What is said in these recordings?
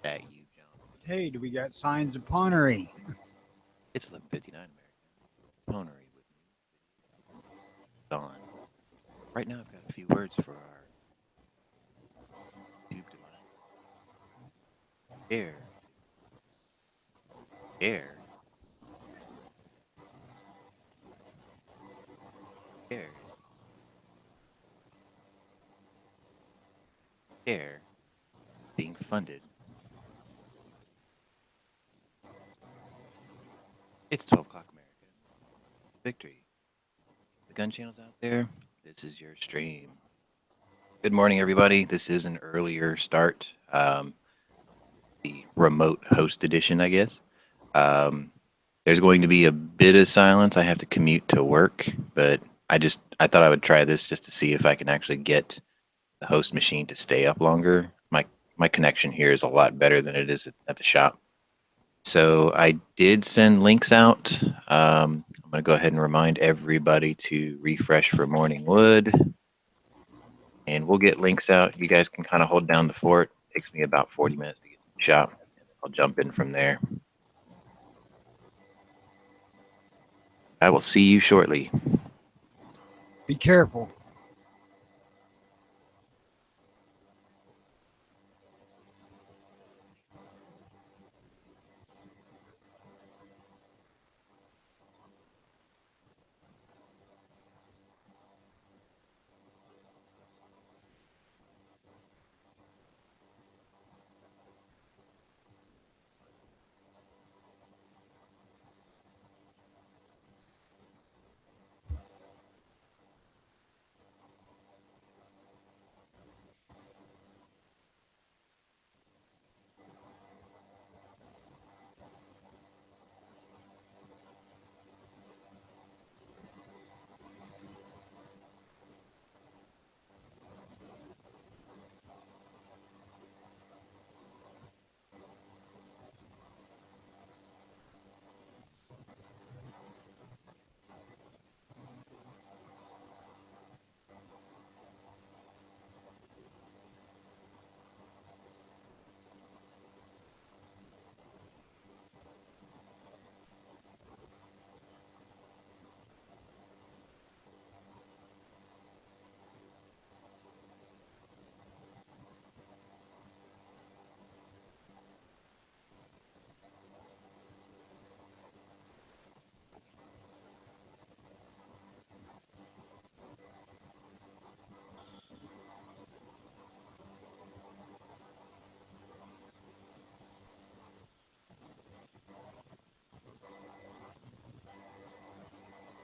That you, John. Hey, do we got signs of Ponery? It's 11:59 American. Ponery with new on. Right now, I've got a few words for our tube divine. Air air air air being funded. It's 12 o'clock America. Victory. The gun channels out there. This is your stream. Good morning, everybody. This is an earlier start. The remote host edition, I guess. Um, there's going to be a bit of silence. I have to commute to work, but I thought I would try this just to see if I can actually get the host machine to stay up longer. My connection here is a lot better than it is at the shop. So I did send links out. I'm going to go ahead and remind everybody to refresh for Morning Wood, and we'll get links out. You guys can kind of hold down the fort. It takes me about 40 minutes to get to the shop, and I'll jump in from there. I will see you shortly. Be careful.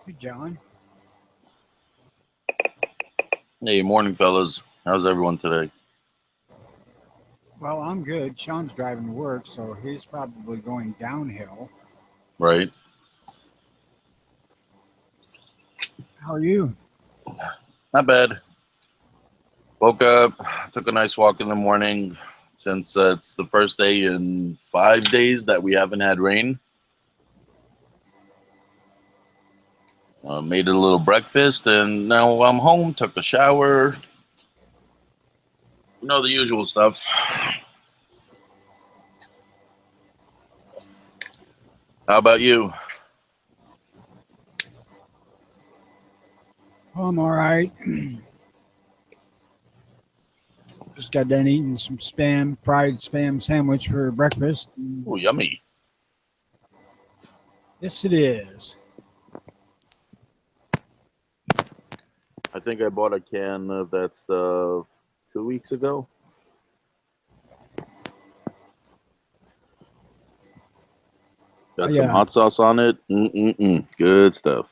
Hey, John. Hey, morning, fellas. How's everyone today? Well, I'm good. Sean's driving to work, so he's probably going downhill. Right? How are you? Not bad. Woke up, took a nice walk in the morning since it's the first day in 5 days that we haven't had rain. Made a little breakfast, and now I'm home, took a shower. You know, the usual stuff. How about you? Oh, I'm all right. Just got done eating some fried spam sandwich for breakfast. Oh, yummy. Yes, it is. I think I bought a can of that stuff 2 weeks ago. Got some Yeah, hot sauce on it. Good stuff.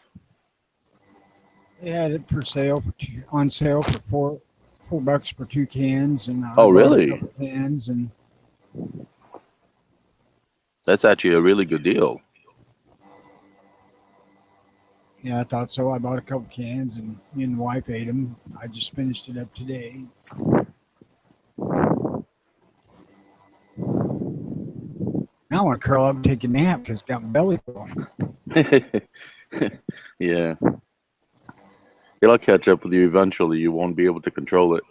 they had it for sale on sale for $4 for 2 cans, and I Oh, bought a really? couple cans. And That's actually a really good deal. yeah, I thought so. I bought a couple cans, and me and the wife ate them. I just finished it up today. Now I want to curl up and take a nap because got my belly full. Yeah. It'll catch up with you eventually. You won't be able to control it.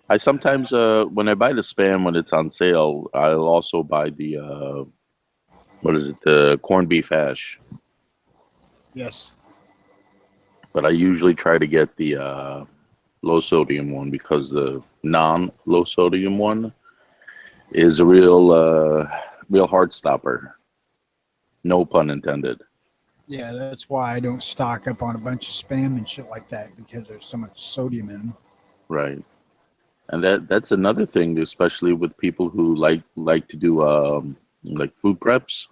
I sometimes, when I buy the Spam when it's on sale, I'll also buy the what is it, the corned beef hash. Yes. But I usually try to get the low sodium one because the non low sodium one is a real heart stopper. No pun intended. Yeah, that's why I don't stock up on a bunch of spam and shit like that because there's so much sodium in them. Right. And that's another thing, especially with people who like to do like food preps.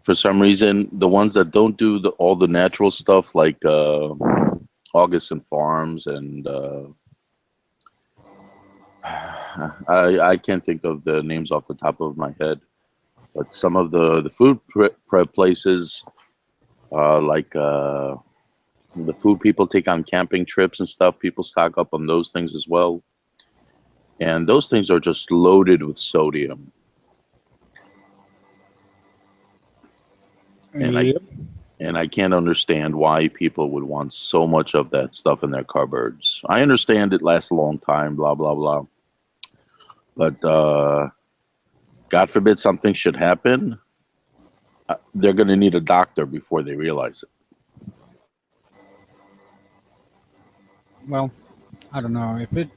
For some reason, the ones that don't do all the natural stuff like August and Farms and I can't think of the names off the top of my head, but some of the food prep places like the food people take on camping trips and stuff, people stock up on those things as well, and those things are just loaded with sodium. And I Yep. and I can't understand why people would want so much of that stuff in their cupboards. I understand it lasts a long time, blah blah blah, but God forbid something should happen, they're going to need a doctor before they realize it. Well, I don't know. If it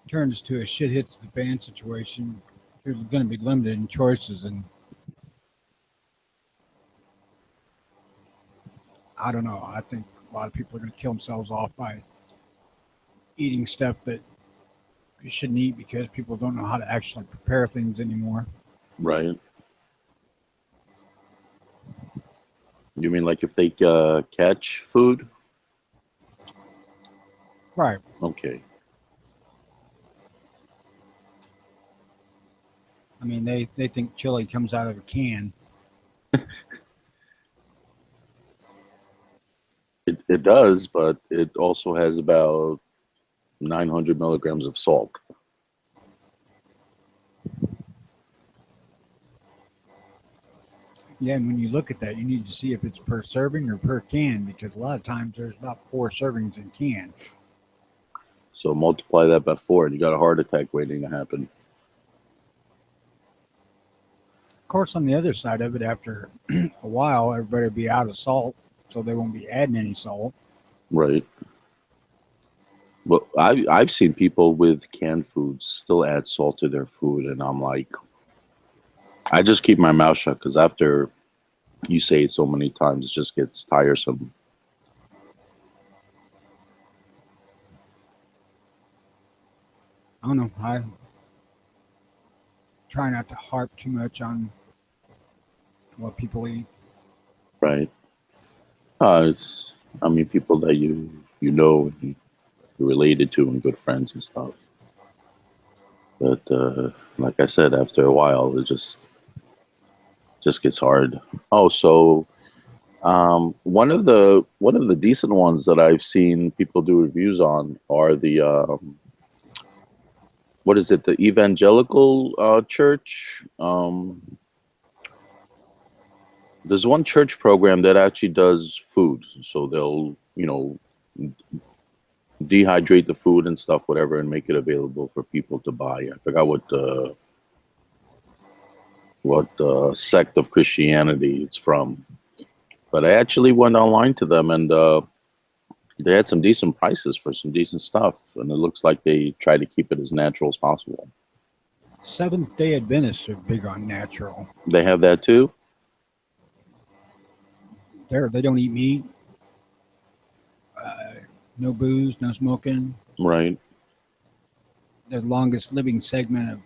turns to a shit hits the fan situation, you're going to be limited in choices. And I don't know. I think a lot of people are going to kill themselves off by eating stuff that you shouldn't eat because people don't know how to actually prepare things anymore. Right? You mean like if they catch food? Right. Okay. I mean, they think chili comes out of a can. It does, but it also has about 900 milligrams of salt. Yeah, and when you look at that, you need to see if it's per serving or per can because a lot of times there's about 4 servings in can. So multiply that by 4, and you got a heart attack waiting to happen. Of course, on the other side of it, after a while, everybody will be out of salt, so they won't be adding any salt. Right. Well, I've seen people with canned foods still add salt to their food, and I'm like, I just keep my mouth shut because after you say it so many times, it just gets tiresome. I don't know. I try not to harp too much on what people eat. Right. It's, I mean, people that you know, and you're related to, and good friends and stuff. But like I said, after a while, it just gets hard. Oh, so one of the decent ones that I've seen people do reviews on are the what is it, the evangelical church. There's one church program that actually does food, so they'll dehydrate the food and stuff, whatever, and make it available for people to buy. I forgot what sect of Christianity it's from, but I actually went online to them, and they had some decent prices for some decent stuff, and it looks like they try to keep it as natural as possible. Seventh Day Adventists are big on natural. They have that too, They don't eat meat, uh, no booze, no smoking. right? They're the longest living segment of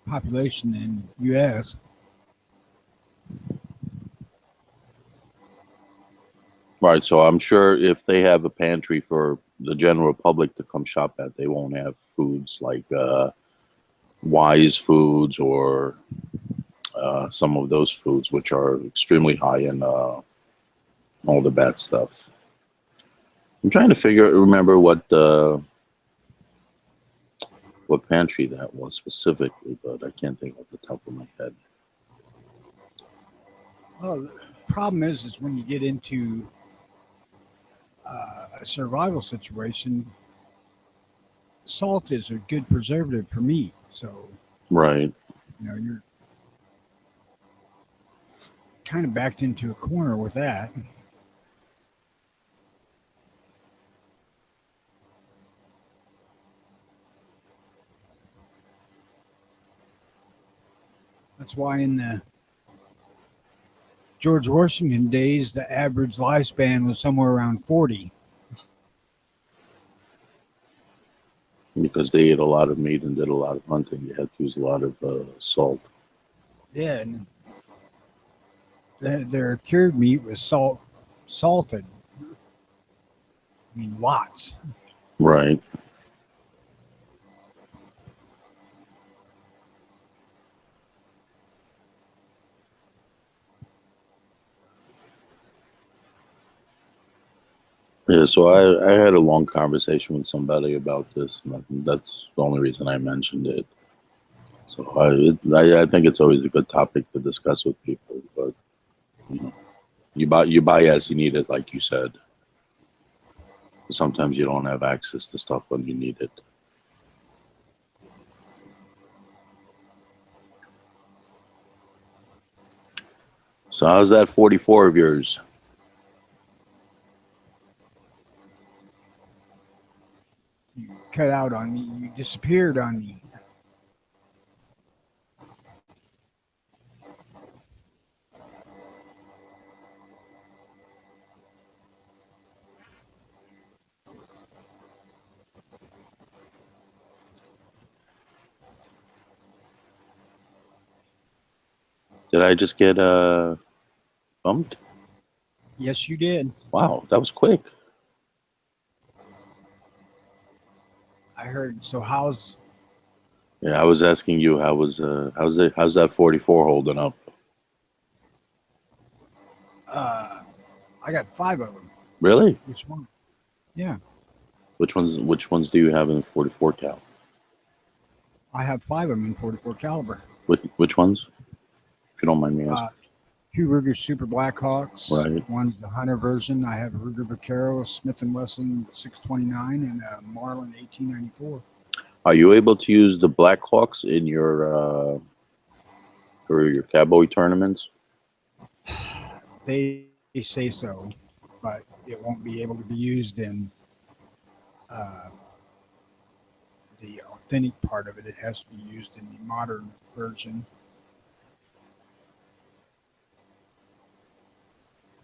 population in U.S. Right. So I'm sure if they have a pantry for the general public to come shop at, they won't have foods like Wise Foods or some of those foods, which are extremely high in all the bad stuff. I'm trying to remember what pantry that was specifically, but I can't think off the top of my head. Well, the problem is when you get into a survival situation, salt is a good preservative for meat. So, Right. you're kind of backed into a corner with that. That's why in the George Washington days, the average lifespan was somewhere around 40. Because they ate a lot of meat and did a lot of hunting. You had to use a lot of salt. Yeah, and their cured meat was salted. I mean, lots. Right. Yeah, so I had a long conversation with somebody about this, and that's the only reason I mentioned it. So I think it's always a good topic to discuss with people, but you know, you buy as you need it, like you said. Sometimes you don't have access to stuff when you need it. So how's that 44 of yours? You cut out on me. You disappeared on me. Did I just get bumped? Yes, you did. Wow, that was quick. I heard. So how's Yeah, I was asking you how's that 44 holding up? I got 5 of them. Really? Which one? Yeah, Which ones do you have in the 44 cal? I have 5 of them in 44 caliber. Which ones? If you don't mind me asking. Uh, 2 Ruger Super Blackhawks. Right. One's the Hunter version. I have a Ruger Vaquero, Smith & Wesson 629, and a Marlin 1894. Are you able to use the Blackhawks in your cowboy tournaments? They say so, but it won't be able to be used in uh, the authentic part of it. It has to be used in the modern version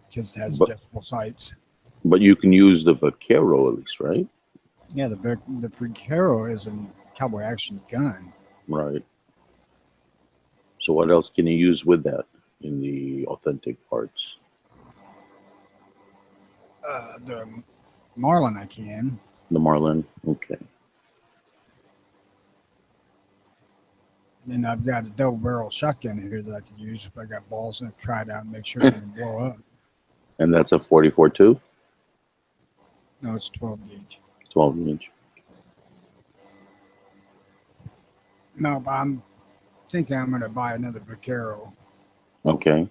because it has But adjustable sights. but you can use the Vaquero at least, right? Yeah, the Vaquero is a cowboy action gun. Right. So what else can you use with that in the authentic parts? The Marlin I can. The Marlin. Okay. And then I've got a double barrel shotgun here that I could use if I got balls and try it out and make sure it doesn't blow up. And that's a 44 too? No, it's 12 gauge. 12 inch. No, but I'm thinking I'm going to buy another Vaquero. Okay.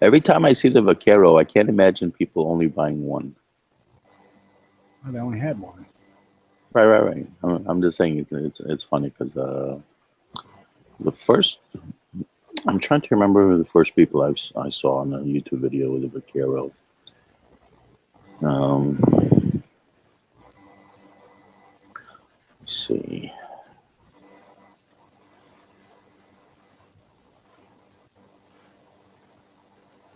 Every time I see the Vaquero, I can't imagine people only buying one. Well, they only had one. Right. I'm just saying it's funny because the first I'm trying to remember who the first people I saw on a YouTube video with a Vaquero. Let's see.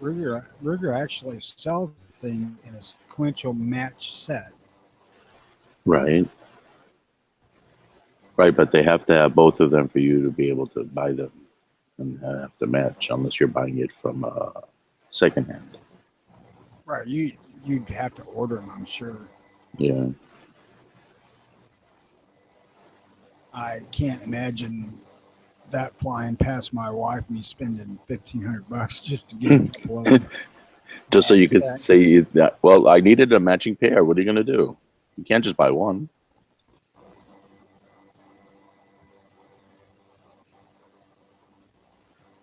Ruger actually sells the thing in a sequential match set. Right. Right, but they have to have both of them for you to be able to buy them and have to match unless you're buying it from secondhand. Right. You'd have to order them, I'm sure. Yeah. I can't imagine that flying past my wife and me spending $1,500 just to get it to blow. Just so you could say that. Well, I needed a matching pair. What are you gonna do? You can't just buy one.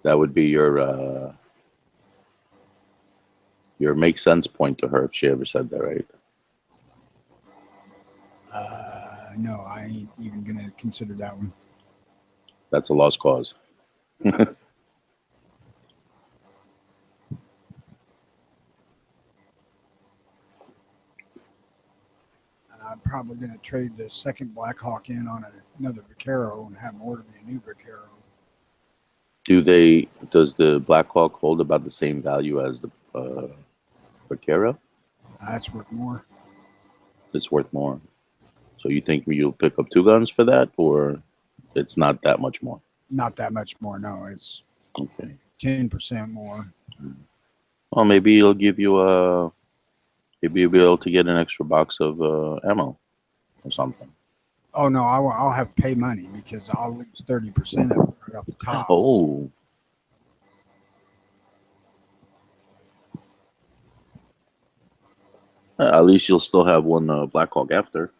That would be your make sense point to her if she ever said that, right? No, I ain't even gonna consider that one. That's a lost cause. I'm probably gonna trade the second Black Hawk in on another Vaquero and have them order me a new Vaquero. Does the Black Hawk hold about the same value as the Vaquero? That's worth more. It's worth more. So you think you'll pick up 2 guns for that, or it's not that much more? Not that much more. No, it's Okay. 10% more. Well, maybe it'll give you a. Maybe you'll be able to get an extra box of ammo or something. Oh no, I'll have to pay money because I'll lose 30% of it right off the top. Oh. At least you'll still have one Black Hawk after.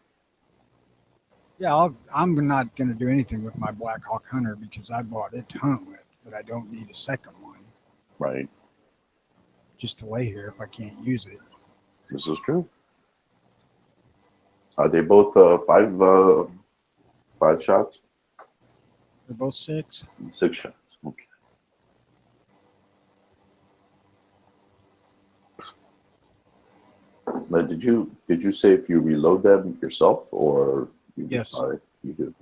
Yeah, I'm not going to do anything with my Black Hawk Hunter because I bought it to hunt with, but I don't need a second one Right. just to lay here if I can't use it. This is true. Are they both five shots? They're both 6. 6 shots. Okay. Now, did you say if you reload them yourself or you Yes. buy? You do.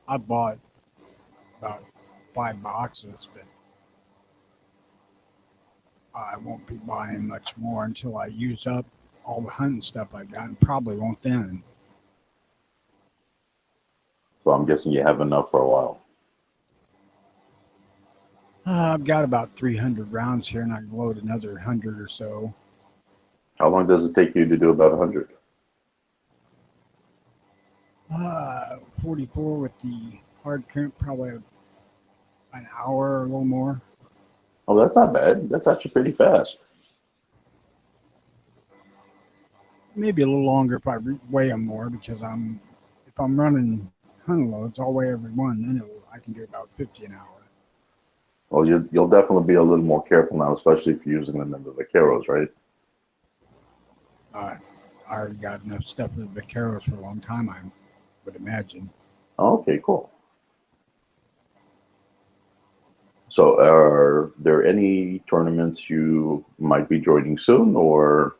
I bought about 5 boxes, but I won't be buying much more until I use up all the hunting stuff I got, and probably won't then. So I'm guessing you have enough for a while. I've got about 300 rounds here, and I can load another 100 or so. How long does it take you to do about 100? 44 with the hard current, probably an hour or a little more. Oh, that's not bad. That's actually pretty fast. Maybe a little longer if I weigh them more, because if I'm running hunting loads, I'll weigh every one, then I can do about 50 an hour. Well, you'll definitely be a little more careful now, especially if you're using them in the Vaqueros, right? I already got enough stuff with the Vaqueros for a long time, I would imagine. Oh, okay, cool. So, are there any tournaments you might be joining soon, or?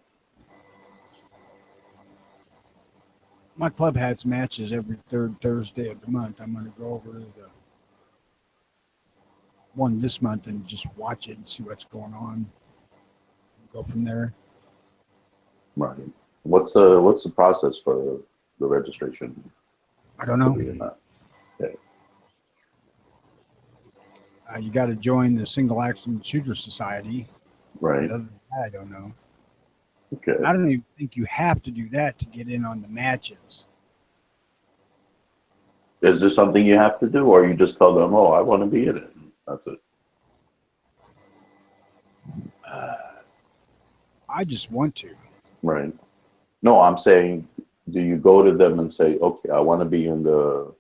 My club has matches every third Thursday of the month. I'm going to go over to the one this month and just watch it and see what's going on. Go from there. Right. What's the process for the registration? I don't know. Okay. You got to join the Single Action Shooter Society. Right. But other than that, I don't know. Okay. I don't even think you have to do that to get in on the matches. Is there something you have to do, or you just tell them, "Oh, I want to be in it"? That's it. I just want to. Right. No, I'm saying, do you go to them and say, "Okay, I want to be in the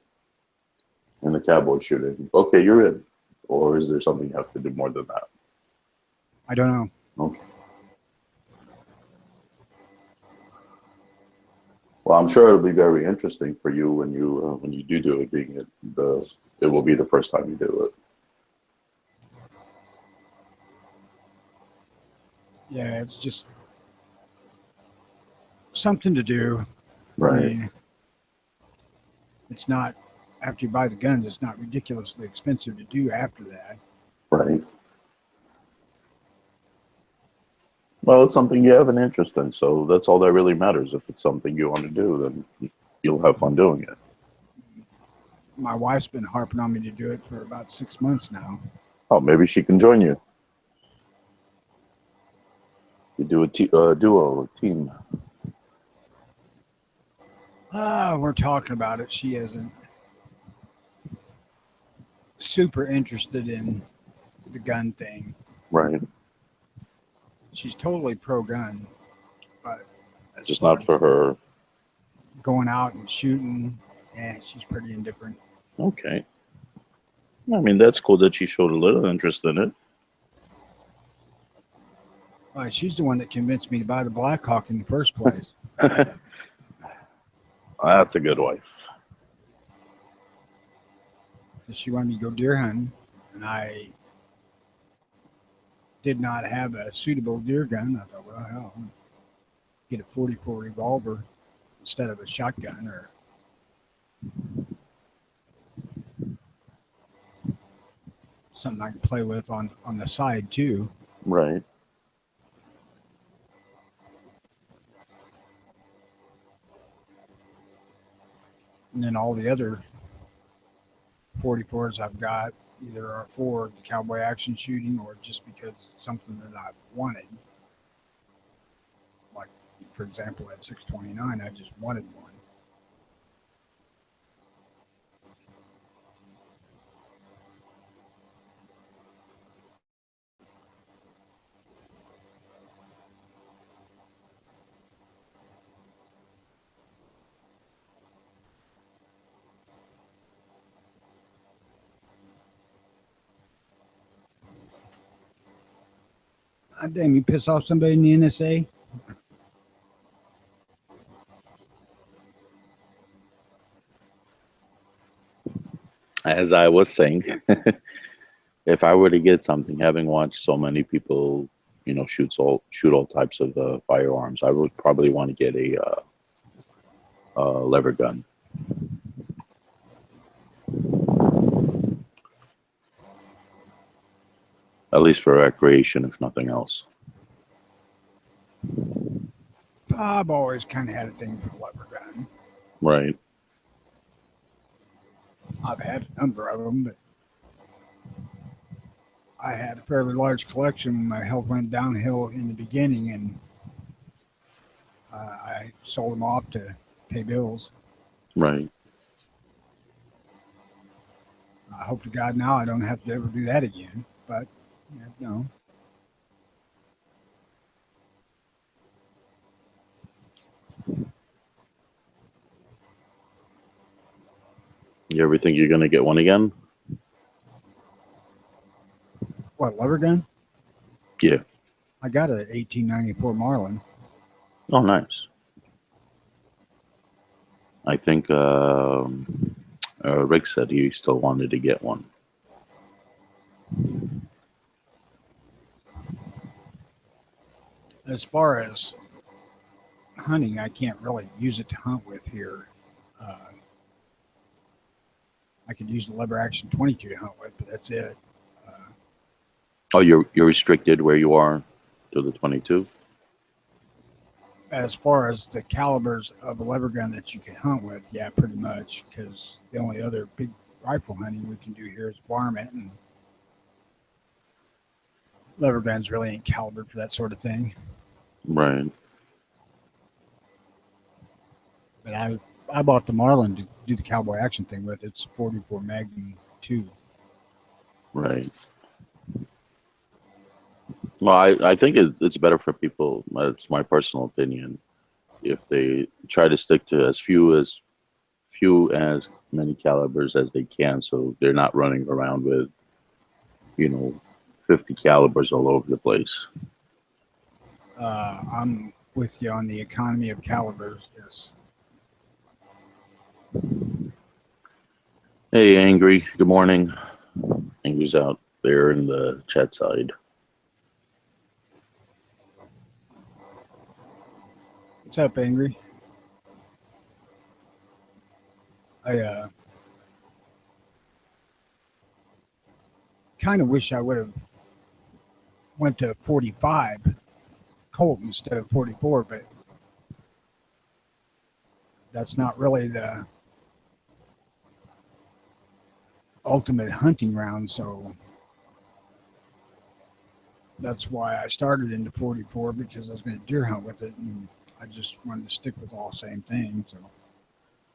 cowboy shooting"? Okay, you're in. Or is there something you have to do more than that? I don't know. Okay. Well, I'm sure it'll be very interesting for you when you do it. It will be the first time you do it. Yeah, it's just something to do. Right. I mean, it's not, after you buy the guns, it's not ridiculously expensive to do after that. Right. Well, it's something you have an interest in, so that's all that really matters. If it's something you want to do, then you'll have fun doing it. My wife's been harping on me to do it for about 6 months now. Oh, maybe she can join you. You do a team. We're talking about it. She isn't super interested in the gun thing. Right. She's totally pro-gun, but as Just far not for her. as going out and shooting, she's pretty indifferent. Okay. I mean, that's cool that she showed a little interest in it. She's the one that convinced me to buy the Black Hawk in the first place. That's a good wife. She wanted me to go deer hunting, and I did not have a suitable deer gun. I thought, well, hell, I'll get a 44 revolver instead of a shotgun or something I can play with on the side too. Right. And then all the other 44s I've got either are for the cowboy action shooting or just because it's something that I've wanted. Like, for example, at 629, I just wanted one. Damn, you piss off somebody in the NSA? As I was saying, if I were to get something, having watched so many people, shoot all types of firearms, I would probably want to get a lever gun. At least for recreation, if nothing else. I've always kind of had a thing for the lever gun. Right. I've had a number of them, but I had a fairly large collection when my health went downhill in the beginning, and I sold them off to pay bills. Right. I hope to God now I don't have to ever do that again, but no. You ever think you're going to get one again? What, lever gun? Yeah. I got a 1894 Marlin. Oh, nice. I think Rick said he still wanted to get one. As far as hunting, I can't really use it to hunt with here. I could use the lever action 22 to hunt with, but that's it. Oh, you're restricted where you are to the 22? As far as the calibers of a lever gun that you can hunt with, yeah, pretty much, because the only other big rifle hunting we can do here is varmint, and lever guns really ain't calibered for that sort of thing. Right. But I bought the Marlin to do the cowboy action thing with. It's 44 Magnum 2. Right. Well, I think it's better for people. It's my personal opinion. If they try to stick to as few as many calibers as they can, so they're not running around with, 50 calibers all over the place. I'm with you on the economy of calibers. Yes. Hey, Angry. Good morning. Angry's out there in the chat side. What's up, Angry? I kind of wish I would have went to 45 Colt instead of 44, but that's not really the ultimate hunting round, so that's why I started into 44, because I was going to deer hunt with it, and I just wanted to stick with all the same thing. So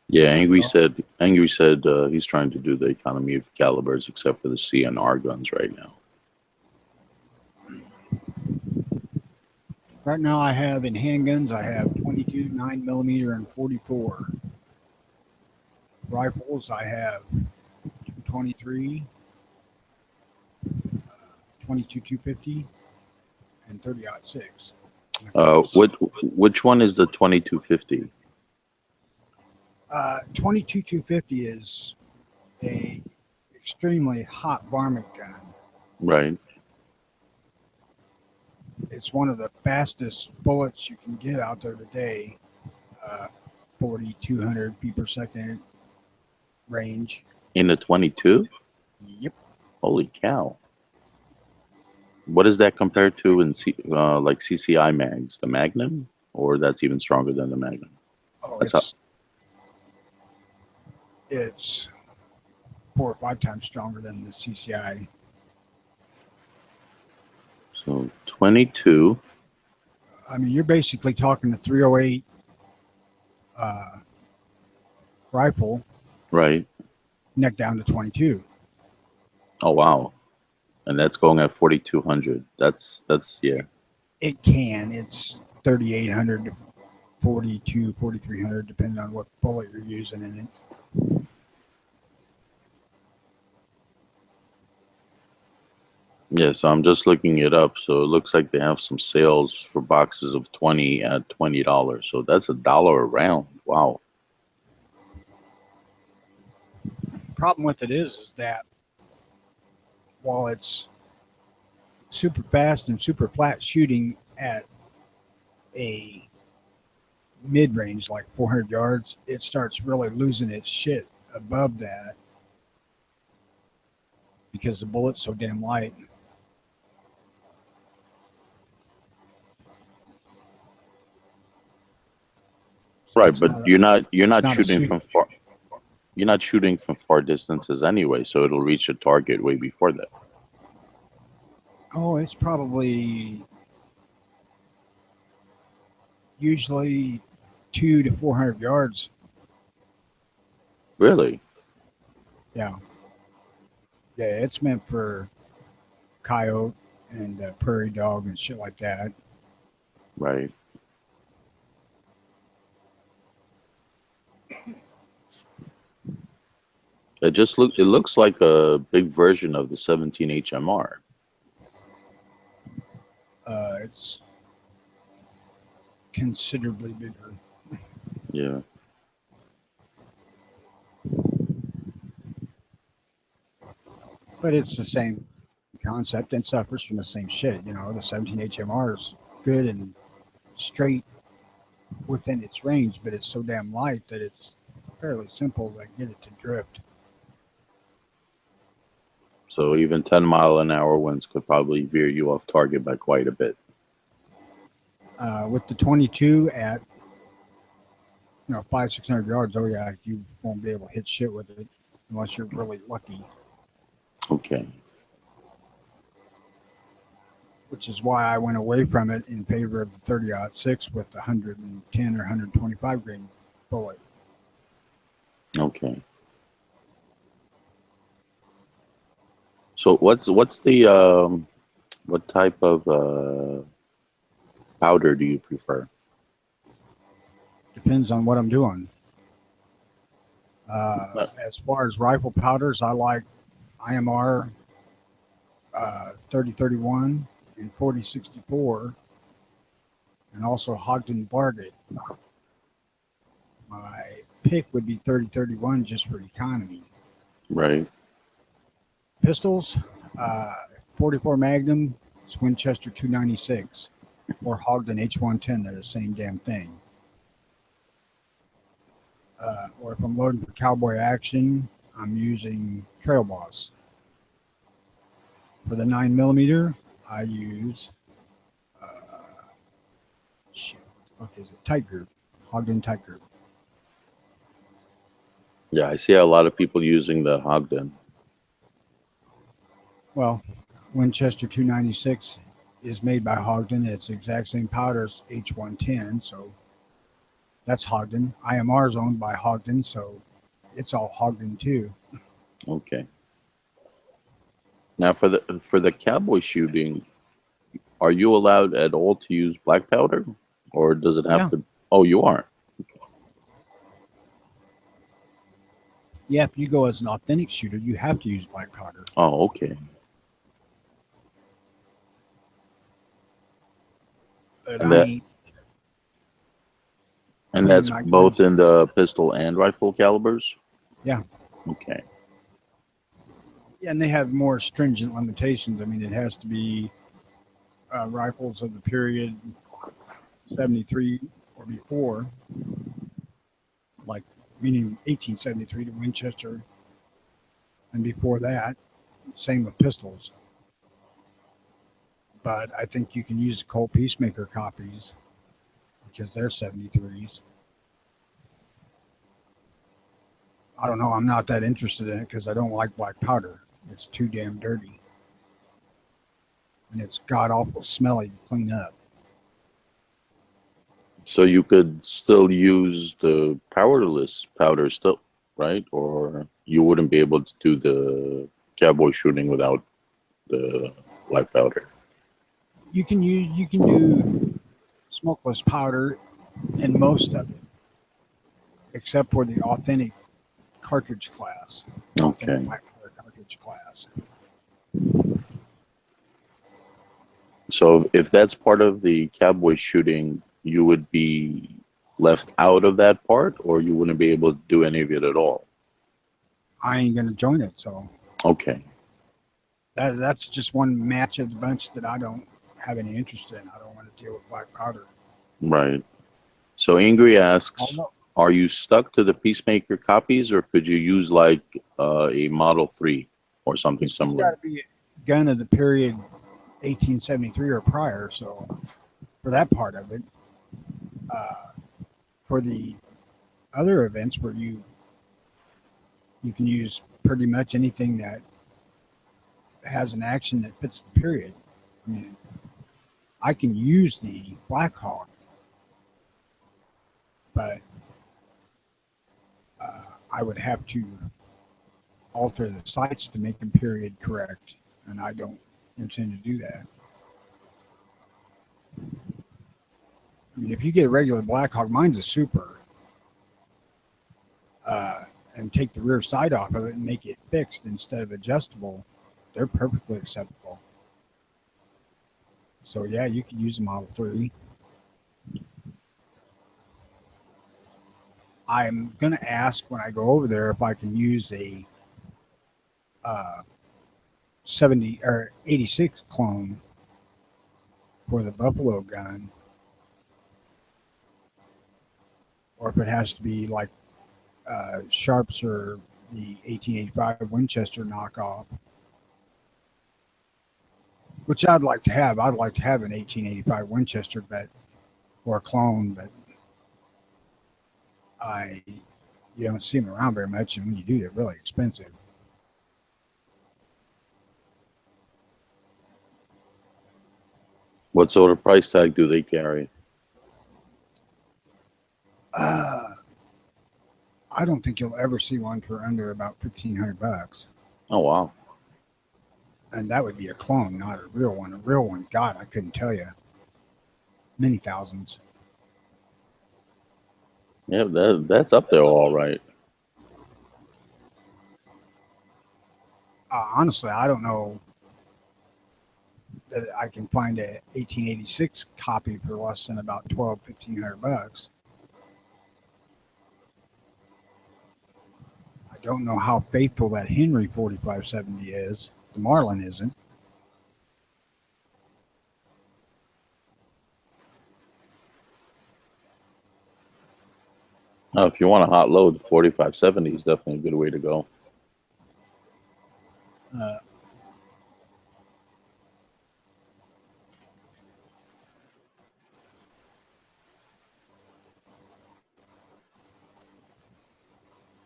Yeah, Angry said he's trying to do the economy of calibers except for the CNR guns right now. right now I have in handguns, I have 22, 9mm, and 44. Rifles, I have 23, 22 250, and 30-06. Which one is the 2250? 22 250 is a extremely hot varmint gun. Right. It's one of the fastest bullets you can get out there today. 4,200 feet per second range. In the 22? Yep. Holy cow. What is that compared to in like CCI mags? The Magnum? Or that's even stronger than the Magnum? Oh, That's how, it's 4 or 5 times stronger than the CCI. so 22. I mean, you're basically talking a 308 rifle, Right. neck down to 22. Oh, wow. And that's going at 4,200. That's yeah. It can. It's 3,800 to 42, 4,300, depending on what bullet you're using in it. Yeah, so I'm just looking it up. So it looks like they have some sales for boxes of 20 at $20. So that's $1 a round. Wow. Problem with it is that while it's super fast and super flat shooting at a mid range, like 400 yards, it starts really losing its shit above that because the bullet's so damn light. Right, It's but not a, you're it's not not a shooting shoot. from far. You're not shooting from far distances anyway, so it'll reach a target way before that. Oh, it's probably usually 200 to 400 yards. Really? Yeah. Yeah, it's meant for coyote and prairie dog and shit like that. Right. It looks like a big version of the 17 HMR. It's considerably bigger. Yeah. But it's the same concept and suffers from the same shit. You know, the 17 HMR is good and straight within its range, but it's so damn light that it's fairly simple to get it to drift. So even 10-mile-an-hour winds could probably veer you off target by quite a bit. With the 22 at 500-600 yards, oh yeah, you won't be able to hit shit with it unless you're really lucky. Okay. Which is why I went away from it in favor of the 30-06 with the 110 or 125 grain bullet. Okay. So what's the what type of powder do you prefer? Depends on what I'm doing. Uh, As far as rifle powders, I like IMR 3031 and 4064, and also Ogden Barget. My pick would be 3031 just for economy. Right. Pistols, 44 Magnum, it's Winchester 296, or Ogden H110. They're the same damn thing. Or if I'm loading for cowboy action, I'm using Trail Boss. For the 9mm, I use what is it? Tight Group, Ogden Tight Group. Yeah, I see a lot of people using the Ogden. Well, Winchester 296 is made by Ogden. It's the exact same powder as H110, so that's Ogden. IMR is owned by Ogden, so it's all Ogden too. Okay. Now for the cowboy shooting, are you allowed at all to use black powder, or does it have Yeah. to? Oh, you aren't. Yeah, if you go as an authentic shooter, you have to use black powder. Oh, okay. But And that And clean that's like both in the pistol and rifle calibers? Yeah. Okay. Yeah, and they have more stringent limitations. I mean, it has to be rifles of the period 73 or before, like meaning 1873 to Winchester, and before that, same with pistols. But I think you can use the Colt Peacemaker copies because they're 73s. I don't know. I'm not that interested in it because I don't like black powder. It's too damn dirty. And it's god awful smelly to clean up. So you could still use the powerless powder still, right? Or you wouldn't be able to do the cowboy shooting without the black powder. You can do smokeless powder in most of it, except for the authentic cartridge class, authentic Okay. black powder cartridge class. So if that's part of the cowboy shooting, you would be left out of that part, or you wouldn't be able to do any of it at all. I ain't gonna join it, so Okay. that's just one match of the bunch that I don't have any interest in. I don't want to deal with black powder. Right. So Ingrid asks, Although are you stuck to the Peacemaker copies, or could you use like a Model 3 or something it's got similar? to be a gun of the period 1873 or prior. So for that part of it, uh, for the other events where you can use pretty much anything that has an action that fits the period. I mean, I can use the Black Hawk, but I would have to alter the sights to make them period correct, and I don't intend to do that. I mean, if you get a regular Black Hawk, mine's a super, and take the rear side off of it and make it fixed instead of adjustable, they're perfectly acceptable. So yeah, you could use the Model 3. I'm gonna ask when I go over there if I can use a uh, 70 or 86 clone for the Buffalo gun, or if it has to be like Sharps or the 1885 Winchester knockoff, which I'd like to have. I'd like to have an 1885 Winchester, but or a clone, but I you don't see them around very much, and when you do, they're really expensive. What sort of price tag do they carry? Uh, I don't think you'll ever see one for under about $1,500, Oh, wow. and that would be a clone, not a real one. A real one, God, I couldn't tell you, many thousands. Yeah, that's up there all right. Honestly, I don't know that I can find a 1886 copy for less than about $1,200-1,500. I don't know how faithful that Henry 4570 is. The Marlin isn't. Now, if you want a hot load, 4570 is definitely a good way to go. Uh,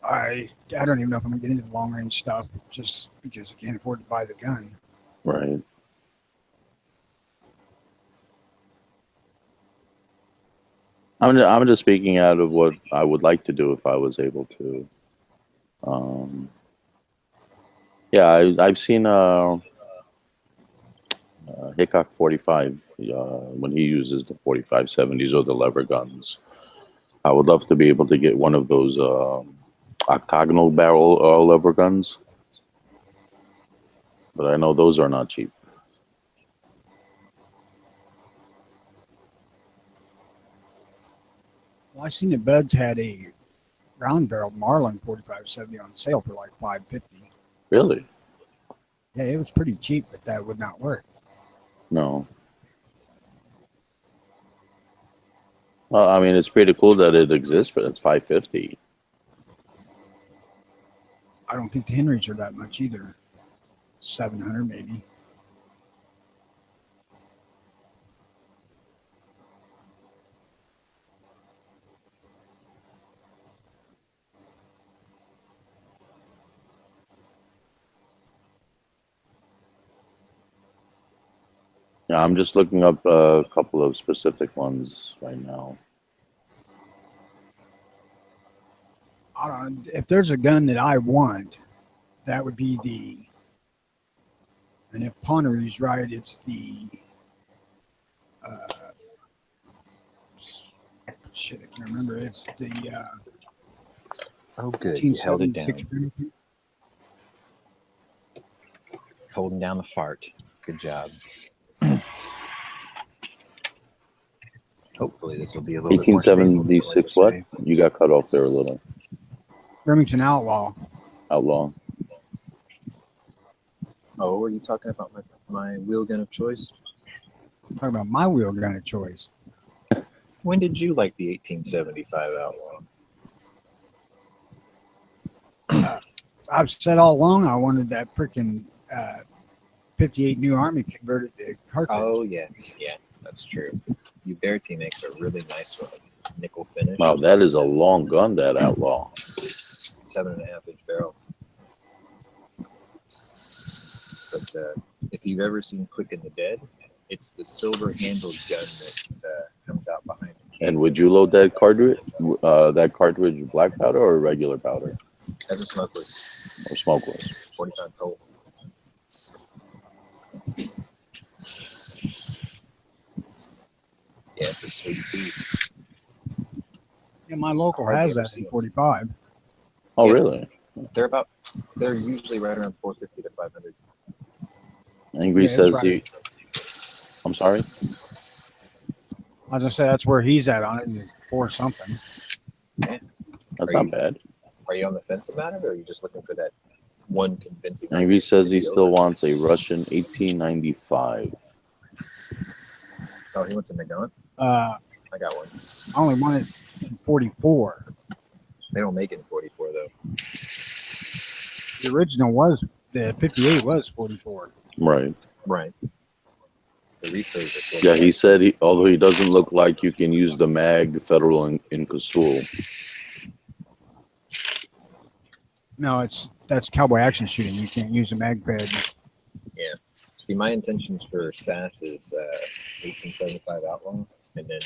I don't even know if I'm gonna get into the long range stuff just because I can't afford to buy the gun. Right. I'm just speaking out of what I would like to do if I was able to. Um, yeah, I've seen Hickok 45 when he uses the 4570s or the lever guns. I would love to be able to get one of those octagonal barrel lever guns, but I know those are not cheap. Well, I seen that Bud's had a round barrel Marlin 4570 on sale for like $5.50. Really? Yeah, it was pretty cheap, but that would not work. No. Well, I mean, it's pretty cool that it exists, but it's $5.50. I don't think the Henrys are that much either. 700 maybe. Yeah, I'm just looking up a couple of specific ones right now. I don't. If there's a gun that I want, that would be the. And if Ponnery's right, it's the. Shit, I can't remember. It's the. Oh, good. You held it down. 1876. Holding down the fart. Good job. Hopefully this will be a little bit more stable. 1876 what? You got cut off there a little. Remington Outlaw. Outlaw. Oh, are you talking about my wheel gun of choice? Talking about my wheel gun of choice. When did you like the 1875 Outlaw? I've said all along I wanted that freaking 58 New Army converted to cartridge. Oh, yeah. Yeah, that's true. Uberti makes a really nice one. Nickel finish. Wow, that is a long gun, that Outlaw. 7.5-inch barrel. But if you've ever seen Quick and the Dead, it's the silver-handled gun that comes out behind it. And would you load that cartridge with black powder or regular powder? As a smokeless. Or smokeless? 45 Colt. Yeah, it's a sweet piece. Yeah, my local has that in 45. Oh, Yeah. really? They're usually right around 450 to 500. Angry Yeah, says right. he. I'm sorry? As I said, that's where he's at on it, for something. Yeah. That's Are not you- bad. Are you on the fence about it, or are you just looking for that one convincing? Angry says he video? still wants a Russian 1895. Oh, he wants a McDonald? I I got one. only want it in 44. They don't make it in 44 though. The original was, the 58 was 44. Right. Right. The repros are 44. Yeah, he said, although he doesn't look like you can use the mag federal in Kasul. No, that's cowboy action shooting. You can't use a mag pad. Yeah. See, my intentions for SAS is 1875 Outlaw, and then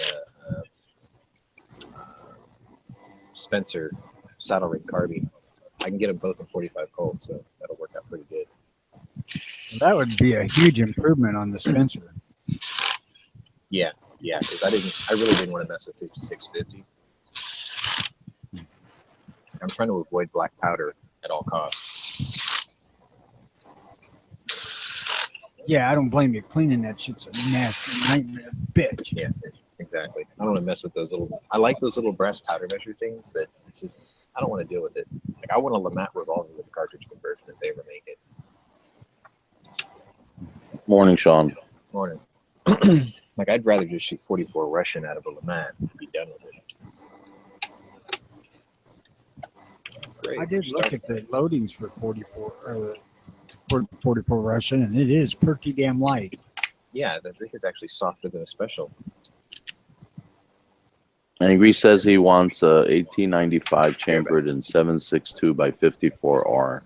Spencer saddle rig carbine. I can get them both in 45 Colt, so that'll work out pretty good. That would be a huge improvement on the Spencer. Yeah, because I really didn't want to mess with 5650. I'm trying to avoid black powder at all costs. Yeah, I don't blame you. Cleaning that shit's a nasty nightmare, bitch. Yeah, exactly. I don't want to mess with those little. I like those little brass powder measure things, but it's just I don't want to deal with it. Like I want a Lamat revolver with a cartridge conversion if they ever make it. Morning, Sean. Morning. Like I'd rather just shoot 44 Russian out of a Lamat and be done with it. Great. I did look at the loadings for 44 or 44 Russian, and it is pretty damn light. Yeah, I think it's actually softer than a special. Angry says he wants a 1895 chambered in 7.62 by 54R.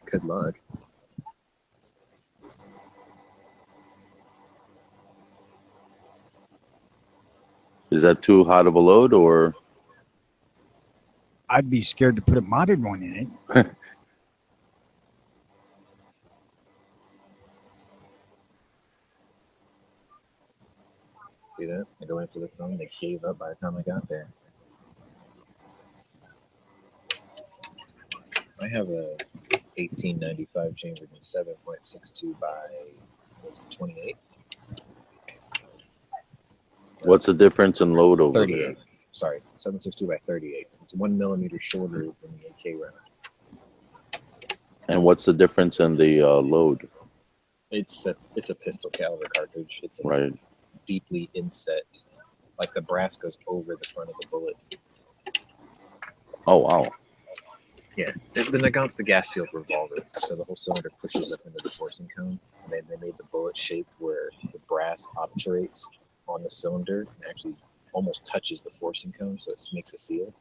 Good luck. Is that too hot of a load, or? I'd be scared to put a modded one in it. See that? I go into the phone, they gave up by the time I got there. I have a 1895 chambered in 7.62 by, was it 28? What's the difference in load over 38. there? sorry, 7.62 by 38. It's 1 millimeter shorter than the AK round. And what's the difference in the load? It's a pistol caliber cartridge. It's a Right. deeply inset, like the brass goes over the front of the bullet. Oh, wow. Yeah, the Nagant's the gas sealed revolver, so the whole cylinder pushes up into the forcing cone. And they made the bullet shaped where the brass obturates on the cylinder and actually almost touches the forcing cone, so it makes a seal.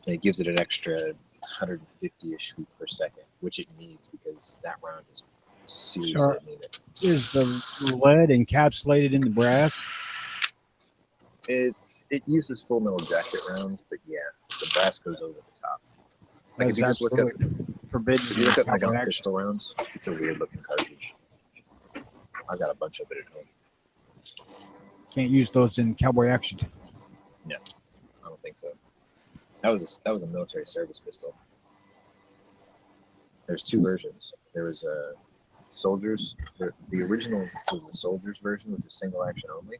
And it gives it an extra 150-ish feet per second, which it needs because that round is seriously Sure. anemic. Is the lead encapsulated in the brass? It uses full metal jacket rounds, but yeah, the brass goes over the top. Like if That's you just look up, absolutely forbidden. if you look up in cowboy Nagant action. pistol rounds, it's a weird looking cartridge. I've got a bunch of it at home. Can't use those in cowboy action. I don't think so. That was a military service pistol. There's two versions. There was a soldiers. The original was the soldiers version, which is single action only.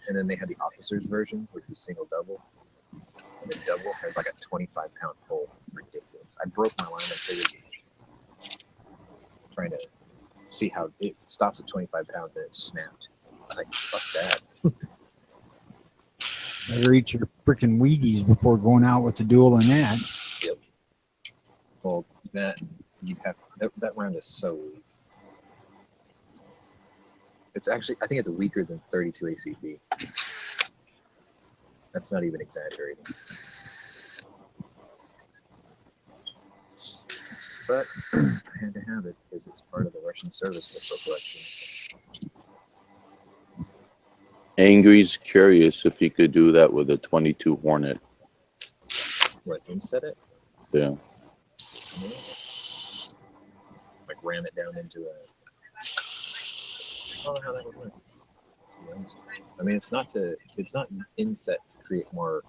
And then they had the officers version, which was single double. And the double has like a 25-pound pull. Ridiculous. I broke my line on trigger gauge trying to see how it stops at 25 pounds and it snapped. It's like, fuck that. Better eat your freaking Wheaties before going out with the duel in that. Yep. Well, that round is so weak. It's actually, I think it's weaker than 32 ACP. That's not even exaggerating. But I had to have it because it's part of the Russian service pistol collection. Angry's curious if he could do that with a 22 Hornet. What, inset it? Yeah. Like ram it down into a... I don't know how that would work, to be honest. I mean, it's not inset to create more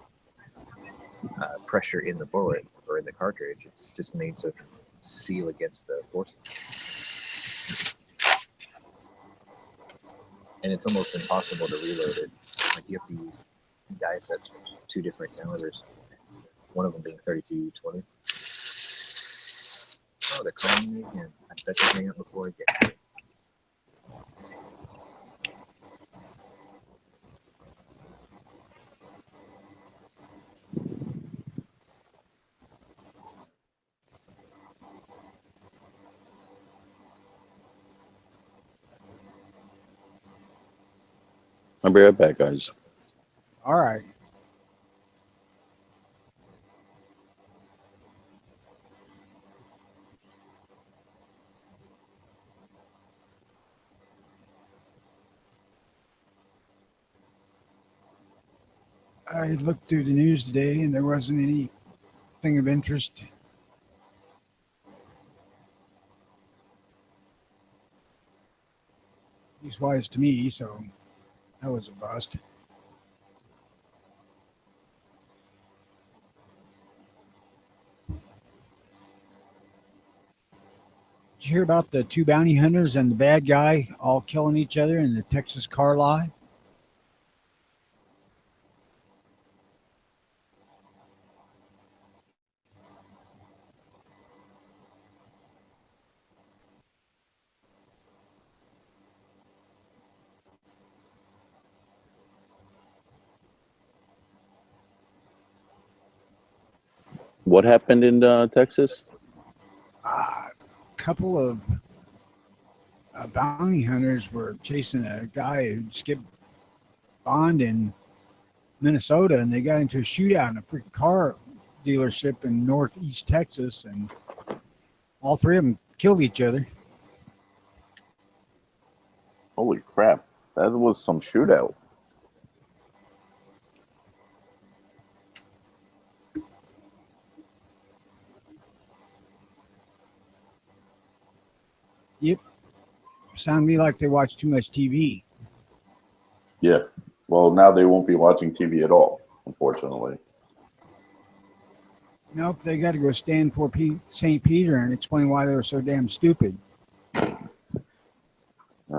pressure in the bullet or in the cartridge. It's just made so it can seal against the forcing. And it's almost impossible to reload it. Like you have to use die sets from two different calibers. One of them being 32-20. Oh, they're calling me again. I bet they hang up before I get here. I'll be right back, guys. All right. I looked through the news today and there wasn't anything of interest. He's wise to me, so that was a bust. Did you hear about the two bounty hunters and the bad guy all killing each other in the Texas car lie? What happened in Texas? A couple of bounty hunters were chasing a guy who skipped bond in Minnesota, and they got into a shootout in a freaking car dealership in northeast Texas, and all three of them killed each other. Holy crap. That was some shootout. Yep. Sound to me like they watch too much TV. Yeah. Well, now they won't be watching TV at all, unfortunately. Nope, they got to go stand for St. Peter and explain why they were so damn stupid.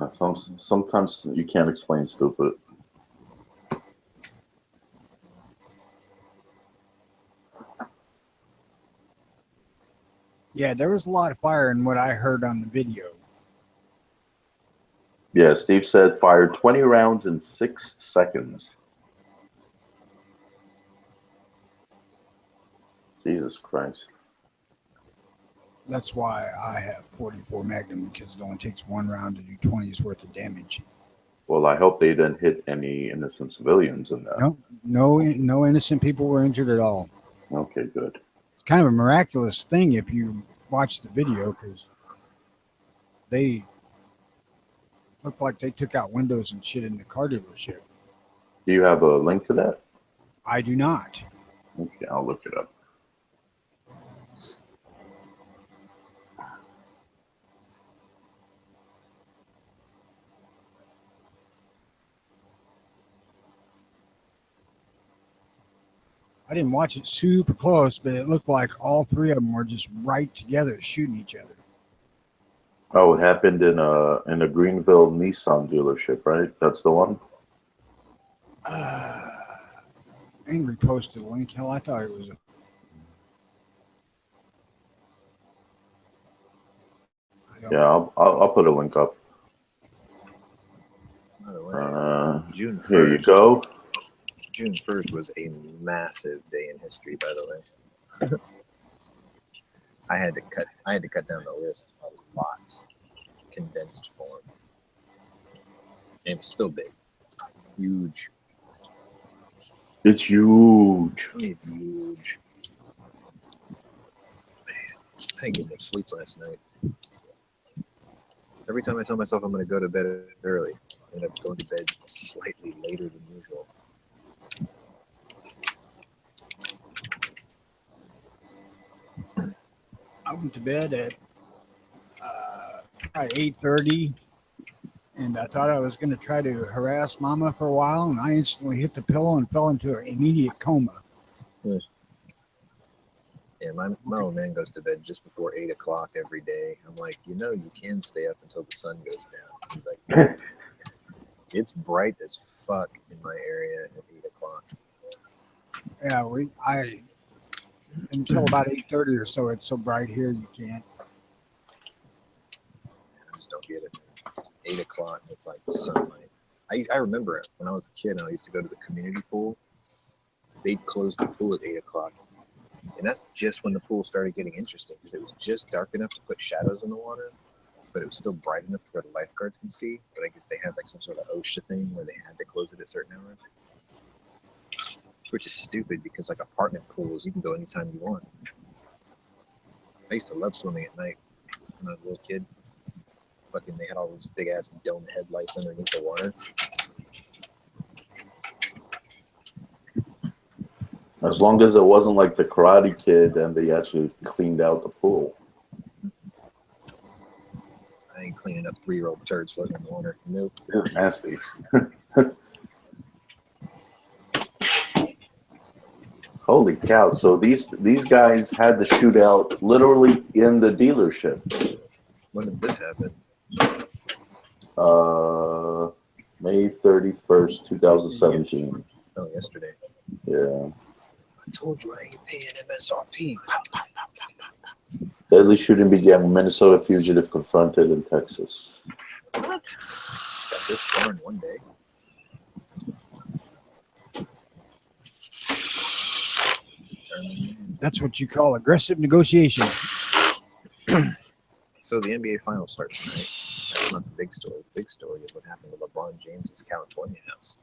Yeah, sometimes you can't explain stupid. Yeah, there was a lot of fire in what I heard on the video. Yeah, Steve said fired 20 rounds in 6 seconds. Jesus Christ. That's why I have 44 Magnum, because it only takes 1 round to do 20's worth of damage. Well, I hope they didn't hit any innocent civilians in that. No innocent people were injured at all. Okay, good. Kind of a miraculous thing if you watch the video, because they looked like they took out windows and shit in the car dealership. Do you have a link to that? I do not. Okay, I'll look it up. I didn't watch it super close, but it looked like all 3 of them were just right together shooting each other. Oh, it happened in a Greenville Nissan dealership, right? That's the one? Angry posted a link. Hell, I thought it was Yeah, I'll put a link up. By the way, June 1st. Here you go. June 1st was a massive day in history, by the way. I had to cut down the list a lot, condensed form. And it was still big, huge. It's huge. I mean, huge. Man, I didn't get much sleep last night. Every time I tell myself I'm going to go to bed early, I end up going to bed slightly later than usual. I went to bed at 8:30, and I thought I was going to try to harass Mama for a while, and I instantly hit the pillow and fell into an immediate coma. Yeah, my old man goes to bed just before 8 o'clock every day. I'm like, you can stay up until the sun goes down. He's like, it's bright as fuck in my area at 8 o'clock. Yeah, until about 8:30 or so, it's so bright here you can't. I just don't get it. 8 o'clock, it's like sunlight. I remember it when I was a kid and I used to go to the community pool. They'd close the pool at 8 o'clock. And that's just when the pool started getting interesting, because it was just dark enough to put shadows in the water, but it was still bright enough where the lifeguards can see. But I guess they had like some sort of OSHA thing where they had to close it at certain hours. Which is stupid, because like apartment pools, you can go anytime you want. I used to love swimming at night when I was a little kid. Fucking, they had all those big ass dome headlights underneath the water. As long as it wasn't like the Karate Kid and they actually cleaned out the pool. I ain't cleaning up 3-year-old turds floating in the water. Nope. They're nasty. Holy cow! So these guys had the shootout literally in the dealership. When did this happen? May 31st, 2017. Oh, yesterday. Yeah. I told you I ain't paying MSRP. Deadly shooting began when Minnesota fugitive confronted in Texas. What? Got this far in one day. That's what you call aggressive negotiation. So the NBA Finals start tonight. That's not the big story. The big story is what happened to LeBron James's California house.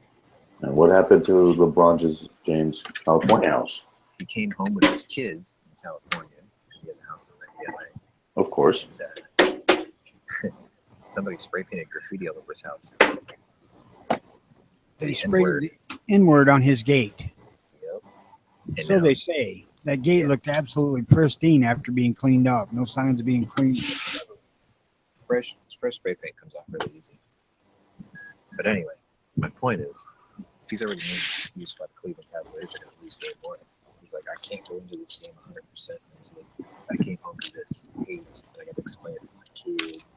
And what happened to LeBron James' California house? He came home with his kids in California. He has a house in LA. Of course. And, somebody spray painted graffiti all over his house. They sprayed the N-word on his gate. Yep. And So now, they say. That gate looked absolutely pristine after being cleaned up. No signs of being cleaned. fresh spray paint comes off really easy. But anyway, my point is, if he's already made an excuse why the Cleveland Cavaliers are going to lose game one. He's like, I can't go into this game 100% mentally. I came home to this hate, and I got to explain it to my kids.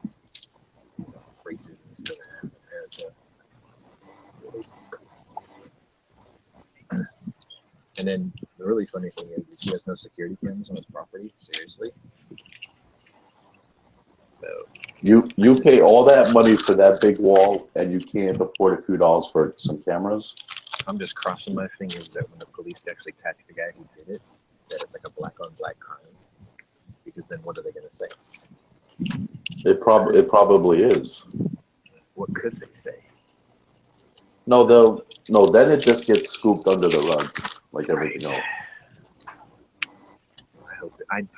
Racism is still then the really funny thing is he has no security cameras on his property. Seriously. So You pay all that money for that big wall, and you can't afford a few dollars for some cameras. I'm just crossing my fingers that when the police actually catch the guy who did it, that it's like a black on black crime. Because then what are they going to say? It probably is. What could they say? No, then it just gets scooped under the rug like everything else. I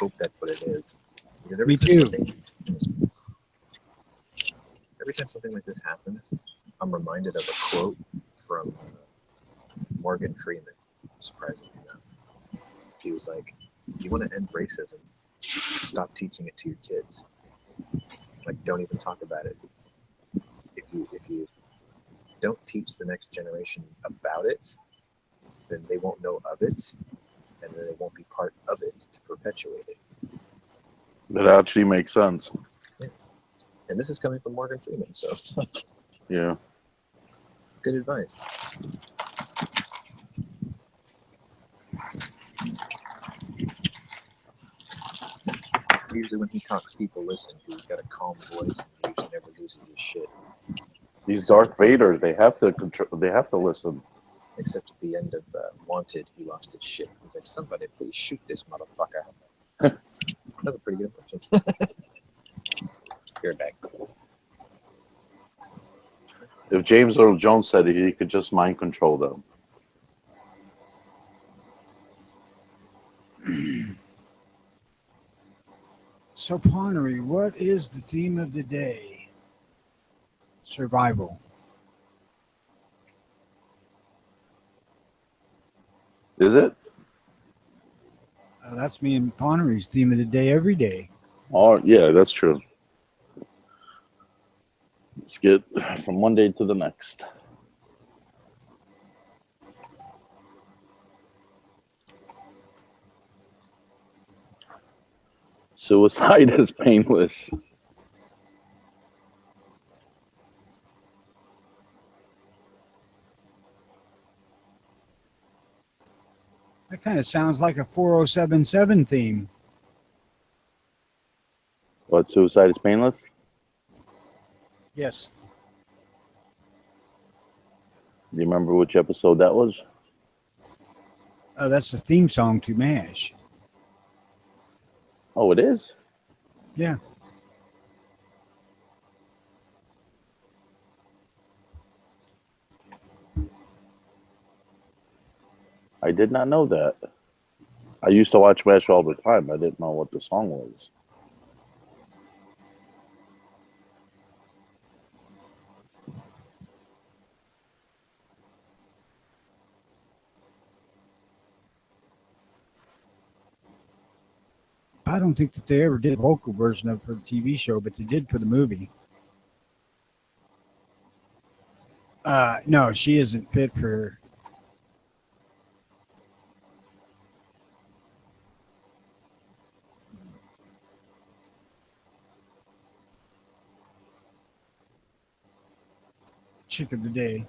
hope that's what it is. Because Me too. Every time something like this happens, I'm reminded of a quote from Morgan Freeman, surprisingly enough. He was like, you want to end racism, stop teaching it to your kids. Like, don't even talk about it. If you don't teach the next generation about it, then they won't know of it, and then they won't be part of it to perpetuate it. That actually makes sense. Yeah. And this is coming from Morgan Freeman, so it's like Yeah. good advice. Usually when he talks, people listen. He's got a calm voice and he usually never loses his shit. These Darth Vader, they have to control. They have to listen. Except at the end of Wanted, he lost his shit. He's like, somebody please shoot this motherfucker. That's a pretty good impression. You're back. If James Earl Jones said it, he could just mind control them. So, Ponnery, what is the theme of the day? Survival. Is it? That's me and Ponnery's theme of the day every day. Oh, yeah, that's true. Let's get from one day to the next. Suicide is painless. That kind of sounds like a 4077 theme. What, suicide is painless? Yes. Do you remember which episode that was? That's the theme song to MASH. Oh, it is? Yeah. I did not know that. I used to watch MASH all the time. I didn't know what the song was. I don't think that they ever did a vocal version of it for the TV show, but they did for the movie. No, she isn't fit for. Chick of the day.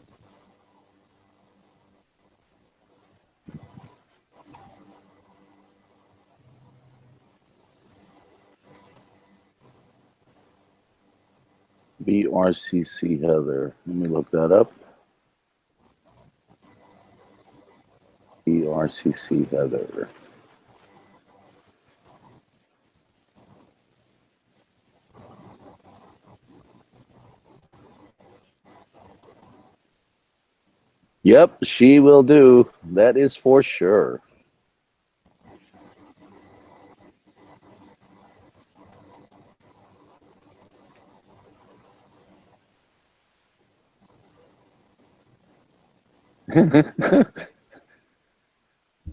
BRCC Heather. Let me look that up. BRCC Heather. Yep, she will do. That is for sure.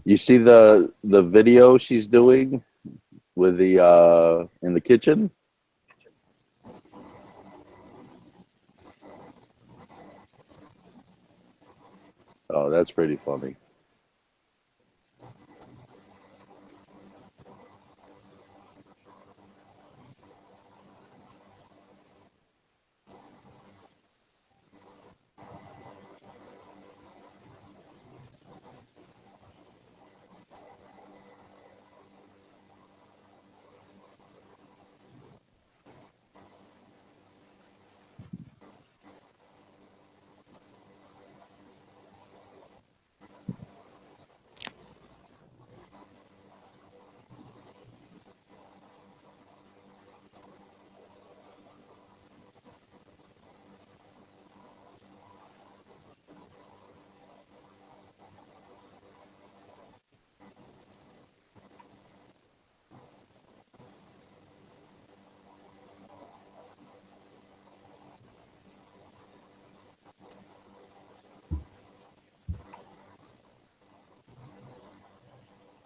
You see the video she's doing with the in the kitchen? Oh, that's pretty funny.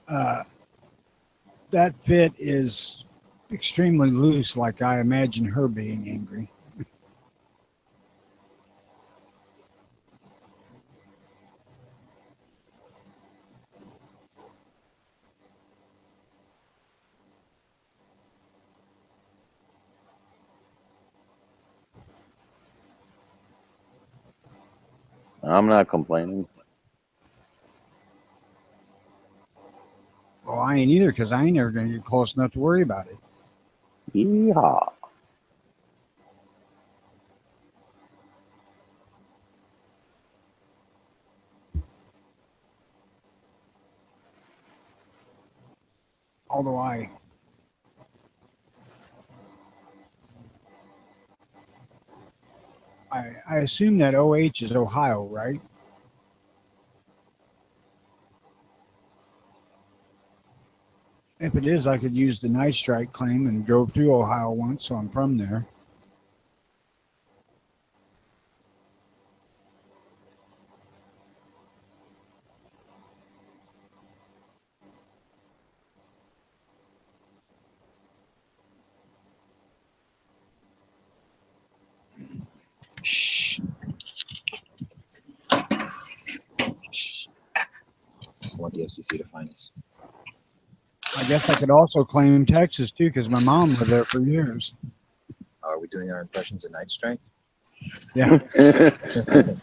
Uh, that fit is extremely loose, like I imagine her being angry. I'm not complaining. Well, I ain't either because I ain't never going to get close enough to worry about it. Yeehaw. Although I assume that OH is Ohio, right? If it is, I could use the night strike claim and drove through Ohio once, so I'm from there. Shh. Shh. I want the FCC to find us. I guess I could also claim Texas too, because my mom lived there for years. Are we doing our impressions of Night Strike? Yeah. That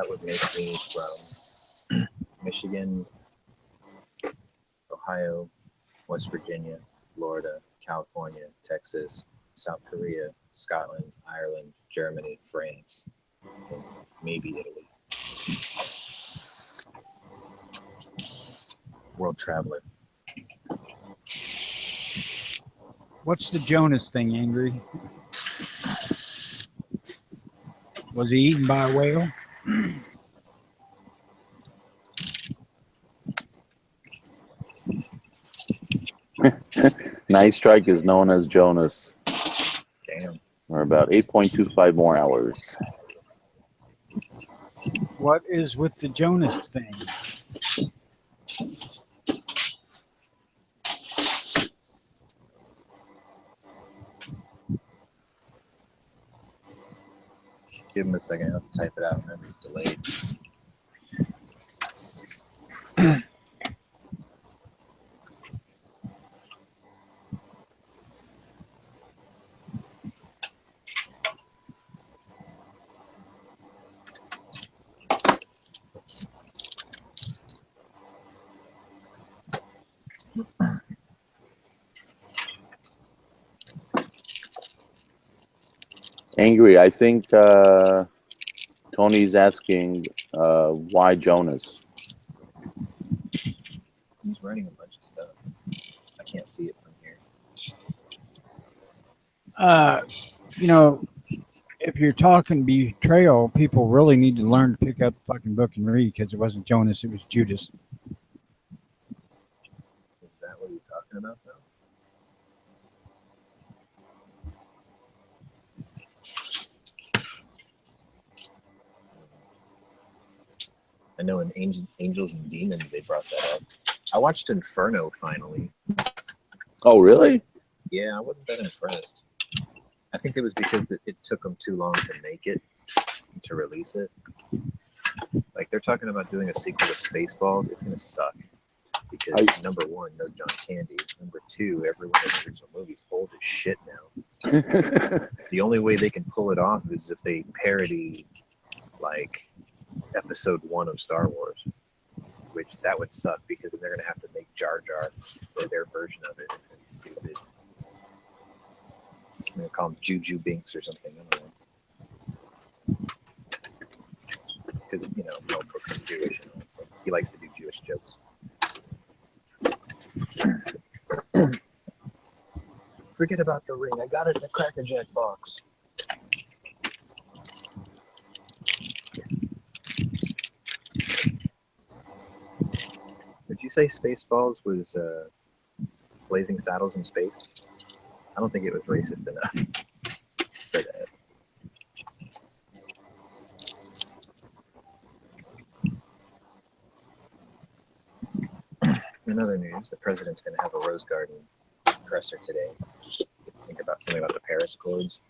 would make me from Michigan, Ohio, West Virginia, Florida, California, Texas, South Korea, Scotland, Ireland, Germany, France, and maybe Italy. World traveler. What's the Jonas thing, Angry? Was he eaten by a whale? Night strike is known as Jonas. Damn. Or about 8.25 more hours. What is with the Jonas thing? Give him a second. I'll have to type it out. Remember, it's delayed. Angry, I think Tony's asking why Jonas. He's writing a bunch of stuff. I can't see it from here. You know, if you're talking betrayal, people really need to learn to pick up the fucking book and read, because it wasn't Jonas, it was Judas. Is that what he's talking about, though? I know in Angels and Demons they brought that up. I watched Inferno finally. Oh, really? Yeah, I wasn't that impressed. I think it was because it took them too long to make it, to release it. Like, they're talking about doing a sequel to Spaceballs. It's gonna suck because number one, no John Candy. Number two, everyone in the original movie's old as shit now. The only way they can pull it off is if they parody, like, Episode 1 of Star Wars, which that would suck because then they're gonna have to make Jar Jar for their version of it. It's gonna be stupid. I'm gonna call him Juju Binks or something. I don't know. Because, you know, Mel Brooks is Jewish and all, so he likes to do Jewish jokes. Forget about the ring. I got it in a Cracker Jack box. Did you say Spaceballs was Blazing Saddles in space? I don't think it was racist enough for that. in other news, the president's going to have a Rose Garden presser today. Think about something about the Paris Accords.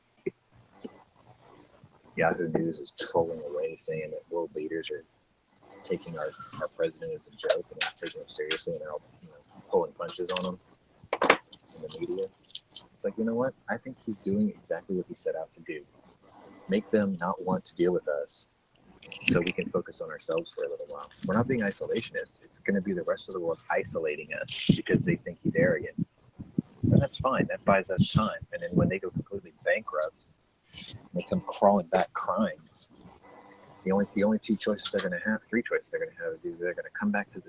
Yahoo News is trolling away, saying that world leaders are taking our president as a joke and not taking him seriously, and they're all pulling punches on him in the media. It's like, you know what? I think he's doing exactly what he set out to do. Make them not want to deal with us so we can focus on ourselves for a little while. We're not being isolationist. It's going to be the rest of the world isolating us because they think he's arrogant. And that's fine. That buys us time. And then when they go completely bankrupt, they come crawling back crying. The only two choices they're going to have, three choices they're going to have is they're going to come back to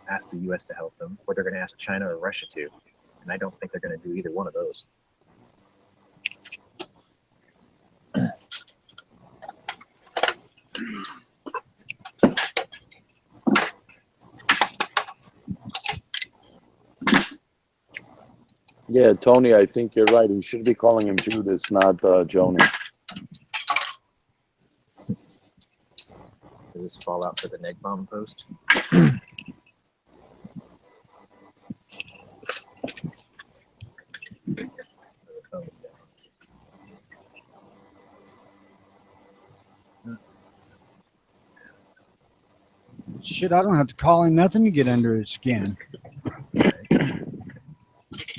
ask the U.S. to help them, or they're going to ask China or Russia to. And I don't think they're going to do either one of those. Yeah, Tony, I think you're right. We should be calling him Judas, not Jonas. Does this fall out for the neg bomb post? Shit, I don't have to call him nothing to get under his skin.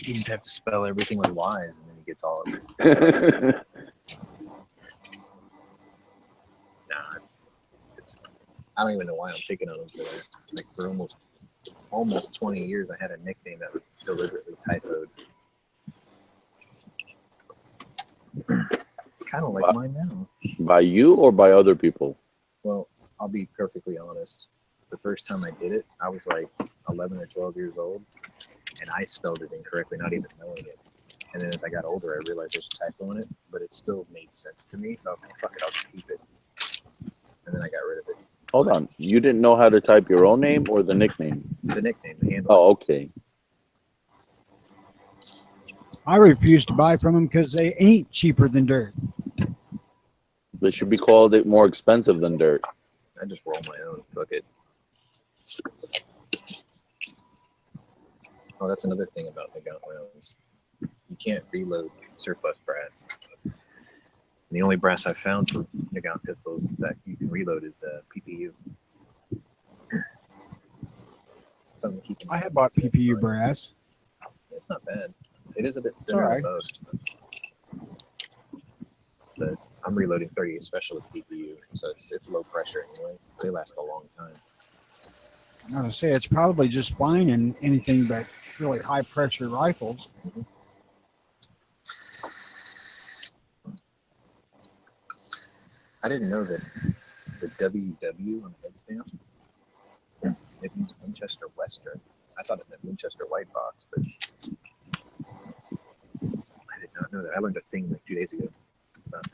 You just have to spell everything with Y's, and then he gets all of it. Nah, it's. I don't even know why I'm picking on him for that. Like for almost 20 years, I had a nickname that was deliberately typoed. Kind of like mine now. By you or by other people? Well, I'll be perfectly honest. The first time I did it, I was like 11 or 12 years old, and I spelled it incorrectly, not even knowing it. And then as I got older, I realized there's a typo in it, but it still made sense to me. So I was like, fuck it, I'll just keep it. And then I got rid of it. Hold on. You didn't know how to type your own name or the nickname? The nickname, the handle. Oh, okay. I refuse to buy from them because they ain't cheaper than dirt. They should be called it more expensive than dirt. I just roll my own. Fuck it. Oh, that's another thing about the Gunchannels. You can't reload surplus brass. The only brass I've found for the Gun pistols that you can reload is PPU. Something to keep in I mind. have bought PPU brass. It's not bad. It is a bit It's thinner alright. than most. But I'm reloading 38 special with PPU, so it's low pressure anyway. They last a long time. I was gonna say it's probably just fine in anything but really high pressure rifles. I didn't know that the WW on the head stamp, it means Winchester Western. I thought it meant Winchester White Box, but I did not know that. I learned a thing like 2 days ago about that.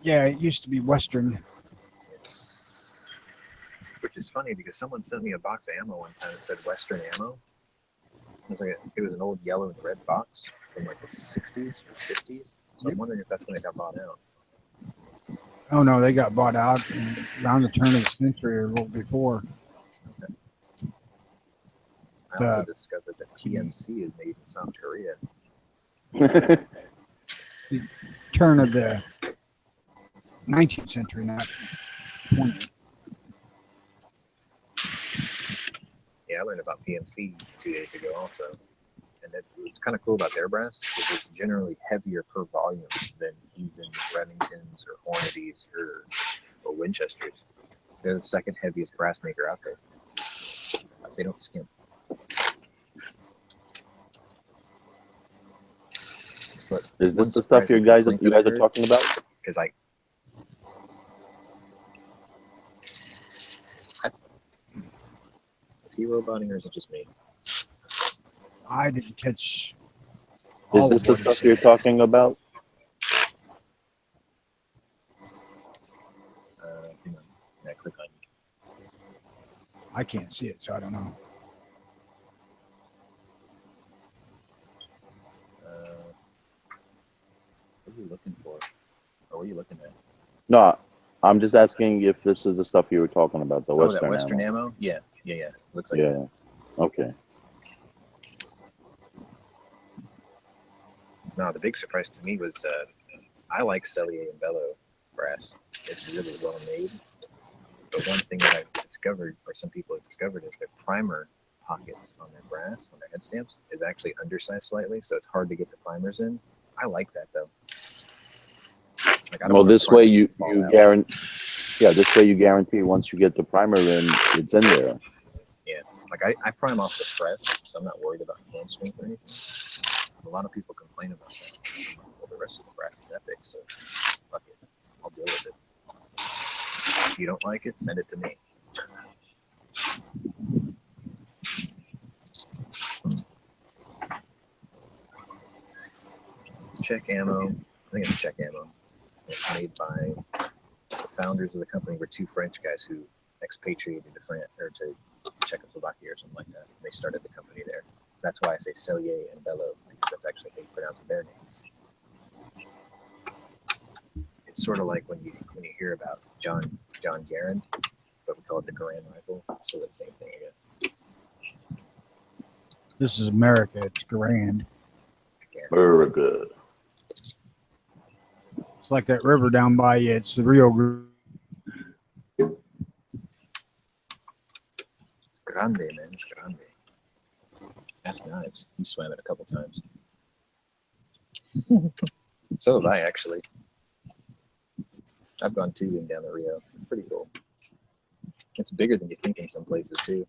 Yeah, it used to be Western. Which is funny because someone sent me a box of ammo one time that said Western ammo. It was an old yellow and red box from like the 60s or 50s. So I'm wondering if that's when it got bought out. Oh no, they got bought out around the turn of the century or a little before. I also discovered that PMC is made in South Korea. Turn of the 19th century, not 20th. Yeah, I learned about PMC 2 days ago also. And what's kind of cool about their brass is it's generally heavier per volume than even Remingtons or Hornadys or Winchesters. They're the second heaviest brass maker out there. They don't skimp. But Is this the stuff you guys are talking about? Because is he roboting or is it just me? I didn't catch. Is this the stuff you're talking about? Hang on. Yeah, click on you. I can't see it, so I don't know. What are you looking for? Or what are you looking at? No, I'm just asking if this is the stuff you were talking about, the Oh, Western that Western ammo. ammo? Yeah. Looks like Yeah. Okay. No, the big surprise to me was I like Cellier and Bellow brass. It's really well made. But one thing that I've discovered, or some people have discovered, is their primer pockets on their brass, on their head stamps, is actually undersized slightly, so it's hard to get the primers in. I like that though. Like, I don't Well, want a this way primer you to fall out. guarantee. Yeah, this way you guarantee once you get the primer in, it's in there. Yeah, like I prime off the press, so I'm not worried about hand strength or anything. A lot of people complain about that. Well, the rest of the brass is epic, so fuck it, I'll deal with it. If you don't like it, send it to me. Czech ammo. I think it's Czech ammo. It's made by the founders of the company were two French guys who expatriated to France or to Czechoslovakia or something like that. They started the company there. That's why I say Cellier and Bellow, because that's actually how you pronounce their names. It's sort of like when you hear about John Garand, but we call it the Garand rifle. So the same thing again. This is America. It's grand. Very good. It's like that river down by you. It's the Rio Grande. It's grande, man. It's grande. Ask Knives. He swam it a couple times. So have I, actually. I've gone tubing down the Rio. It's pretty cool. It's bigger than you think in some places, too.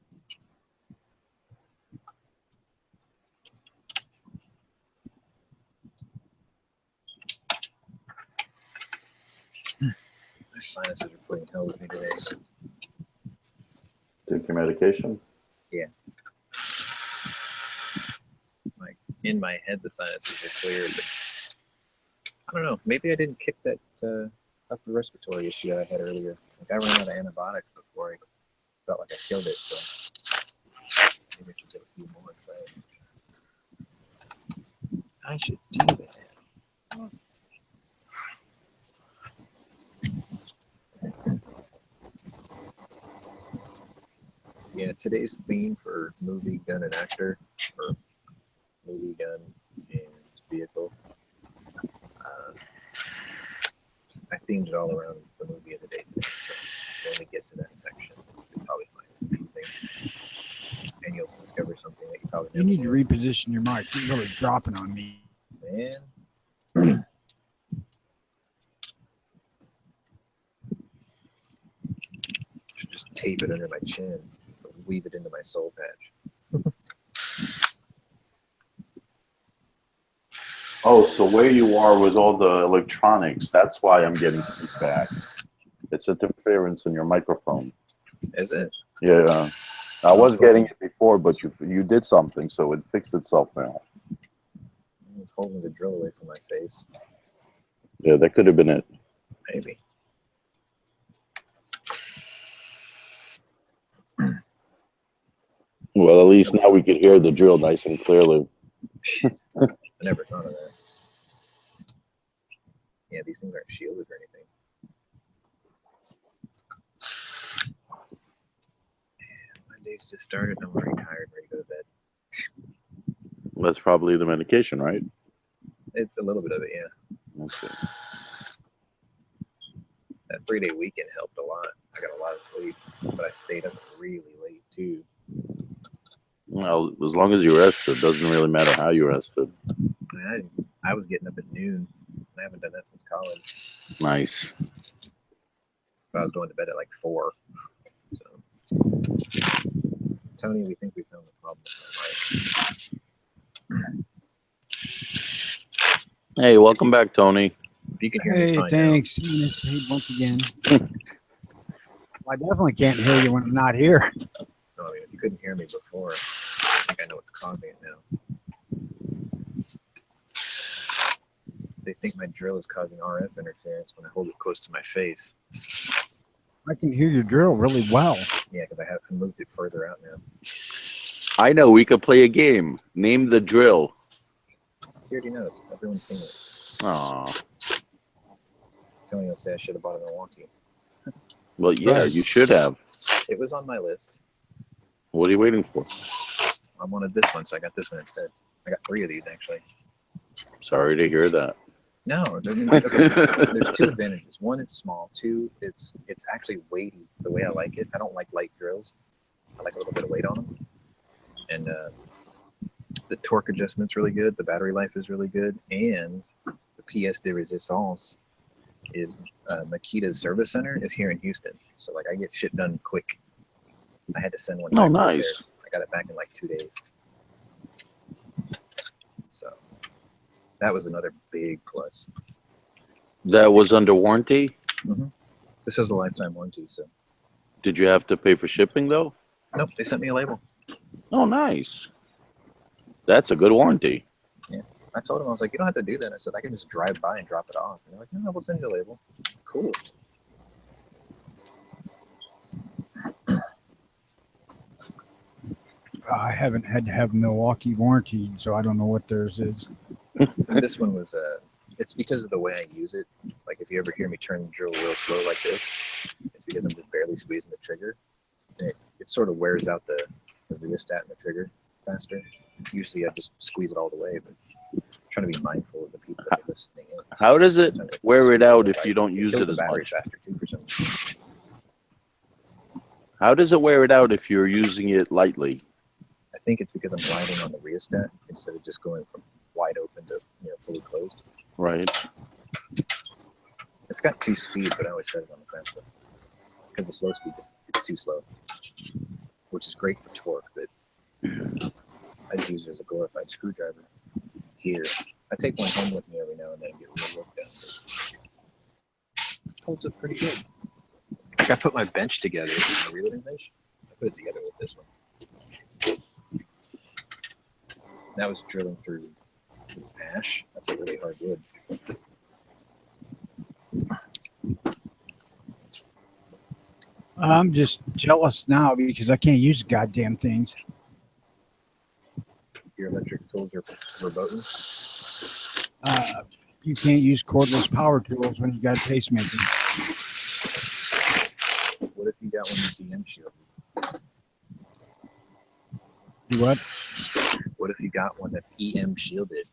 My sinuses are playing hell with me today. Take your medication. Like, in my head, the sinuses are clear, but I don't know. Maybe I didn't kick that upper respiratory issue that I had earlier. Like, I ran out of antibiotics before I felt like I killed it, so maybe I should get a few more. But I should do that. Yeah, today's theme for movie, gun, and actor, or movie, gun, and vehicle. I themed it all around the movie of the day today, so when we get to that section, you'll probably find it confusing, and you'll discover something that you probably You never need to knew. reposition your mic. You're really dropping on me. Man. Should just tape it under my chin, or weave it into my soul patch. Oh, so where you are with all the electronics, that's why I'm getting feedback. It's interference in your microphone. Is it? Yeah. I was getting it before, but you did something, so it fixed itself now. It's holding the drill away from my face. Yeah, that could have been it. Maybe. Well, at least now we could hear the drill nice and clearly. I never thought of that. Yeah, these things aren't shielded or anything. My day's just started. I'm already tired, ready to go to bed. That's probably the medication, right? It's a little bit of it, yeah. Okay. That 3-day weekend helped a lot. I got a lot of sleep, but I stayed up really late too. Well, as long as you rested, doesn't really matter how you rested. I was getting up at noon. I haven't done that since college. Nice. But I was going to bed at like 4. So, Tony, we think we found the problem with my mic. Hey, welcome back, Tony. If you can hear me Hey, fine thanks. Hey, once again. Well, I definitely can't hear you when I'm not here. now. No, I mean, if you couldn't hear me before, I think I know what's causing it now. They think my drill is causing RF interference when I hold it close to my face. I can hear your drill really well. Yeah, because I moved it further out now. I know, we could play a game. Name the drill. He already knows. Everyone's seen it. Aw. Tony will say I should have bought a Milwaukee. Well, yeah, Right. you should have. It was on my list. What are you waiting for? I wanted this one, so I got this one instead. I got 3 of these actually. Sorry to hear that. No, okay. There's 2 advantages. One, it's small. 2, it's actually weighty. The way I like it, I don't like light drills. I like a little bit of weight on them. And the torque adjustment's really good. The battery life is really good, and the pièce de résistance is Makita's service center is here in Houston. So like I get shit done quick. I had to send one. Oh, back over nice. there. I got it back in like 2 days. So that was another big plus. That was under warranty? This is a lifetime warranty, so Did you have to pay for shipping, though? nope, they sent me a label. Oh, nice. That's a good warranty. I told them, I was like, you don't have to do that. I said, I can just drive by and drop it off. And they're like, no, we'll send you a label. Cool. I haven't had to have Milwaukee warranty, so I don't know what theirs is. This one was, it's because of the way I use it. Like if you ever hear me turn the drill real slow like this, it's because I'm just barely squeezing the trigger. And it sort of wears out the rheostat and the trigger faster. Usually I just squeeze it all the way, but I'm trying to be mindful of the people that are listening in. How does it Sometimes I wear it squeeze out real if tight. you don't use kills it the as battery much? faster too for some reason. How does it wear it out if you're using it lightly? I think it's because I'm riding on the rheostat instead of just going from wide open to fully closed. Right. It's got 2 speeds, but I always set it on the fast list because the slow speed is too slow, which is great for torque. But I just use it as a glorified screwdriver. Here, I take one home with me every now and then and get real work done. It holds up pretty good. Like I put my bench together, my reloading bench. I put it together with this one. That was drilling through this ash. That's a really hard wood. I'm just jealous now because I can't use goddamn things. Your electric tools are verboten. You can't use cordless power tools when you got a pacemaker. What if you got one that's EM shielded? Do what? What if you got one that's EM shielded,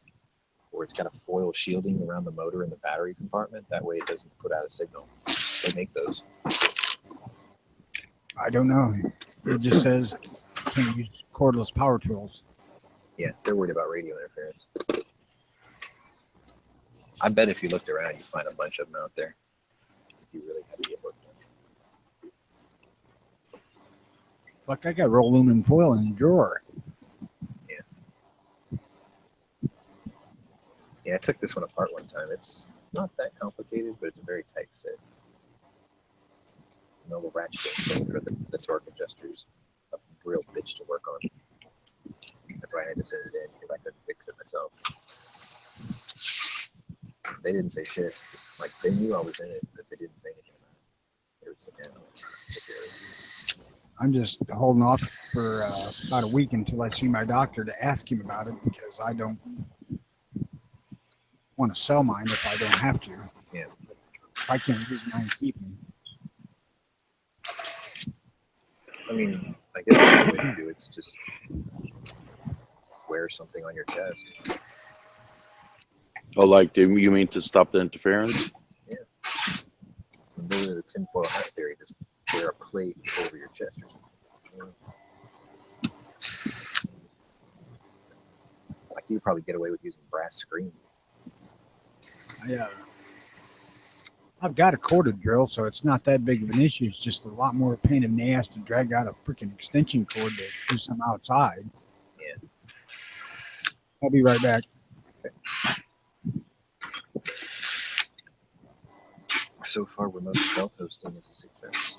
or it's got a foil shielding around the motor and the battery compartment? That way it doesn't put out a signal. They make those. I don't know. It just says you can't use cordless power tools. Yeah, they're worried about radio interference. I bet if you looked around, you'd find a bunch of them out there. If you really had to get work done. Like I got roll aluminum foil in the drawer. Yeah, I took this one apart one time. It's not that complicated, but it's a very tight fit. No little ratcheting for the torque adjusters. A real bitch to work on. That's why I had to send it in because I couldn't fix it myself. They didn't say shit. Like they knew I was in it, but they didn't say anything about it. They were just like, yeah, I'm just holding off for about a week until I see my doctor to ask him about it because I don't want to sell mine if I don't have to. Yeah. If I can't use mine, keep them. I mean, I guess the way to do it's just wear something on your chest. Oh, like, do you mean to stop the interference? Literally the tinfoil hat theory, just wear a plate over your chest or something. Like you probably get away with using brass screen. Yeah. I've got a corded drill, so it's not that big of an issue. It's just a lot more pain in the ass to drag out a freaking extension cord to do some outside. Yeah. I'll be right back. So far, remote stealth hosting is a success.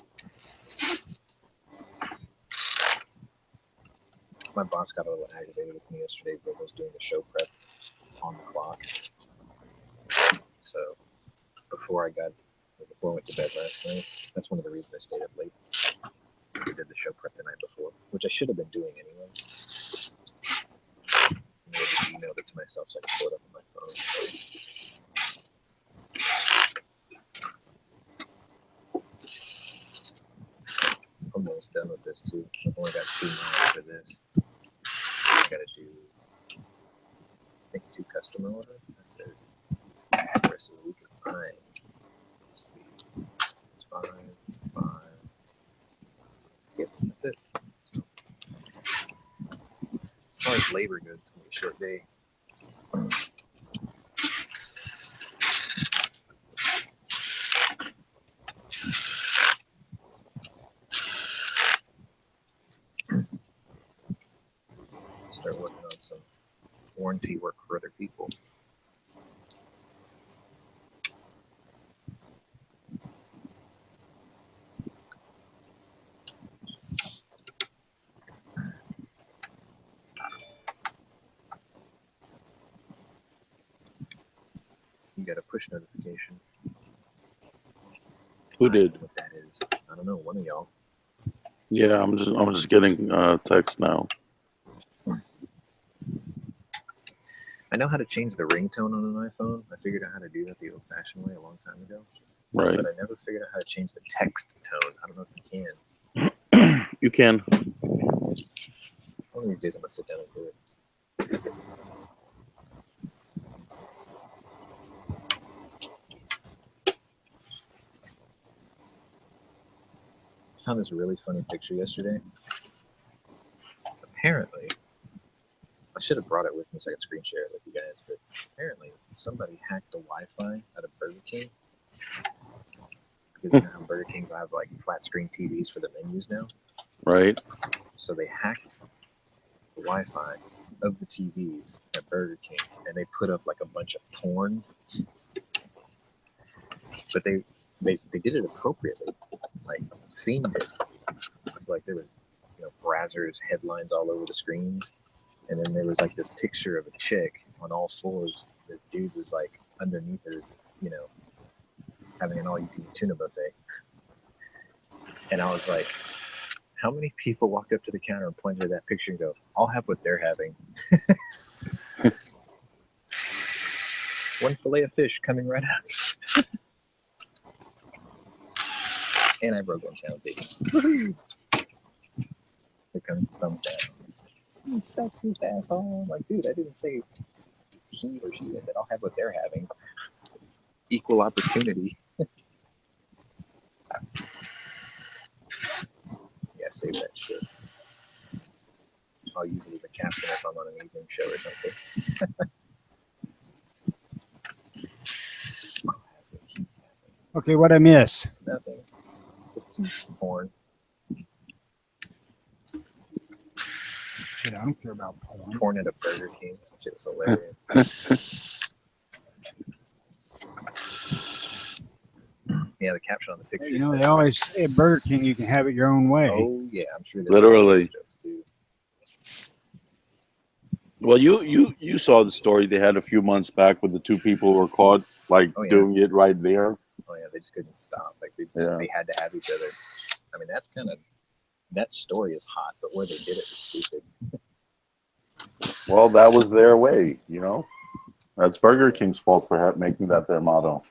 My boss got a little aggravated with me yesterday because I was doing the show prep on the clock. So before I went to bed last night, that's one of the reasons I stayed up late. I did the show prep the night before, which I should have been doing anyway. And I just emailed it to myself so I could pull it up on my phone. almost done with this too. I've only got 2 miles for this. I gotta do, I think, 2 customer orders. That's it. The rest of the week is mine. Let's see. 5, 5. Yep, that's it. As far as labor goes, it's gonna be a short day. Start working on some warranty work for other people. You got a push notification. Who I don't know did? what that is. I don't know. One of y'all. Yeah, I'm just getting text now. I know how to change the ringtone on an iPhone. I figured out how to do that the old-fashioned way a long time ago. Right. But I never figured out how to change the text tone. I don't know if you can. You can. One of these days I'm gonna sit down and do it. I found this really funny picture yesterday. Apparently, I should have brought it with me so I could screen share it with you guys, but apparently somebody hacked the Wi-Fi out of Burger King. Because you know how Burger King have like flat screen TVs for the menus now? Right. So they hacked the Wi-Fi of the TVs at Burger King and they put up like a bunch of porn. But they did it appropriately, like themed it. It was like there were, Brazzers headlines all over the screens, and then there was like this picture of a chick on all fours. This dude was like underneath her, having an all-you-can-eat tuna buffet. And I was like, how many people walked up to the counter and pointed at that picture and go, "I'll have what they're having." One fillet of fish coming right out. And I broke Gunchannels, baby. Here comes the thumbs down. You sexist asshole. I'm like, dude, I didn't say he or she. I said, I'll have what they're having. Equal opportunity. Yeah, save that shit. I'll use it as a caption if I'm on an evening show or something. Okay, what I miss? Nothing. Just some porn. Shit, I don't care about porn. Porn at a Burger King. Shit was hilarious. Yeah, the caption on the picture. You know, they always say at Burger King you can have it your own way. Oh yeah, I'm sure. Literally. Jokes too. Well, you saw the story they had a few months back with the 2 people who were caught doing it right there. Oh yeah, they just couldn't stop. Like they had to have each other. I mean, that's kind of, that story is hot, but where they did it was stupid. Well, that was their way, That's Burger King's fault for making that their motto.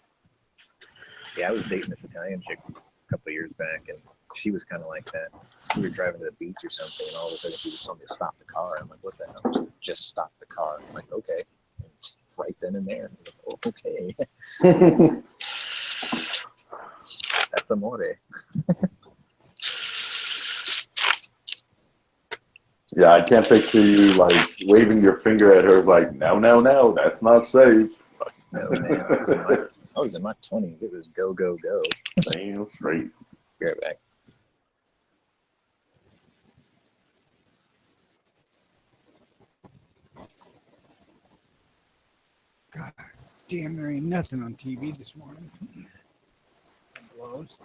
Yeah, I was dating this Italian chick a couple of years back, and she was kind of like that. We were driving to the beach or something, and all of a sudden she just told me to stop the car. I'm like, what the hell? Just stop the car. I'm like, okay. And right then and there. I'm like, oh, okay. That's amore. Yeah, I can't picture you waving your finger at her like, no, that's not safe. No, man. I was in my 20s. It was go, go, go. Damn straight. Be right back. God damn, there ain't nothing on TV this morning. Blows.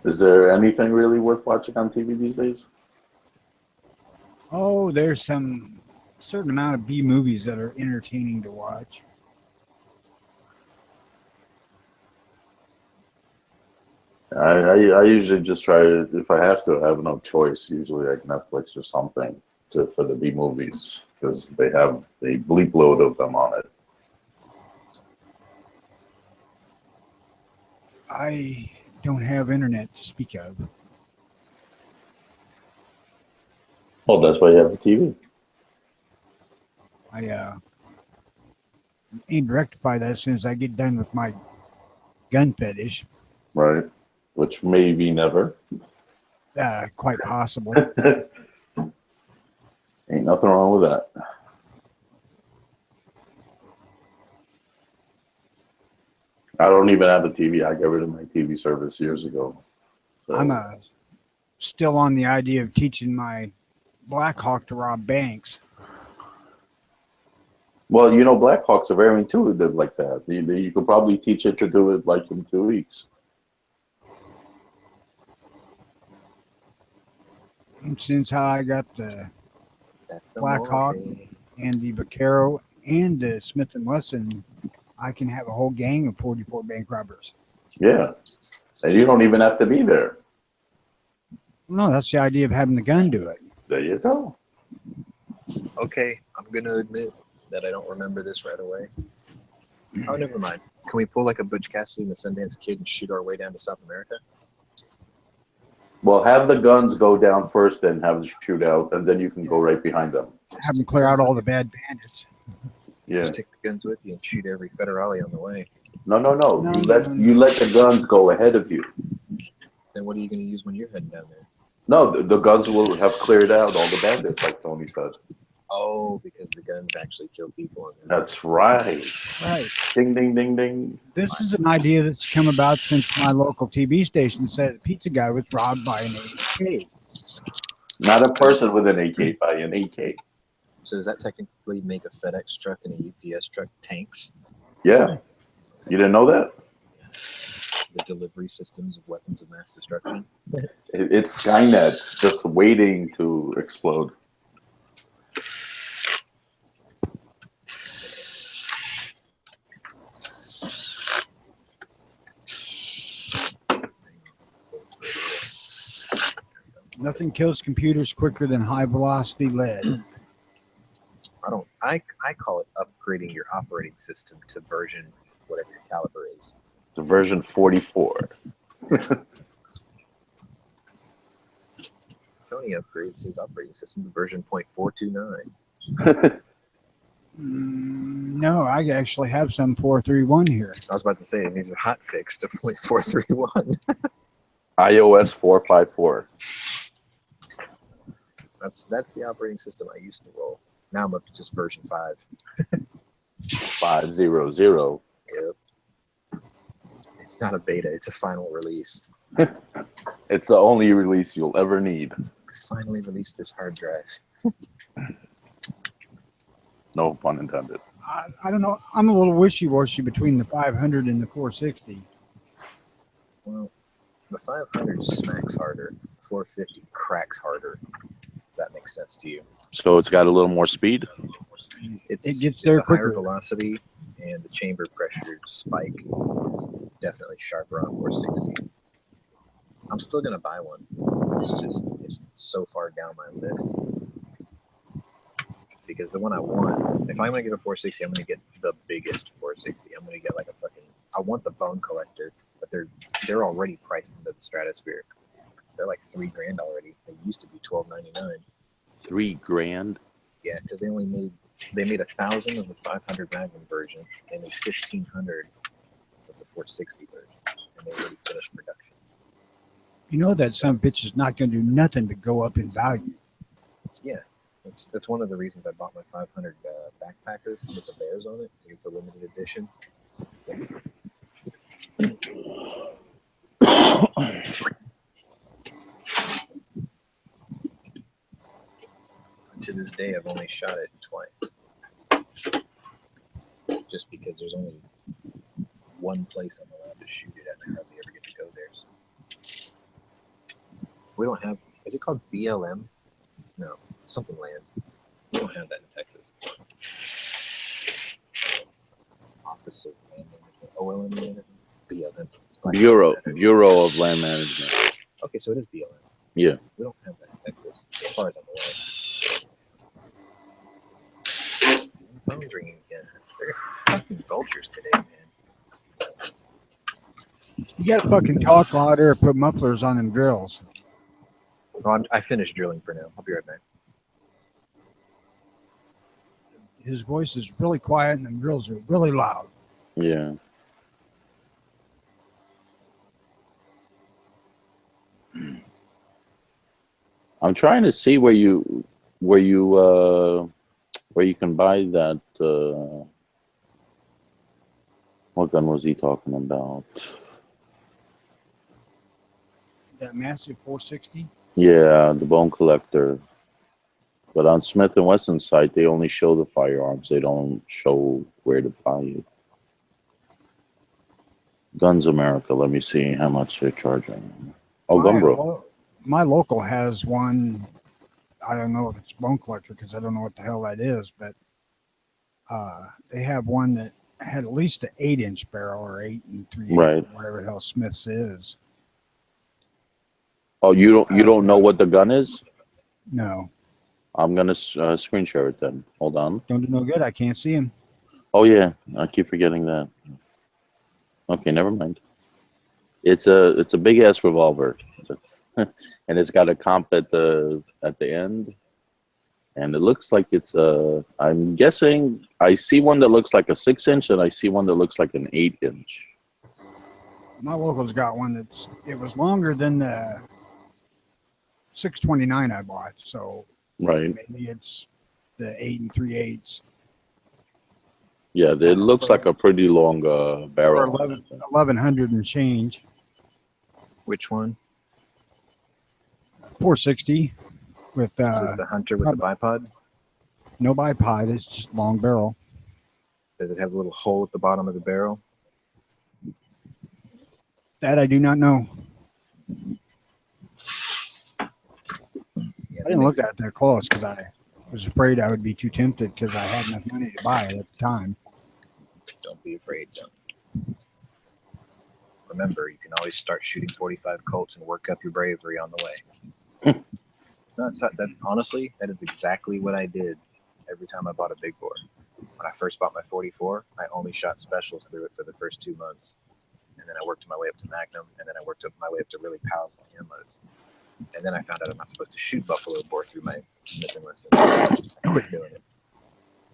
Is there anything really worth watching on TV these days? Oh, there's some certain amount of B movies that are entertaining to watch. I usually just try to, if I have to, I have no choice. Usually like Netflix or something for the B movies because they have a bleep load of them on it. I don't have internet to speak of. Oh, that's why you have the TV. I aim to rectify that as soon as I get done with my gun fetish. Right. Which maybe never. Quite possible. Ain't nothing wrong with that. I don't even have a TV. I got rid of my TV service years ago. So I'm still on the idea of teaching my Black Hawk to rob banks. well, Blackhawks are very intuitive like that. You could probably teach it to do it like in 2 weeks. And since how I got the That's a Black Hawk movie. and the Vaquero and the Smith & Wesson, I can have a whole gang of 44 bank robbers. Yeah. And you don't even have to be there. No, that's the idea of having the gun do it. There you go. Okay, I'm gonna admit that I don't remember this right away. Oh, never mind. Can we pull like a Butch Cassidy and the Sundance Kid and shoot our way down to South America? Well, have the guns go down first and have the shootout, and then you can go right behind them. Have them clear out all the bad bandits. Yeah. Just take the guns with you and shoot every federale on the way. No. No, You let the guns go ahead of you. Then what are you gonna use when you're heading down there? No, the guns will have cleared out all the bandits, like Tony said. Oh, because the guns actually kill people. And then That's right. Right. Ding, ding, ding, ding. This is an idea that's come about since my local TV station said the pizza guy was robbed by an AK. Not a person with an AK by an AK. so does that technically make a FedEx truck and a UPS truck tanks? Yeah. You didn't know that? The delivery systems of weapons of mass destruction. It's Skynet just waiting to explode. Nothing kills computers quicker than high velocity lead. I call it upgrading your operating system to version whatever your caliber is. The version 44. Tony upgrades his operating system to version 0.429. No, I actually have some 431 here. I was about to say these are hot fixed to 0.431. iOS 454. That's the operating system I used to roll. Now I'm up to just version 5. 500. Yep. It's not a beta, it's a final release. It's the only release you'll ever need. Finally released this hard drive. No pun intended. I don't know. I'm a little wishy-washy between the 500 and the 460. Well, the 500 smacks harder. 450 cracks harder. If that makes sense to you. So it's got a little more speed. It gets there a higher quicker. velocity, and the chamber pressure spike is definitely sharper on 460. I'm still gonna buy one. It's so far down my list because the one I want, if I'm gonna get a 460, I'm gonna get the biggest 460. I'm gonna get like a fucking. I want the bone collector, but they're already priced into the stratosphere. They're like $3,000 already. They used to be $1,299. $3,000. Yeah, because they made 1,000 of the 500 Magnum version and then 1,500 of the 460 version, and they already finished production. You know that some bitch is not going to do nothing but go up in value. Yeah, that's one of the reasons I bought my 500 backpacker with the bears on it. It's a limited edition. To this day, I've only shot it twice. Just because there's only one place I'm allowed to shoot it at, and I hardly ever get to go there. So. We don't have, is it called BLM? No, something land. We don't have that in Texas. Office of Land Management, OLM Management, BLM. Bureau of Land Management. Okay, so it is BLM. Yeah. We don't have that in Texas, as far as I'm aware. Phone's ringing again. They're fucking vultures today, man. You got to fucking talk louder or put mufflers on them drills. Well, I finished drilling for now. I'll be right back. his voice is really quiet and the drills are really loud. Yeah. I'm trying to see where you can buy that. What gun was he talking about? That massive 460. Yeah, the Bone Collector. But on Smith and Wesson's site, they only show the firearms. They don't show where to buy it. Guns America. Let me see how much they're charging. Oh, Gunbro. My local has one. I don't know if it's Bone Collector because I don't know what the hell that is, but they have one that had at least an 8-inch barrel or 8 3/8, Right. whatever the hell Smith's is. Oh, you don't know what the gun is? No, I'm gonna screen share it then. Hold on. don't do no good. I can't see him. Oh yeah, I keep forgetting that. Okay, never mind. It's a big ass revolver, and it's got a comp at the end, and it looks like it's a. I'm guessing I see one that looks like a 6-inch, and I see one that looks like an 8-inch. My local's got one it was longer than the 629 I bought, so Right. maybe it's the 8 3/8. Yeah, it looks like a pretty long barrel. 1100 and change. Which one? 460 with Is it the Hunter with the bipod? no bipod. It's just long barrel. Does it have a little hole at the bottom of the barrel? That I do not know. Yeah, I didn't look at it that close because I was afraid I would be too tempted because I had enough money to buy it at the time. Don't be afraid. Don't. Remember, you can always start shooting 45 Colts and work up your bravery on the way. No, it's not, that honestly, that is exactly what I did every time I bought a big bore. When I first bought my 44, I only shot specials through it for the first 2 months. And then I worked my way up to Magnum, and then I worked up my way up to really powerful ammos. And then I found out I'm not supposed to shoot buffalo bore through my Smith & Wesson. I quit doing it.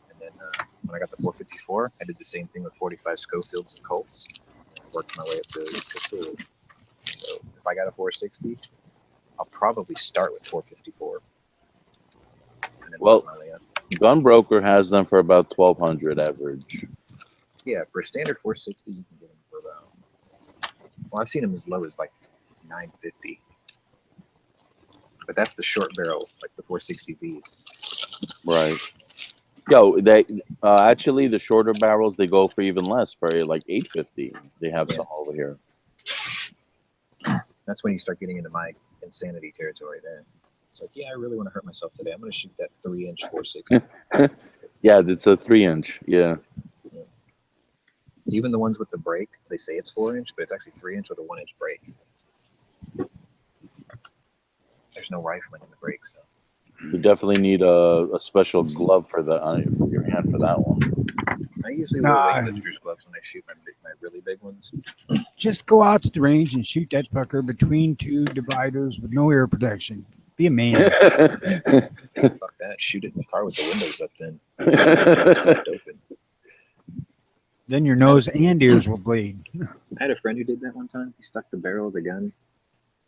And then when I got the 454, I did the same thing with 45 Schofields and Colts. And I worked my way up to Cthulhu. So if I got a 460, I'll probably start with 454. And then work my way up. Gunbroker has them for about 1,200 average. Yeah, for a standard 460, you can get them for about. Well, I've seen them as low as like 950. But that's the short barrel, like the 460Bs. Right. Yo, they actually the shorter barrels they go for even less, for like 850. They have some over here. That's when you start getting into my insanity territory. Then it's like, yeah, I really want to hurt myself today. I'm going to shoot that 3-inch 460. Yeah, it's a 3-inch. Yeah. Even the ones with the break, they say it's 4-inch, but it's actually 3-inch with a 1-inch break. There's no rifling in the break, so. You definitely need a special glove for your hand for that one. I usually wear weightlifter's gloves when I shoot my really big ones. Just go out to the range and shoot that fucker between two dividers with no air protection. Be a man. Fuck that. Shoot it in the car with the windows up then. It's open. Then your nose and ears will bleed. I had a friend who did that one time. He stuck the barrel of the gun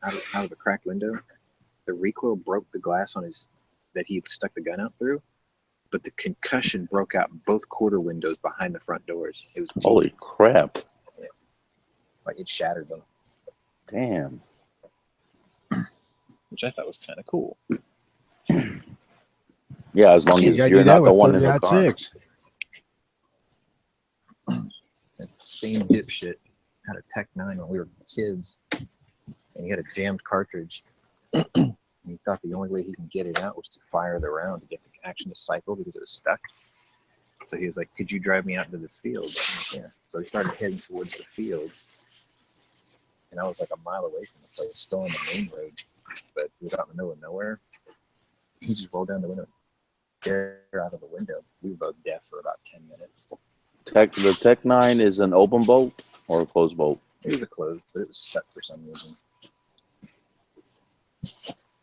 out of a cracked window. The recoil broke the glass on his that he stuck the gun out through, but the concussion broke out both quarter windows behind the front doors. It was holy crap! Yeah. Like it shattered them. Damn. Which I thought was kind of cool. Yeah, as long as you're not the one in the car. That same dipshit had a Tech 9 when we were kids, and he had a jammed cartridge. And he thought the only way he can get it out was to fire the round to get the action to cycle because it was stuck. So he was like, "Could you drive me out into this field?" Like, yeah. So he started heading towards the field, and I was like a mile away from the place, still on the main road, but it was out in the middle of nowhere. He just rolled down the window, stare out of the window. We were both deaf for about 10 minutes. The Tech 9 is an open bolt or a closed bolt? It was a closed, but it was stuck for some reason.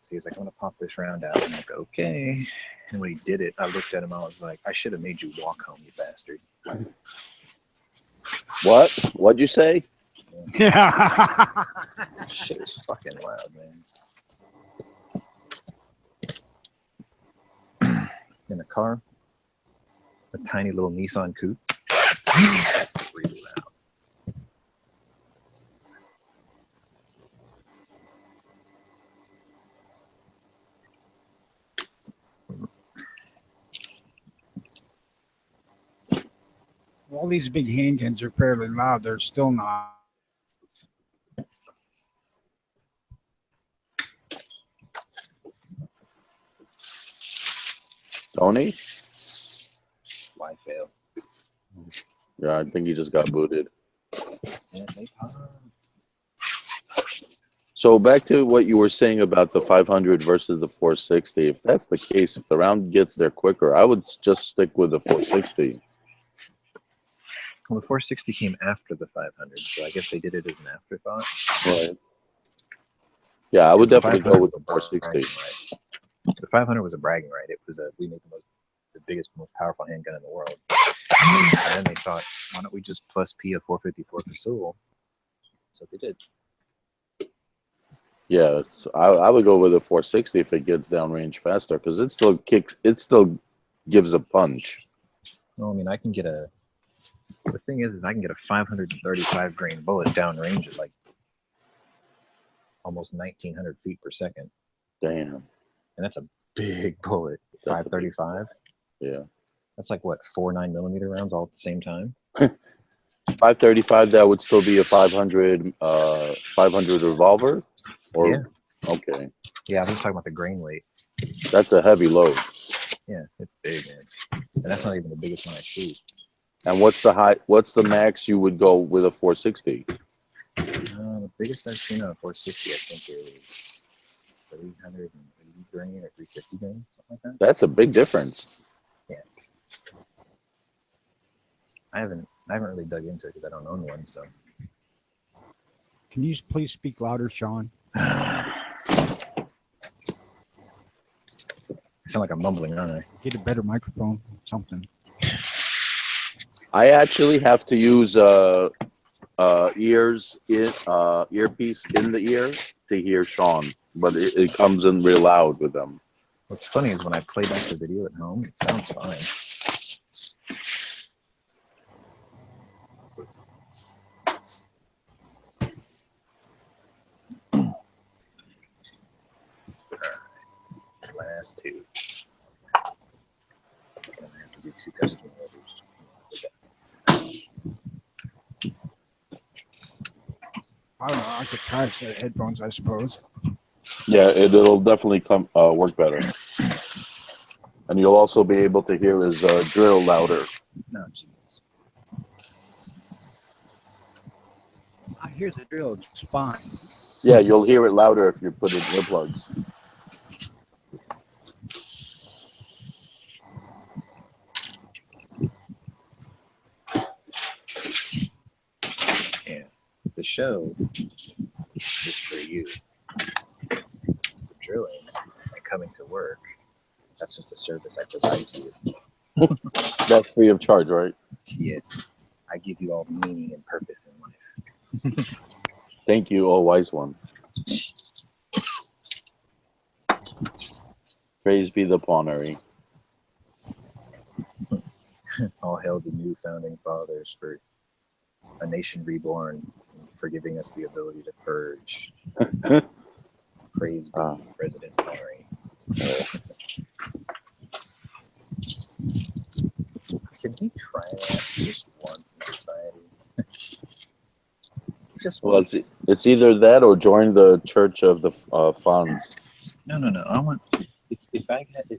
So he's like, "I'm gonna pop this round out." I'm like, "Okay." And when he did it, I looked at him. I was like, I should have made you walk home, you bastard. What? What'd you say? Yeah. Shit is fucking loud, man. In a car, a tiny little Nissan coupe. Really loud. All these big handguns are fairly loud. They're still not. Tony? Why fail? Yeah, I think he just got booted. Yeah, they pop. So back to what you were saying about the 500 versus the 460. If that's the case, if the round gets there quicker, I would just stick with the 460. Well, the 460 came after the 500, so I guess they did it as an afterthought. Right. Yeah, I would The definitely 500 go with was the a 460. bragging right. The 500 was a bragging right. It was we made the biggest, most powerful handgun in the world. And then they thought, why don't we just plus P a 454 Casull? So they did. Yeah, so I would go with a 460 if it gets downrange faster because it still kicks. It still gives a punch. No, I mean I can get a. The thing is I can get a 535 grain bullet downrange at like almost 1900 feet per second, Damn. and that's a big bullet. That's a big 535. Yeah. That's like what 4 9mm rounds all at the same time. 535. That would still be a 500. 500 revolver. Or Yeah. okay, Yeah, I'm just talking about the grain weight. that's a heavy load. Yeah, it's big, man. And that's not even the biggest one I shoot. And what's the high? What's the max you would go with a 460? The biggest I've seen on a 460, I think, is 380 grain or 350 grain, something like that. That's a big difference. Yeah. I haven't really dug into it because I don't own one. So. Can you please speak louder, Sean? I sound like I'm mumbling, don't I? Get a better microphone, something. I actually have to use earpiece in the ear to hear Sean, but it comes in real loud with them. What's funny is when I play back the video at home, it sounds fine. Last two. I'm gonna have to do 2 custom orders. I don't know. I could try a set of headphones, I suppose. Yeah, it'll definitely come work better, and you'll also be able to hear his drill louder. No, jeez. Here's the drill. It's fine. Yeah, you'll hear it louder if you put in earplugs. Yeah. The show is for you. Drilling and coming to work, that's just a service I provide to you. That's free of charge, right? Yes. I give you all meaning and purpose in life. Thank you, oh wise one. Praise be the Pawnery. All hail the new founding fathers for a nation reborn, and for giving us the ability to purge. Praise be President Mary. Can we try that just once in society? Just Well, once. it's either that or join the Church of the Funds. No. I want if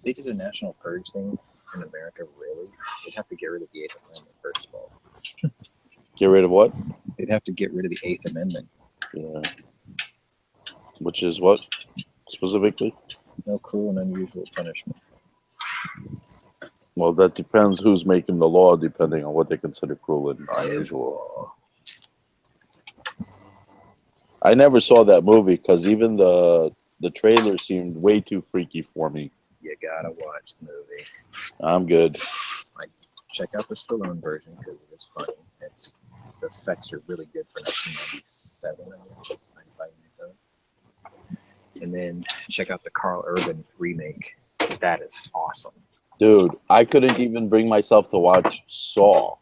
they did a national purge thing in America, really, they'd have to get rid of the Eighth Amendment first of all. Get rid of what? They'd have to get rid of the Eighth Amendment. Yeah. Which is what specifically? No cruel and unusual punishment. Well, that depends who's making the law, depending on what they consider cruel and unusual. I never saw that movie because even the trailer seemed way too freaky for me. you gotta watch the movie. I'm good. Check out the Stallone version because it is funny. The effects are really good for 1997, I guess, 95, 97. And then check out the Carl Urban remake. That is awesome. Dude, I couldn't even bring myself to watch Saw.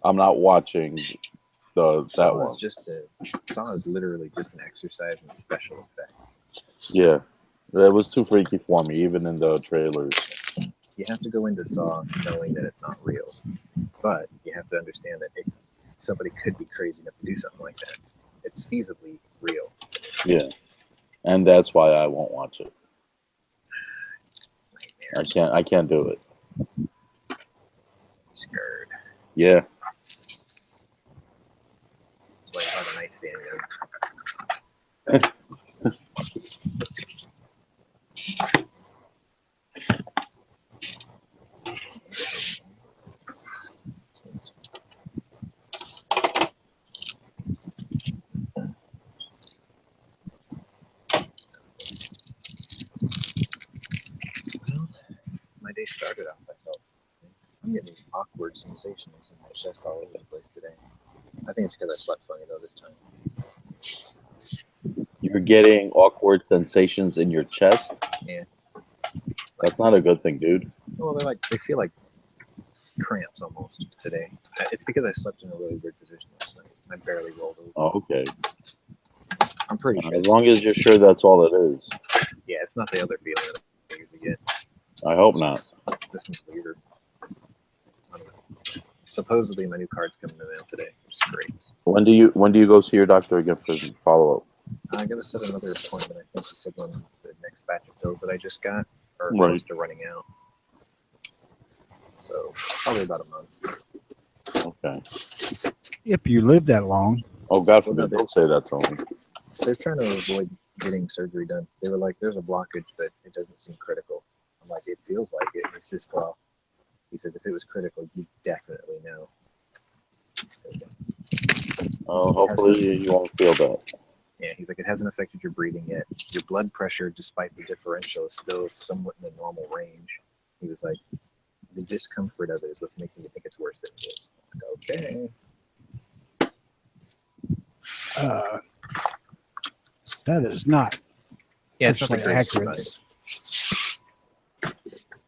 I'm not watching that one. Saw is literally just an exercise in special effects. Yeah, that was too freaky for me, even in the trailers. You have to go into Saw knowing that it's not real, but you have to understand that somebody could be crazy enough to do something like that. It's feasibly real. Yeah, and that's why I won't watch it. Nightmare. I can't do it. Scared. Yeah. That's why you have a nightstand. Well, my day started off, I felt. I'm getting these awkward sensations in my chest all over the place today. I think it's because I slept funny though this time. You're getting awkward sensations in your chest? Yeah. That's not a good thing, dude. Well, they feel like cramps almost today. It's because I slept in a really weird position last night. I barely rolled over. Oh, okay. I'm pretty sure. As long as you're sure that's all it is. Yeah, it's not the other feeling that I usually get. I hope not. This one's weirder. I don't know. Supposedly my new card's coming in the mail today, which is great. When do you go see your doctor again for follow up? I gotta set another appointment. I think she said when the next batch of pills that I just got are Right. close to running out. So probably about a month. Okay. If you live that long. Oh, God Well, no, forbid, don't say that to him. They're trying to avoid getting surgery done. They were like, "There's a blockage, but it doesn't seem critical." I'm like, "It feels like it." He says, "Well," he says, "if it was critical, you definitely know." Oh, hopefully you won't feel that. Yeah, he's like, "It hasn't affected your breathing yet. Your blood pressure, despite the differential, is still somewhat in the normal range." He was like, "The discomfort of it is what's making you think it's worse than it is." I'm like, okay. That is not Yeah, it's not the actually greatest accurate. advice.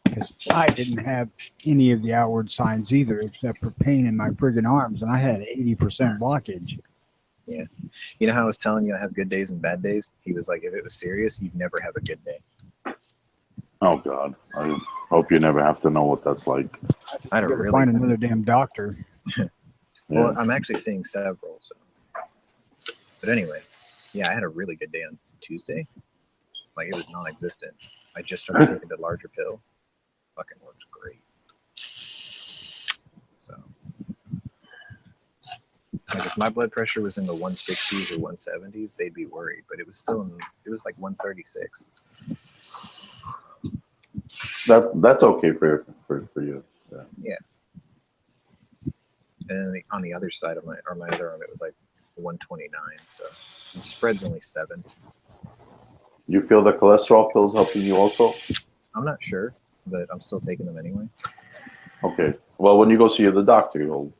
Because I didn't have any of the outward signs either, except for pain in my friggin' arms, and I had 80% blockage. Yeah. You know how I was telling you I have good days and bad days? He was like, if it was serious, you'd never have a good day. Oh, God. I hope you never have to know what that's like. I had a Gotta really find another damn doctor. Well, Yeah. I'm actually seeing several. So, but anyway, yeah, I had a really good day on Tuesday. Like it was non-existent. I just started taking the larger pill. Fucking works great. So, like if my blood pressure was in the 160s or 170s, they'd be worried. But it was still it was like 136. That's okay for you. Yeah. And then on the other side of my other arm, it was like 129. So the spread's only 7. You feel the cholesterol pills helping you also? I'm not sure, but I'm still taking them anyway. Okay. Well, when you go see the doctor, he'll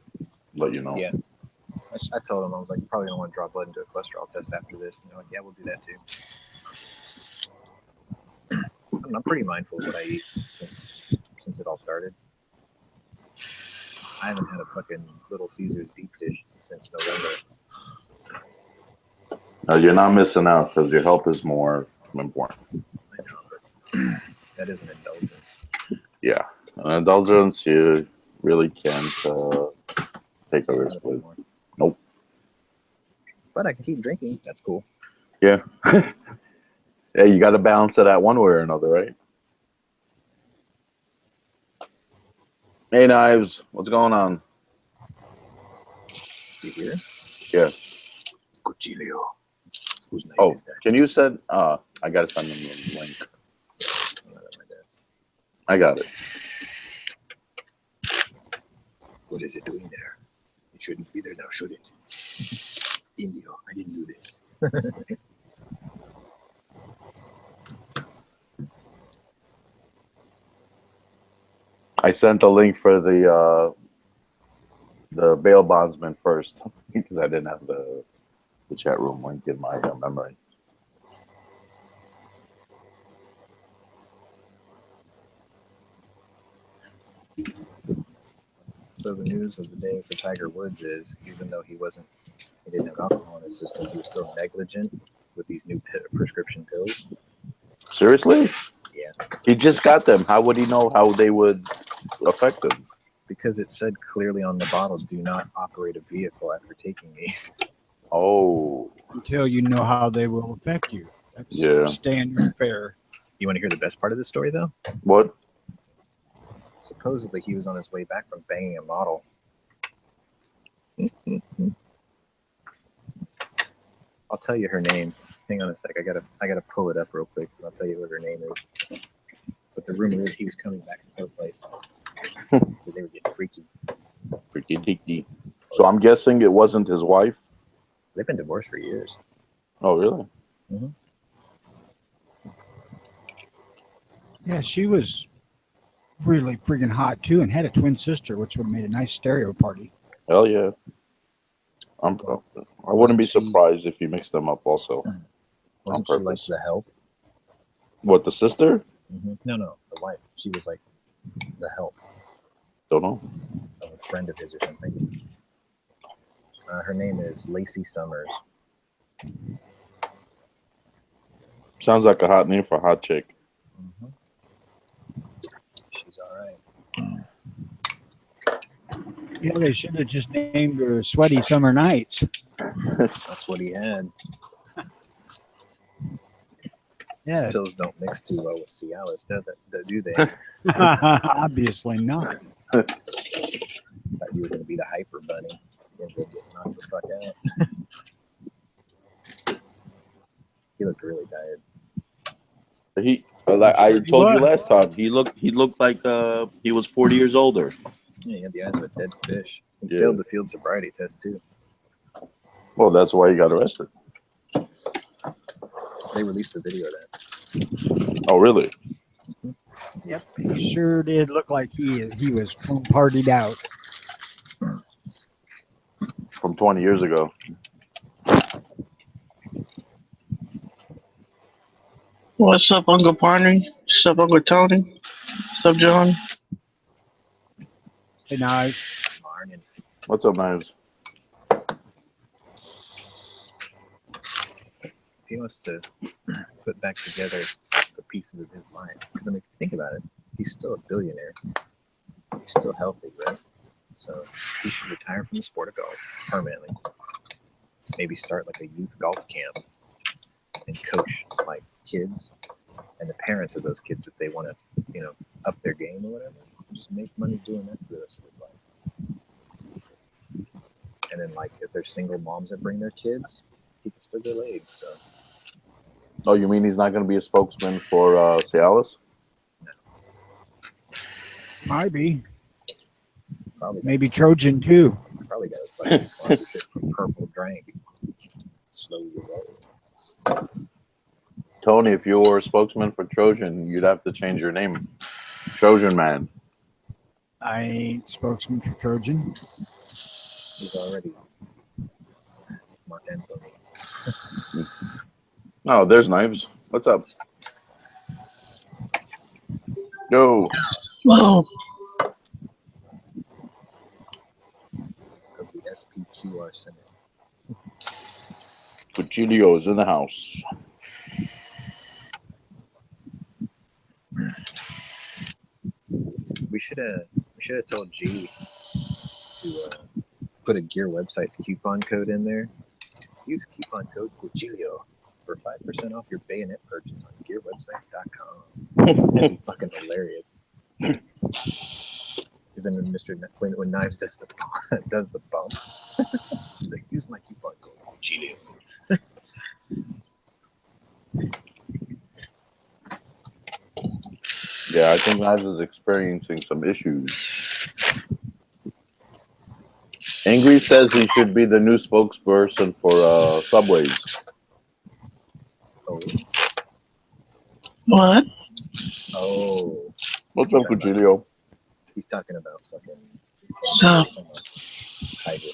let you know. Yeah. I told them, I was like, you probably don't want to draw blood into a cholesterol test after this. And they're like, yeah, we'll do that too. I'm pretty mindful of what I eat since it all started. I haven't had a fucking Little Caesars deep dish since November. You're not missing out because your health is more important. I know, but that is an indulgence. Yeah. An indulgence, you really can't take a risk with. Nope. But I can keep drinking. That's cool. Yeah. Yeah, you got to balance it out one way or another, right? Hey, Knives, what's going on? See here? Yeah. Cuchillo. Whose knife Oh, is that? can you send? I got to send them the link. I'm not at my desk. I got it. What is it doing there? It shouldn't be there now, should it? Indio, I didn't do this. I sent a link for the bail bondsman first because I didn't have the chat room link in my memory. So the news of the day for Tiger Woods is, even though he didn't have alcohol in his system, he was still negligent with these new prescription pills. Seriously? Yeah. He just got them. How would he know how they would affect him? Because it said clearly on the bottle, do not operate a vehicle after taking these. Oh. Until you know how they will affect you. That's Yeah. standard fare. You want to hear the best part of the story, though? What? Supposedly, he was on his way back from banging a model. I'll tell you her name. Hang on a sec. I gotta pull it up real quick. I'll tell you what her name is. But the rumor is he was coming back from her place. They were getting freaky. Freaky deaky. So I'm guessing it wasn't his wife? They've been divorced for years. Oh, really? Mm-hmm. Yeah, she was really freaking hot too, and had a twin sister, which would have made a nice stereo party. Hell yeah. I wouldn't be surprised if he mixed them up also. Wasn't she like the help? What, the sister? Mm-hmm. No, the wife. She was like the help Don't know. of a friend of his or something. Her name is Lacey Summers. Sounds like a hot name for a hot chick. Mm-hmm. She's all right. Yeah, they should have just named her Sweaty Summer Nights. That's what he had. Yeah, Pills don't mix too well with Cialis, do they? obviously not. Thought you were going to be the hyper bunny. And then get knocked the fuck out. He looked really tired. I told you last time, he looked like he was 40 years older. Yeah, he had the eyes of a dead fish. He Yeah. failed the field sobriety test too. Well, that's why he got arrested. They released the video of that. Oh, really? Yep, he sure did look like he was partied out. From 20 years ago. What's up, Uncle Barney? What's up, Uncle Tony? What's up, John? Hey, now, Marnin. What's up, Knives? If he wants to put back together the pieces of his life, because I mean, if you think about it, he's still a billionaire. He's still healthy, right? So he should retire from the sport of golf permanently. Maybe start like a youth golf camp and coach like kids and the parents of those kids if they want to, up their game or whatever. Just make money doing that for the rest of his life. And then like if there's single moms that bring their kids, he can still get laid. So Oh, you mean he's not going to be a spokesman for Cialis? might be. probably Maybe Trojan too. probably got a fucking sponsorship from Purple Drank. Slowly roll. Tony, if you were a spokesman for Trojan, you'd have to change your name. Trojan Man. I ain't spokesman for Trojan. He's already Mark Anthony. Oh, there's Knives. What's up? Yo. Whoa. Of the SPQR Senate. Cuchillo's in the house. We should have told G to put a Gear website's coupon code in there. Use coupon code Cuchillo for 5% off your bayonet purchase on gearwebsite.com. That'd be fucking hilarious. Because then when Knives does the bump, he's like, use my coupon code Cuchillo. Yeah, I think Knives is experiencing some issues. Angry says he should be the new spokesperson for Subways. Oh, What? oh. What's up, Cuchillo? He's talking about fucking So, Tiger.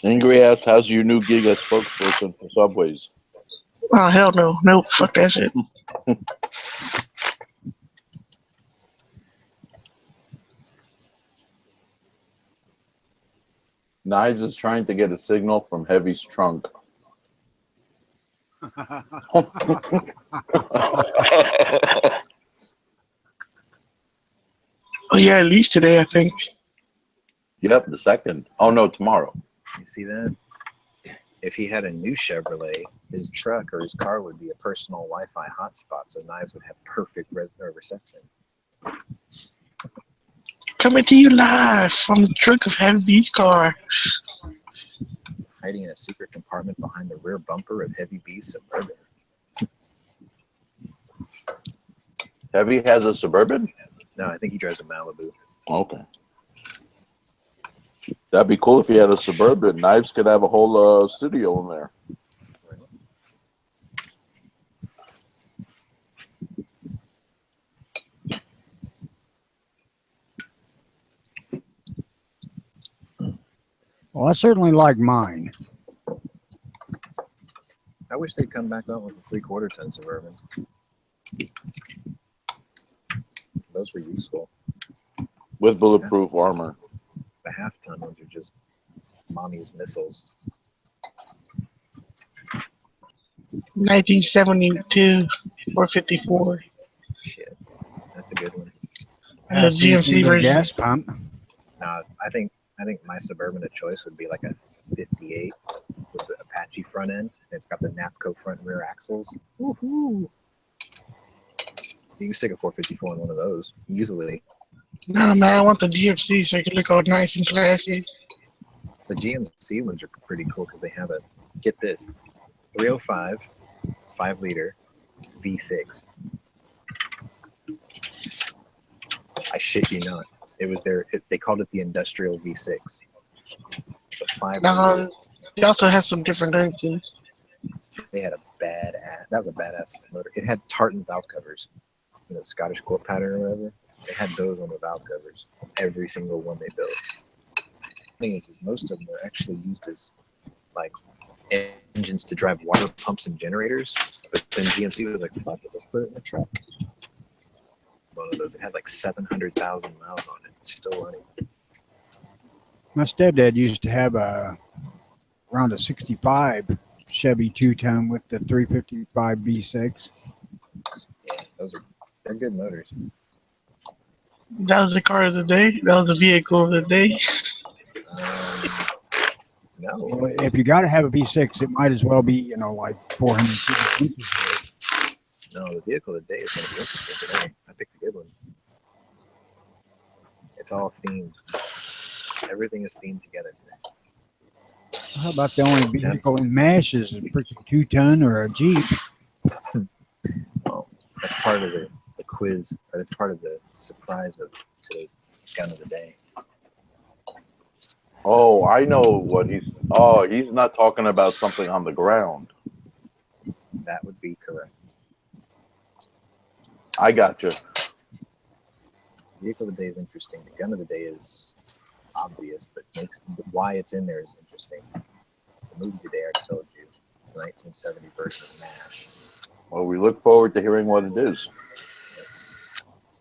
Ingrid asks, how's your new gig as spokesperson for Subways? oh hell no, nope, fuck that shit. Knives is trying to get a signal from Heavy's trunk. Oh yeah, at least today I think. Yep, the second. Oh no, tomorrow. You see that? If he had a new Chevrolet, his truck or his car would be a personal Wi-Fi hotspot, so Knives would have perfect reception. Coming to you live from the trunk of Heavy B's car. Hiding in a secret compartment behind the rear bumper of Heavy B's Suburban. Heavy has a Suburban? No, I think he drives a Malibu. Okay. That'd be cool if he had a Suburban. Knives could have a whole studio in there. Well, I certainly like mine. I wish they'd come back out with a 3/4 ton Suburban. Those were useful. With bulletproof armor. The half-ton ones are just mommy's missiles. 1972 454. Shit, that's a good one. And the So you can GMC get a version. gas pump. I think my Suburban of choice would be like a 58 with the Apache front end. And it's got the Napco front and rear axles. Woohoo! You can stick a 454 in one of those easily. No, man, I want the GMC so I can look all nice and classy. The GMC ones are pretty cool because they have get this, 305, 5-liter V6. I shit you not. It was they called it the industrial V6. The 5-liter. They also have some different engines. They had that was a badass motor. It had tartan valve covers, the Scottish quilt pattern or whatever. They had those on the valve covers. Every single one they built. The thing is most of them were actually used as like engines to drive water pumps and generators. But then GMC was like, fuck it, let's put it in a truck. One of those, it had like 700,000 miles on it. It's still running. My stepdad used to have around a 65 Chevy 2-ton with the 355 V6. Yeah, they're good motors. That was the car of the day. That was the vehicle of the day. No. Well, if you got to have a V6, it might as well be, like 400 inches. No, the vehicle of the day is going to be interesting today. I picked a good one. It's all themed. Everything is themed together today. How about the only vehicle in MASH is a freaking 2-ton or a Jeep? Well, that's part of the quiz, or that's part of the surprise of today's gun of the day. Oh, I know what he's not talking about something on the ground. That would be correct. I got you. Vehicle of the day is interesting. The gun of the day is obvious, but why it's in there is interesting. The movie today, I told you, it's the 1970 version of MASH. Well, we look forward to hearing what it is.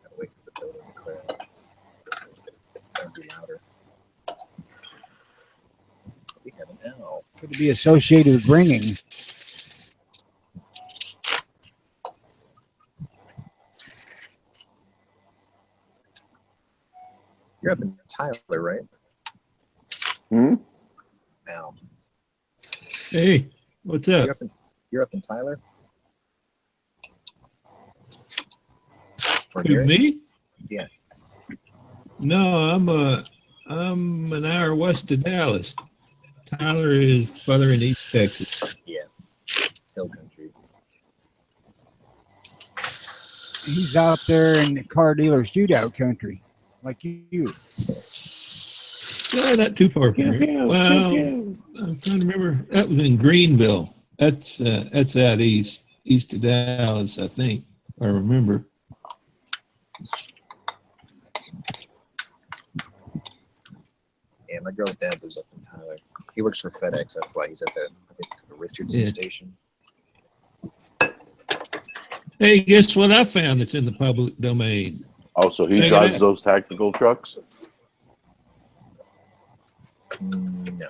Gotta wait for the building to clear out. It's gonna be louder. We have an L. Could it be associated with ringing? You're up in Tyler, right? Hmm? Now. Hey, what's up? You're up in Tyler? Or Who, near it? me? Yeah. No, I'm an hour west of Dallas. Tyler is further in East Texas. Yeah. Hill country. He's out there in the car dealer shootout country, like you. Yeah, not too far from here. Well, I'm trying to remember. That was in Greenville. That's out east of Dallas, I think. If I remember. Yeah, my girl's dad lives up in Tyler. He works for FedEx. That's why he's at the, I think it's the Richardson Yeah. station. Hey, guess what I found that's in the public domain? Oh, so he Check it drives out. those tactical trucks? No.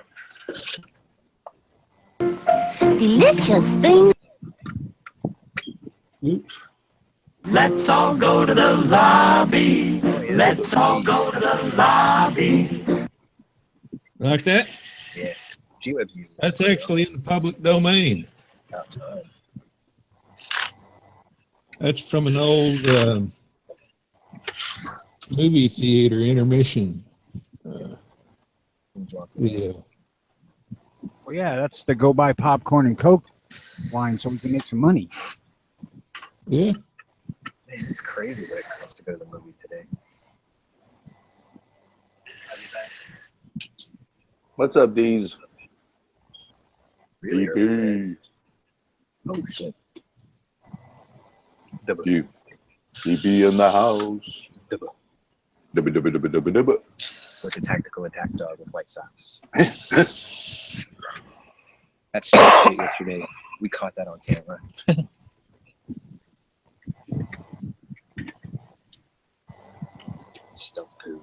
Delicious thing. Oops. Let's all go to the lobby. Oh, yeah. Let's all go to the lobby. Like that? Yeah. G-Web's uses it. That's actually in the public domain. About time. That's from an old movie theater intermission video. Well, yeah, that's the go buy popcorn and Coke line so we can make some money. Yeah. Man, it's crazy what it costs to go to the movies today. What's up, D's? Really early. Oh, shit. Double. DP in the house. Double. Dibba, dibba, dibba, dibba, dibba. With the tactical attack dog with white socks. That stealth shit yesterday. We caught that on camera. Stealth poo.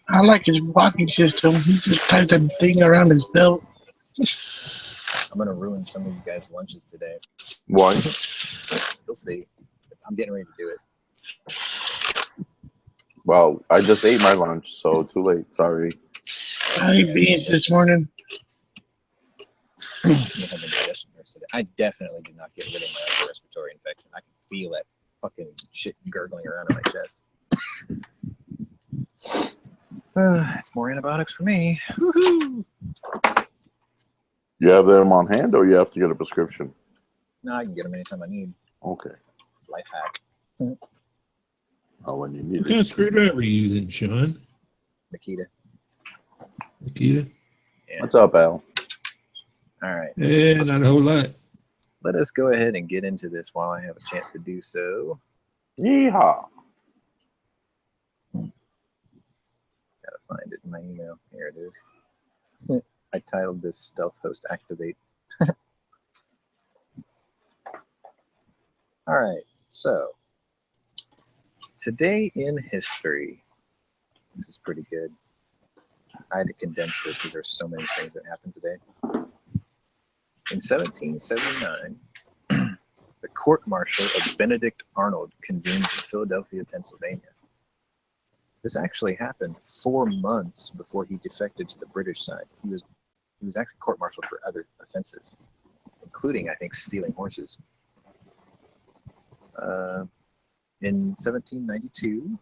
I like his walking system. He just tied the thing around his belt. I'm gonna ruin some of you guys' lunches today. Why? You'll see. I'm getting ready to do it. Well, I just ate my lunch, so too late. Sorry. I ate beans this morning. I'm gonna have a digestion nurse today. I definitely did not get rid of my upper respiratory infection. I can feel that fucking shit gurgling around in my chest. It's more antibiotics for me. Woohoo! You have them on hand, or you have to get a prescription? No, I can get them anytime I need. Okay. Life hack. Oh, when you What need kind it. of screwdriver are you using, Sean? Nikita. Nikita? Yeah. What's up, Al? All right. Yeah, not a whole lot. Let us go ahead and get into this while I have a chance to do so. Yeehaw. Gotta find it in my email. Here it is. I titled this Stealth Host Activate. All right. So, today in history. This is pretty good. I had to condense this because there's so many things that happened today. In 1779, the court-martial of Benedict Arnold convened in Philadelphia, Pennsylvania. This actually happened 4 months before he defected to the British side. He was actually court-martialed for other offenses, including, I think, stealing horses. In 1792,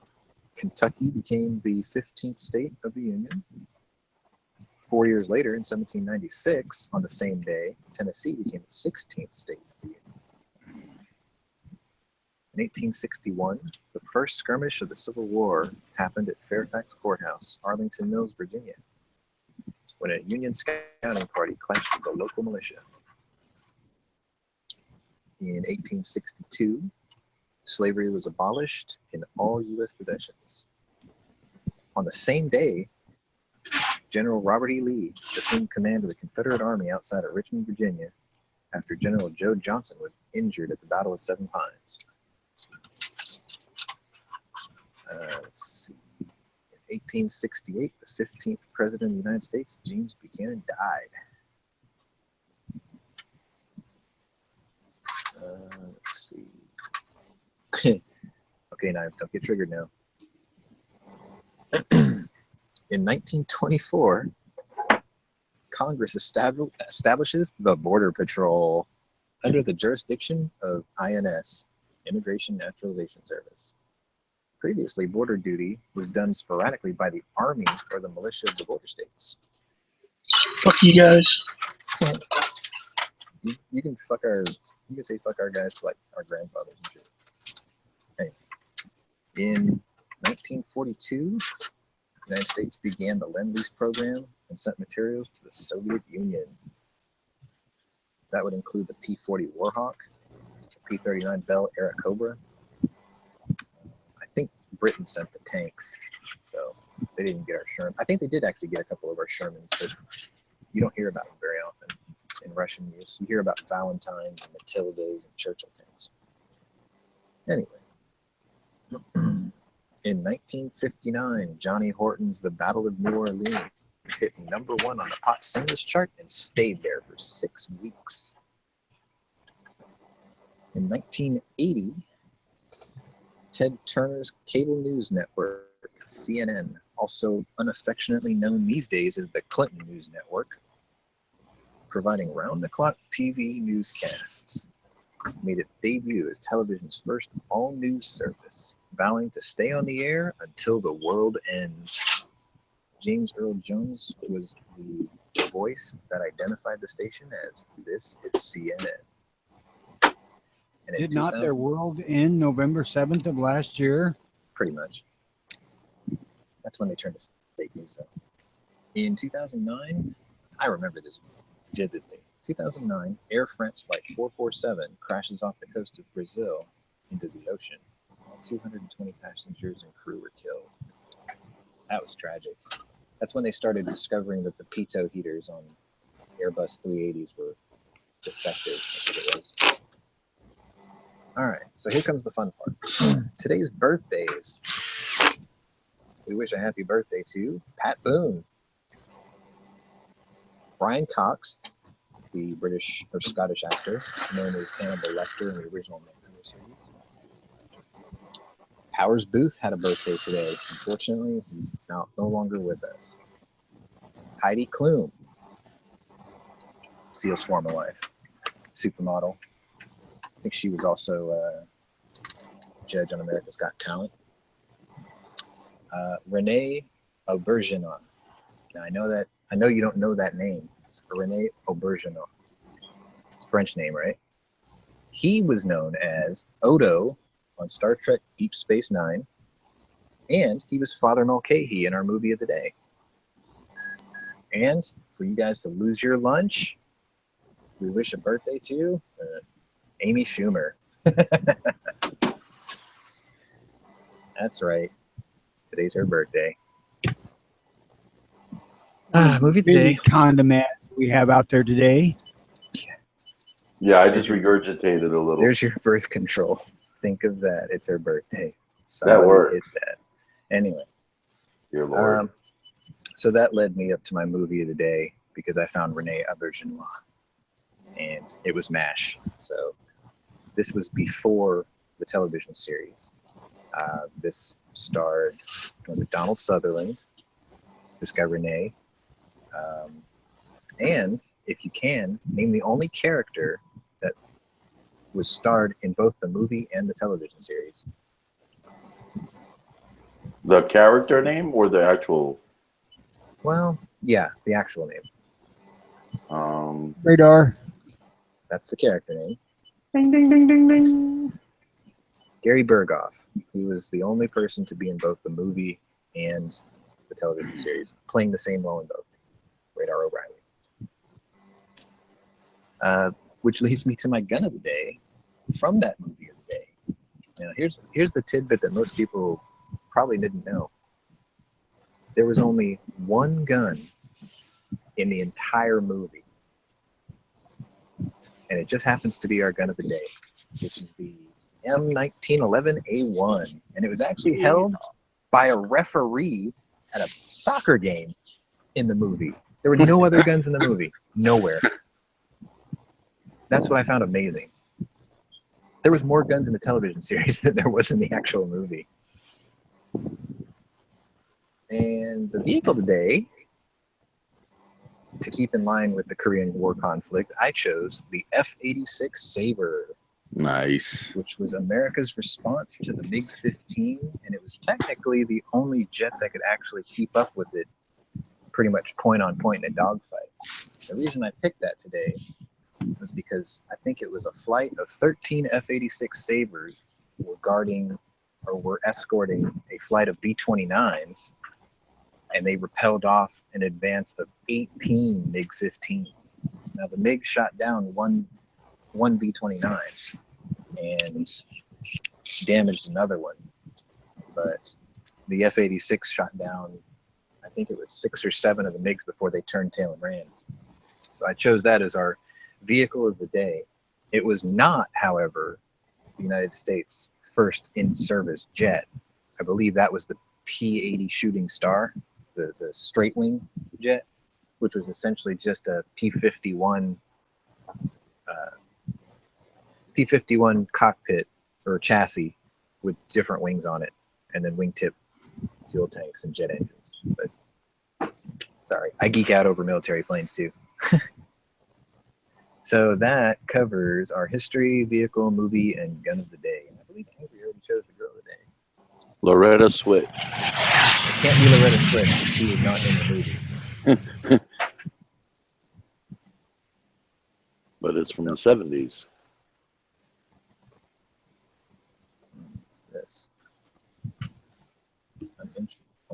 Kentucky became the 15th state of the Union. 4 years later, in 1796, on the same day, Tennessee became the 16th state of the Union. In 1861, the first skirmish of the Civil War happened at Fairfax Courthouse, Arlington Mills, Virginia, when a Union scouting party clashed with the local militia. In 1862, slavery was abolished in all U.S. possessions. On the same day, General Robert E. Lee assumed command of the Confederate Army outside of Richmond, Virginia, after General Joe Johnson was injured at the Battle of Seven Pines. Let's see. In 1868, the 15th President of the United States, James Buchanan, died. Let's see. Okay, Knives, don't get triggered now. In 1924, Congress establishes the Border Patrol under the jurisdiction of INS, Immigration Naturalization Service. Previously, border duty was done sporadically by the Army or the militia of the border states. Fuck you guys. You can say fuck our guys to like our grandfathers and shit. Anyway, in 1942, the United States began the Lend-Lease program and sent materials to the Soviet Union. That would include the P-40 Warhawk, P-39 Bell era Cobra. I think Britain sent the tanks, so they didn't get our Sherman. I think they did actually get a couple of our Shermans, but you don't hear about them very often in Russian use. You hear about Valentines and Matildas and Churchill tanks. Anyway, in 1959, Johnny Horton's The Battle of New Orleans hit #1 on the pop singles chart and stayed there for 6 weeks. In 1980, Ted Turner's cable news network, CNN, also unaffectionately known these days as the Clinton News Network, providing round-the-clock TV newscasts, made its debut as television's first all-news service, vowing to stay on the air until the world ends. James Earl Jones was the voice that identified the station as "This is CNN." And Did not their world end November 7th of last year? Pretty much. That's when they turned to fake news, though. In 2009, I remember this vividly. 2009, Air France Flight 447 crashes off the coast of Brazil into the ocean, while 220 passengers and crew were killed. That was tragic. That's when they started discovering that the pitot heaters on Airbus 380s were defective. That's what it was. All right, so here comes the fun part. Today's birthdays. We wish a happy birthday to Pat Boone, Brian Cox, the British or Scottish actor known as Hannibal Lecter in the original Manhunter series. Powers Booth had a birthday today. Unfortunately, he's no longer with us. Heidi Klum, Seal's former wife, supermodel. I think she was also a judge on America's Got Talent. Renee Auberjonois. Now I know you don't know that name. It's Renee Auberjonois. It's a French name, right? He was known as Odo on Star Trek Deep Space Nine, and he was Father Mulcahy in our movie of the day. And for you guys to lose your lunch, we wish a birthday to Amy Schumer. That's right. Today's her birthday. Movie of the day. Condiment we have out there today. Yeah, I just regurgitated a little. There's your birth control. Think of that. It's her birthday. That works. Hit that. Anyway. Dear Lord. So that led me up to my movie of the day because I found Renee Auberjonois, and it was MASH. So this was before the television series. This starred, was it Donald Sutherland, this guy Renee, and if you can, name the only character that was starred in both the movie and the television series. The character name or the actual? Well, yeah, the actual name. Radar. That's the character name. Ding, ding, ding, ding, ding. Gary Berghoff. He was the only person to be in both the movie and the television series, playing the same role in both. Radar O'Reilly. Which leads me to my gun of the day from that movie of the day. Now, here's the tidbit that most people probably didn't know. There was only one gun in the entire movie, and it just happens to be our gun of the day, which is the M1911A1, and it was actually held by a referee at a soccer game in the movie. There were no other guns in the movie, nowhere. That's what I found amazing. There was more guns in the television series than there was in the actual movie. And the vehicle today, to keep in line with the Korean War conflict, I chose the F-86 Sabre. Nice. Which was America's response to the MiG-15, and it was technically the only jet that could actually keep up with it pretty much point on point in a dogfight. The reason I picked that today was because I think it was a flight of 13 F-86 Sabres were escorting a flight of B-29s, and they repelled off in advance of 18 MiG-15s. Now the MiG shot down one B-29, and damaged another one. But the F-86 shot down, I think it was 6 or 7 of the MiGs before they turned tail and ran. So I chose that as our vehicle of the day. It was not, however, the United States' first in-service jet. I believe that was the P-80 Shooting Star, the straight wing jet, which was essentially just a P-51 cockpit or chassis with different wings on it, and then wingtip fuel tanks and jet engines. But sorry, I geek out over military planes too. So that covers our history, vehicle, movie, and gun of the day. And I believe Angry already chose the girl of the day. Loretta Swit. It can't be Loretta Swift because she was not in the movie. But it's from the 70s. What's this?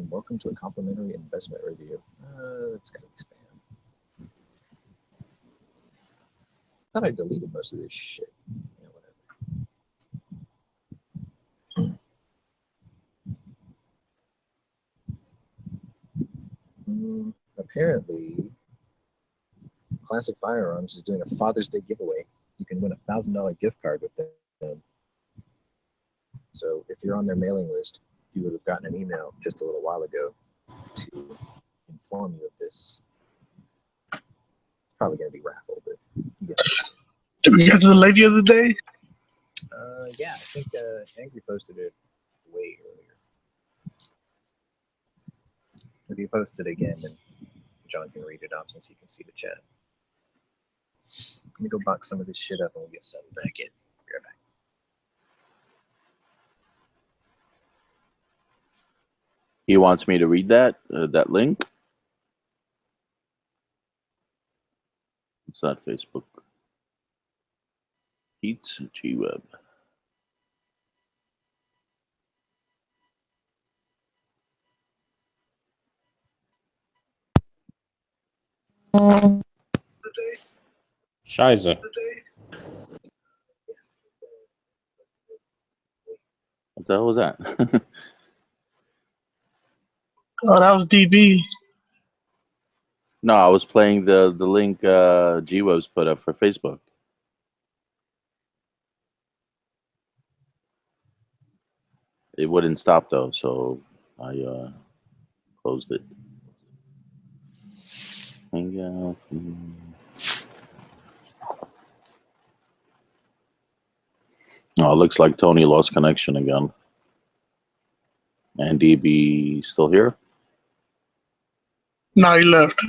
Welcome to a complimentary investment review. That's gotta be spam. I thought I deleted most of this shit. Yeah, whatever. Apparently, Classic Firearms is doing a Father's Day giveaway. You can win a $1,000 gift card with them. So if you're on their mailing list, you would have gotten an email just a little while ago to inform you of this. It's probably going to be raffled, but yeah. Did we get to the lady of the day? Yeah, I think Angry posted it way earlier. If you post it again, then John can read it off since he can see the chat. Let me go box some of this shit up and we'll get settled back in. Be right back. He wants me to read that link. It's not Facebook. It's G-Web. Scheiße. What the hell was that? Oh, that was DB. No, I was playing the link G-Web's put up for Facebook. It wouldn't stop though, so I closed it. Hangout. Oh, it looks like Tony lost connection again. And DB still here? No, he left.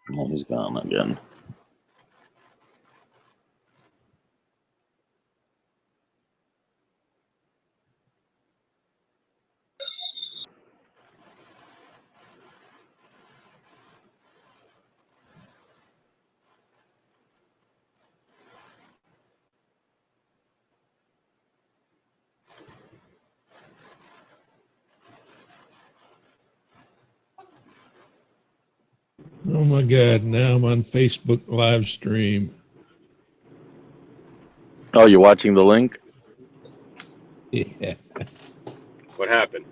No, he's gone again. Oh my God! Now I'm on Facebook live stream. Oh, you're watching the link? Yeah. What happened?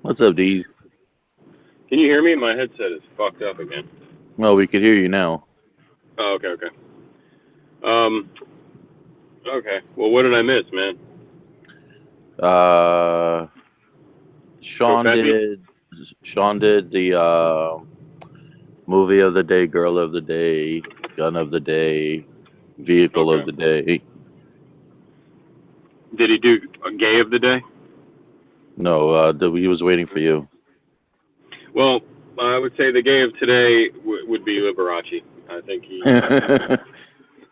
What's up, D? Can you hear me? My headset is fucked up again. Well, we could hear you now. Oh, okay. Okay. Well, what did I miss, man? Sean did the movie of the day, girl of the day, gun of the day, vehicle of the day. Did he do a gay of the day? No, he was waiting for you. Well, I would say the gay of today would be Liberace. I think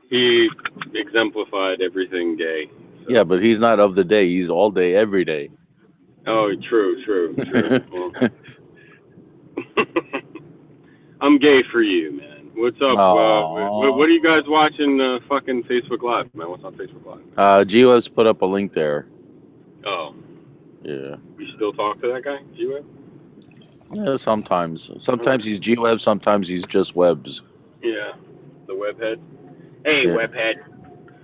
he exemplified everything gay. So. Yeah, but he's not of the day. He's all day, every day. Oh, true. Well, I'm gay for you, man. What's up? What are you guys watching fucking Facebook Live, man? What's on Facebook Live? G-Web's put up a link there. Oh. Yeah. We still talk to that guy, G-Web? Yeah, sometimes. Sometimes he's G-Web, sometimes he's just Webs. Yeah, the webhead. Hey, yeah. webhead.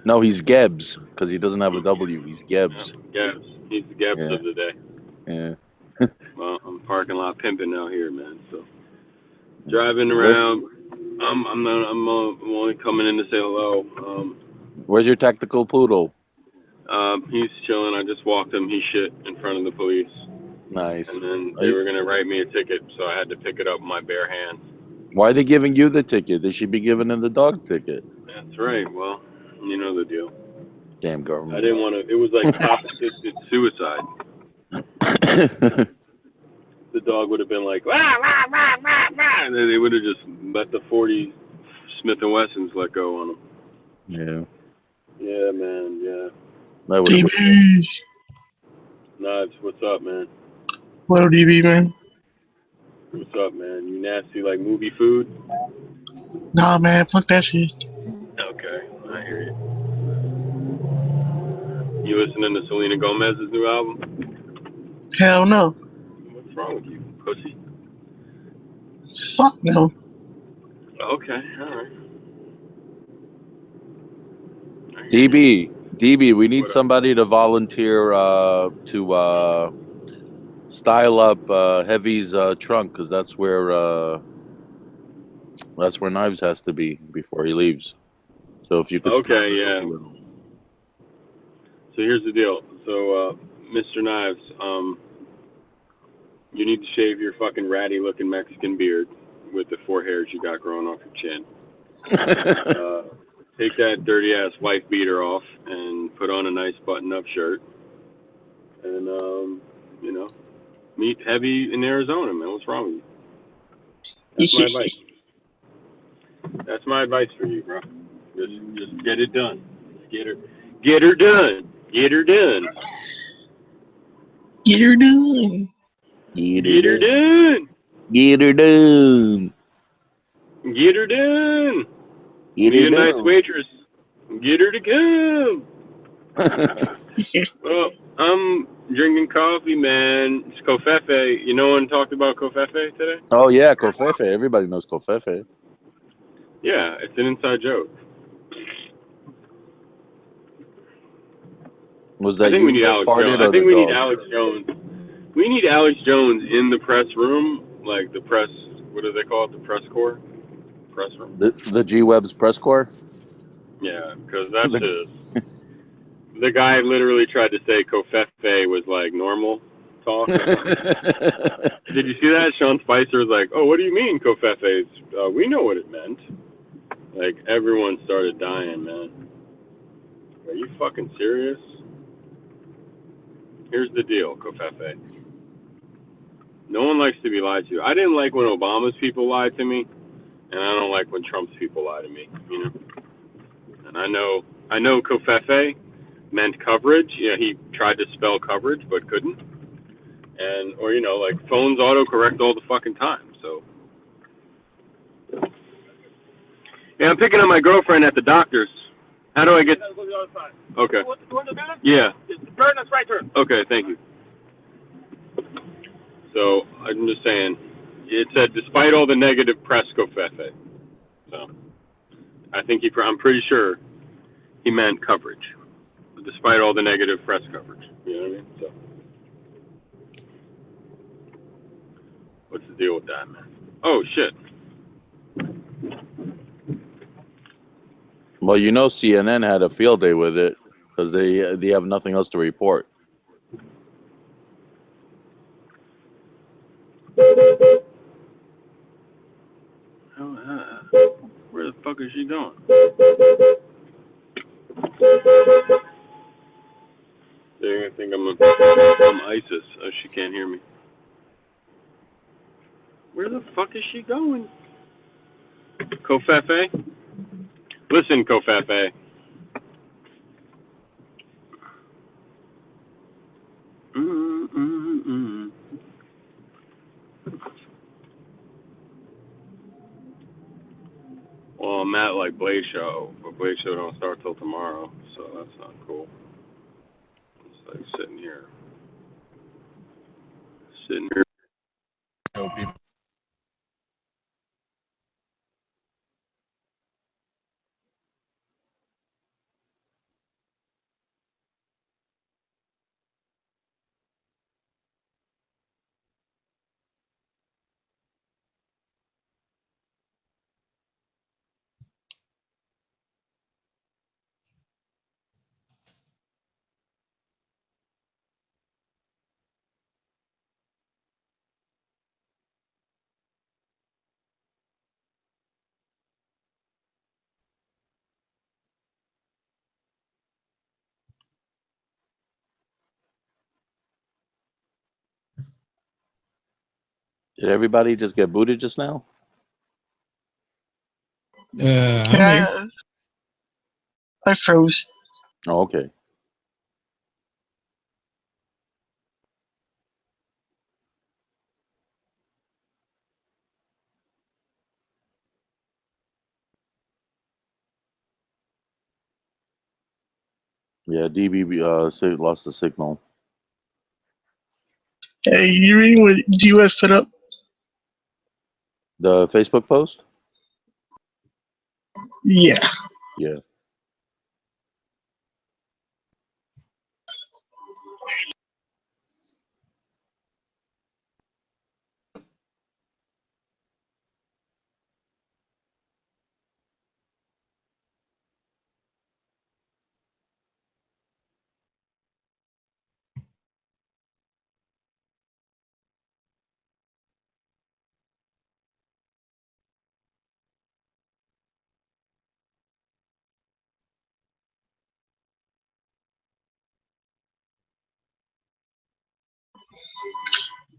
No, he's Gebs because he doesn't have a W. He's Gebs. Yeah, Gebs. He's the Gebs Yeah. of the day. Yeah. Well, I'm parking lot pimping out here, man. So driving around. I'm only coming in to say hello. Where's your tactical poodle? He's chilling. I just walked him. He shit in front of the police. Nice. And then they were gonna write me a ticket, so I had to pick it up with my bare hands. Why are they giving you the ticket? They should be giving him the dog ticket. That's right. Well, you know the deal. Damn government. I didn't want to. It was like cop-assisted suicide. The dog would have been like, rah, rah, rah, rah, rah, and then they would have just let the 40 Smith & Wessons let go on him. Yeah. Yeah, man. Yeah. That would. DB. Knives, what's up, man? What up, DB, man? What's up, man? You nasty like movie food? Nah, man, fuck that shit. Okay, I hear you. You listening to Selena Gomez's new album? Hell no. What's wrong with you, pussy? Fuck no. Okay, all right. DB, we need What up? somebody to volunteer to style up Heavy's trunk because that's where Knives has to be before he leaves. So if you could. Okay, yeah. So here's the deal. So, Mr. Knives, you need to shave your fucking ratty-looking Mexican beard with the 4 hairs you got growing off your chin. Take that dirty-ass wife beater off and put on a nice button-up shirt. And, you know, meet Heavy in Arizona, man. What's wrong with you? That's my advice. That's my advice for you, bro. Just get it done. Just get her done. Get her done. Get her done. Get her done. Get her done. Get her done. Get Need her a done. nice waitress. Get her to come. Well, I'm drinking coffee, man. It's Covfefe. You know one talked about Covfefe today? Oh yeah, Covfefe. Everybody knows Covfefe. Yeah, it's an inside joke. Was that I think you we need that Alex farted Jones. or I think the we need dog? Alex Jones. We need Alex Jones in the press room, like the press. What do they call it? The press corps. Press room. The G Web's press corps. Yeah, because that's just. The guy literally tried to say Covfefe was like normal talk. Did you see that? Sean Spicer was like, "Oh, what do you mean Covfefe? We know what it meant." Like everyone started dying, man. Are you fucking serious? Here's the deal, Covfefe. No one likes to be lied to. I didn't like when Obama's people lied to me, and I don't like when Trump's people lie to me. You know. And I know Covfefe meant coverage. You know, he tried to spell coverage but couldn't. And or you know, like phones autocorrect all the fucking time. So yeah, I'm picking up my girlfriend at the doctor's. How do I get? Okay. Yeah. Turn that's right turn. Okay, thank you. So I'm just saying, it said despite all the negative press, Covfefe. So I think I'm pretty sure he meant coverage, despite all the negative press coverage. You know what I mean? So what's the deal with that, man? Oh shit. Well, you know, CNN had a field day with it because they have nothing else to report. Where the fuck is she going? They're gonna think I'm ISIS. Oh, she can't hear me. Where the fuck is she going? Covfefe? Listen, Covfefe. Well, I'm at like Blaze Show, but Blaze Show don't start till tomorrow, so that's not cool. It's like sitting here. Did everybody just get booted just now? I'm here. I froze. Oh, okay. Yeah, DB lost the signal. Hey, you reading what GUS put up? The Facebook post? Yeah. Yeah.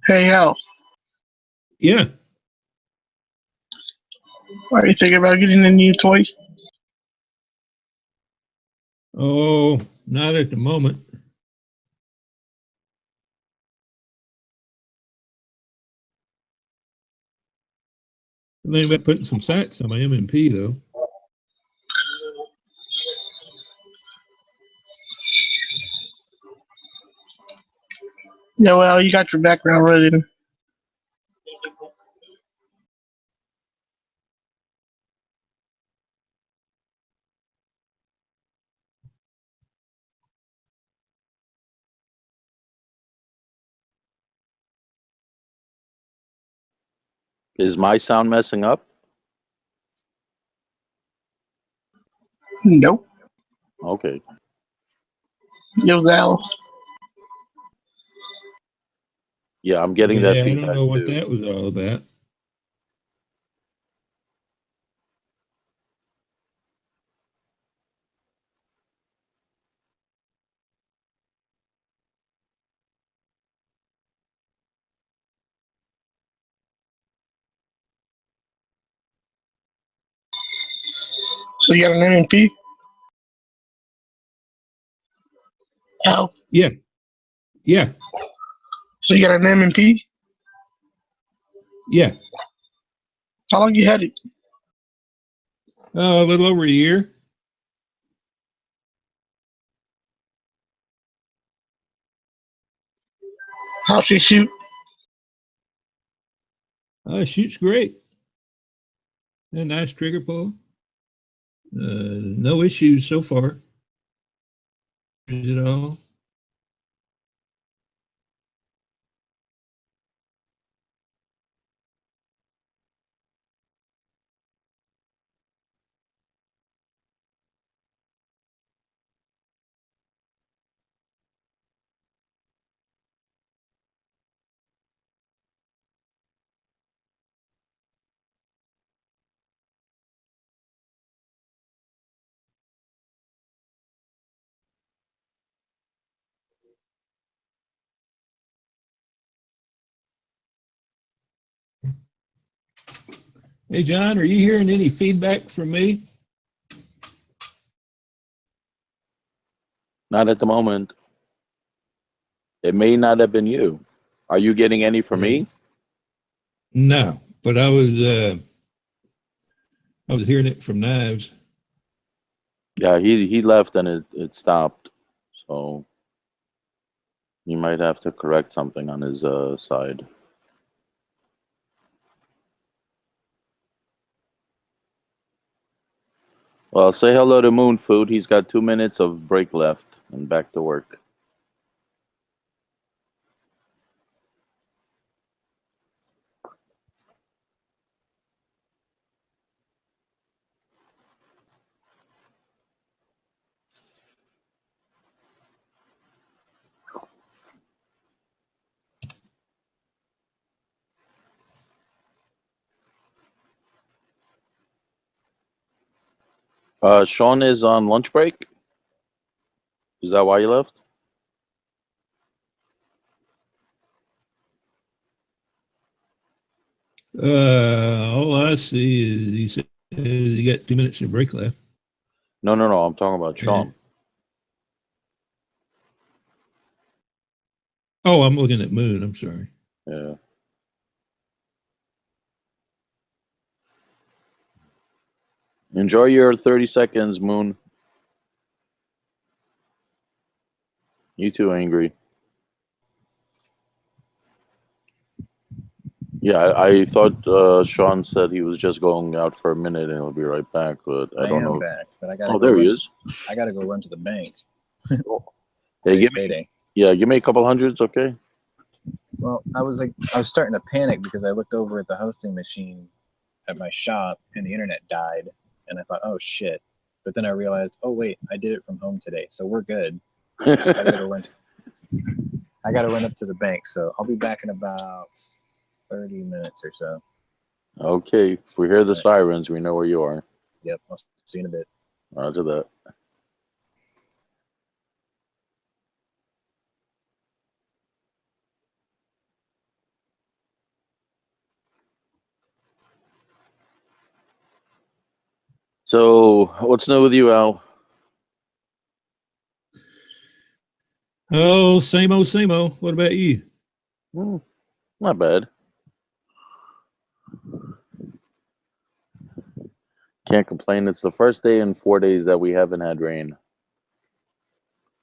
Hey, Al, Yeah. are you thinking about getting a new toy? Oh, not at the moment. I'm thinking about putting some sights on my M&P though. Yeah, well, you got your background ready. Is my sound messing up? Nope. Okay. It was Al. Yeah, I'm getting that Yeah, I don't feedback know what too. that was all about. So you got an M&P? Al. Yeah. Yeah. So you got an M&P? Yeah. How long you had it? A little over a year. How's she shoot? Shoots great. A nice trigger pull. No issues so far. At all. Hey, John, are you hearing any feedback from me? Not at the moment. It may not have been you. Are you getting any from me? No, but I was hearing it from Knives. Yeah, he left and it stopped. So you might have to correct something on his side. Well, say hello to Moon Food. He's got 2 minutes of break left and back to work. Sean is on lunch break. Is that why you left? All I see is he said you got 2 minutes of break left. No. I'm talking about Sean. Oh, I'm looking at Moon. I'm sorry. Yeah. Enjoy your 30 seconds, Moon. You too, Angry. Yeah, I thought Sean said he was just going out for a minute and he'll be right back, but I don't know. back, but I gotta Oh, go there he run. is. I gotta go run to the bank. Hey, Today's give me, payday. yeah, give me a couple hundreds, okay? Well, I was starting to panic because I looked over at the hosting machine at my shop and the internet died, and I thought, oh shit. But then I realized, oh wait, I did it from home today, so we're good. I gotta go run. I gotta run up to the bank, so I'll be back in about 30 minutes or so. Okay, if we hear the Right. sirens, we know where you are. Yep, I'll see you in a bit. Roger that. So, what's new with you, Al? Oh, same old, same old. What about you? Not bad. Can't complain. It's the first day in 4 days that we haven't had rain.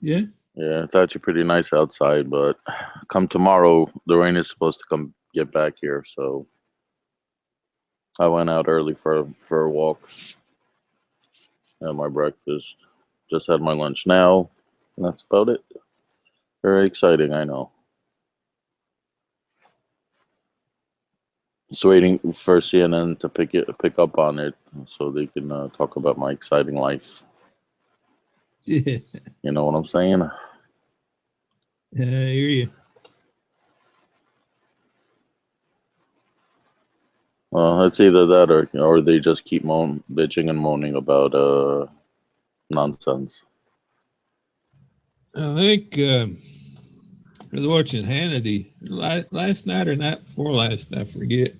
Yeah. Yeah, it's actually pretty nice outside, but come tomorrow, the rain is supposed to come get back here. So I went out early for a walk, had my breakfast, just had my lunch now, and that's about it. Very exciting, I know. Just waiting for CNN to pick up on it so they can talk about my exciting life. Yeah. You know what I'm saying? I hear you. Well, it's either that or they just keep bitching and moaning about nonsense. I think I was watching Hannity last night or night before last, I forget.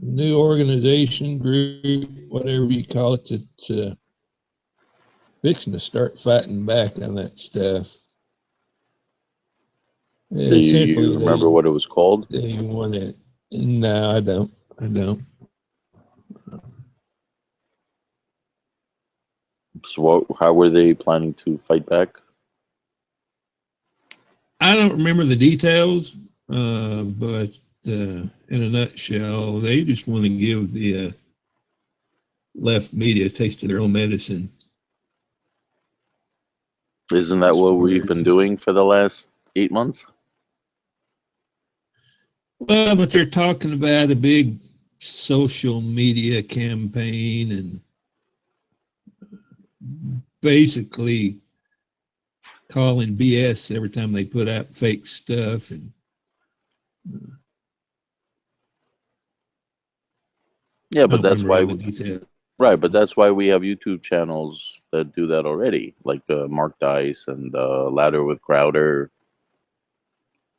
New organization, group, whatever you call it, that's fixing to start fighting back on that stuff. Do you Essentially, remember what it was called? they want it. No, I don't. So how were they planning to fight back? I don't remember the details, but in a nutshell, they just want to give the left media a taste of their own medicine. Isn't that As what far we've been as, doing for the last 8 months? well, but they're talking about a big social media campaign and basically calling BS every time they put out fake stuff. And Yeah, I but don't that's remember why all the details. right, but that's why we have YouTube channels that do that already, like Mark Dice and Ladder with Crowder,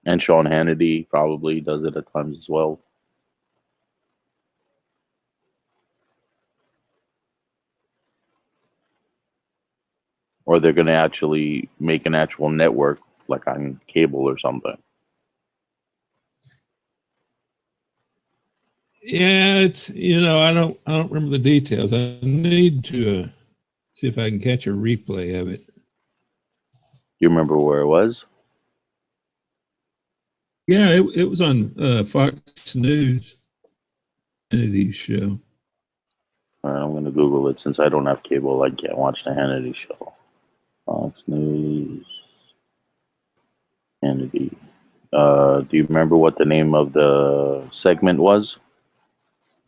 and Sean Hannity probably does it at times as well. Or they're going to actually make an actual network, like on cable or something. Yeah, it's I don't remember the details. I need to see if I can catch a replay of it. You remember where it was? Yeah, it was on Fox News, Kennedy's show. All right, I'm going to Google it since I don't have cable. I can't watch the Hannity show. Fox News, Hannity. Do you remember what the name of the segment was?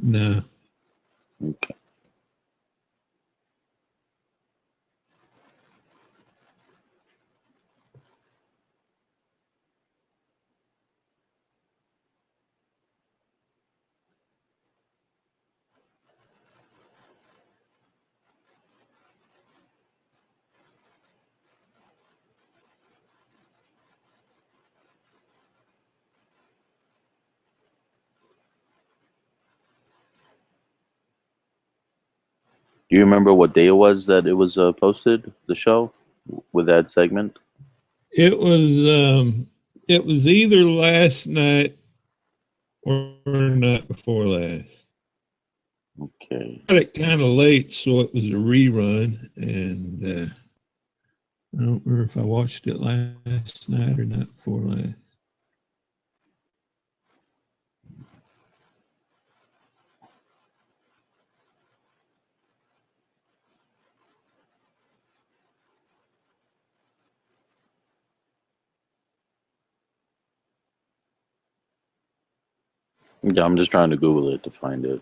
No. Okay. Do you remember what day it was that it was posted? The show with that segment. It was either last night or night before last. Okay. Got it kind of late, so it was a rerun, and I don't remember if I watched it last night or night before last. Yeah, I'm just trying to Google it to find it.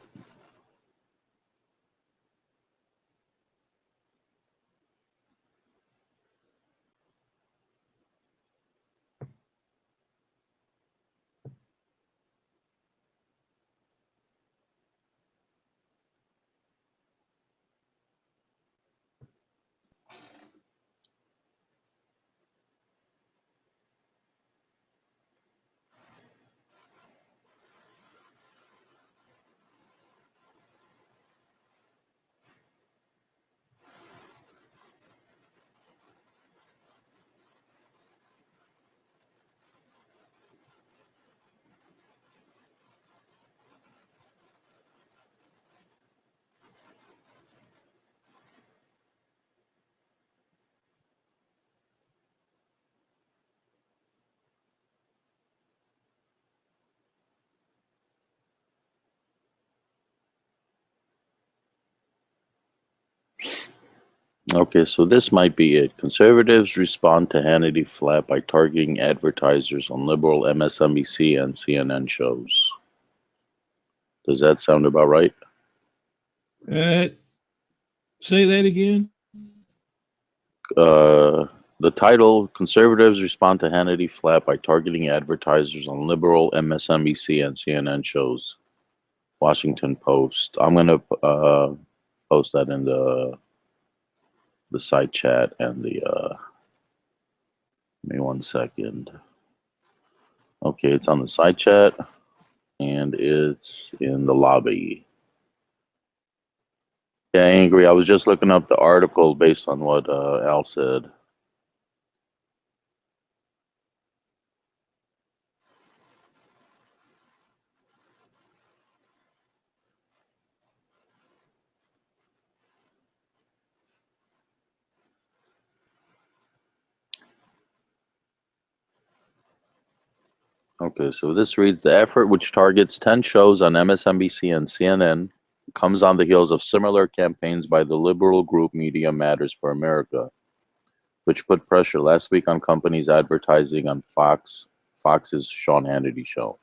Okay, so this might be it. Conservatives respond to Hannity flat by targeting advertisers on liberal MSNBC and CNN shows. Does that sound about right? Say that again. The title, Conservatives Respond to Hannity Flat by Targeting Advertisers on Liberal MSNBC and CNN Shows. Washington Post. I'm going to post that in the side chat and the... give me 1 second. Okay, it's on the side chat and it's in the lobby. Yeah, Angry. I was just looking up the article based on what Al said. Okay, so this reads, the effort, which targets 10 shows on MSNBC and CNN, comes on the heels of similar campaigns by the liberal group Media Matters for America, which put pressure last week on companies advertising on Fox's Sean Hannity show.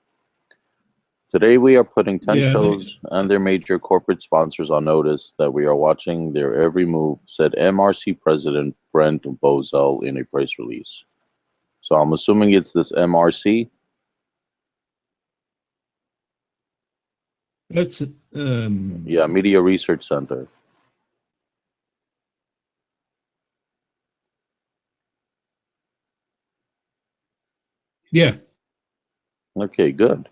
Today, we are putting 10 Yeah, shows and their major corporate sponsors on notice that we are watching their every move, said MRC President Brent Bozell in a press release. So I'm assuming it's this MRC. that's Yeah, Media Research Center. yeah. Okay, good.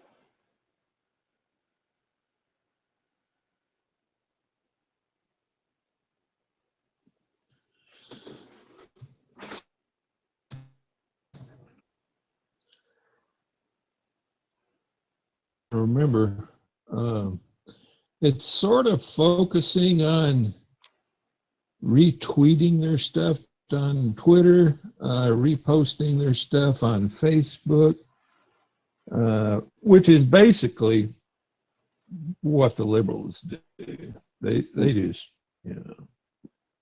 Remember, um, it's sort of focusing on retweeting their stuff on Twitter, reposting their stuff on Facebook, which is basically what the liberals do. They just, you know.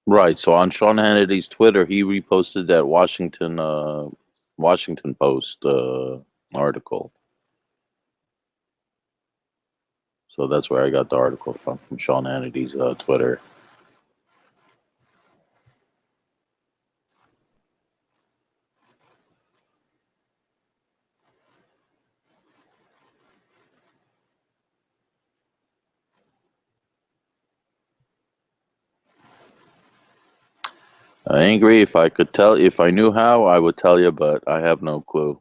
Right. So on Sean Hannity's Twitter, he reposted that Washington Post article. So that's where I got the article from Sean Hannity's Twitter. Angry, if I knew how, I would tell you, but I have no clue.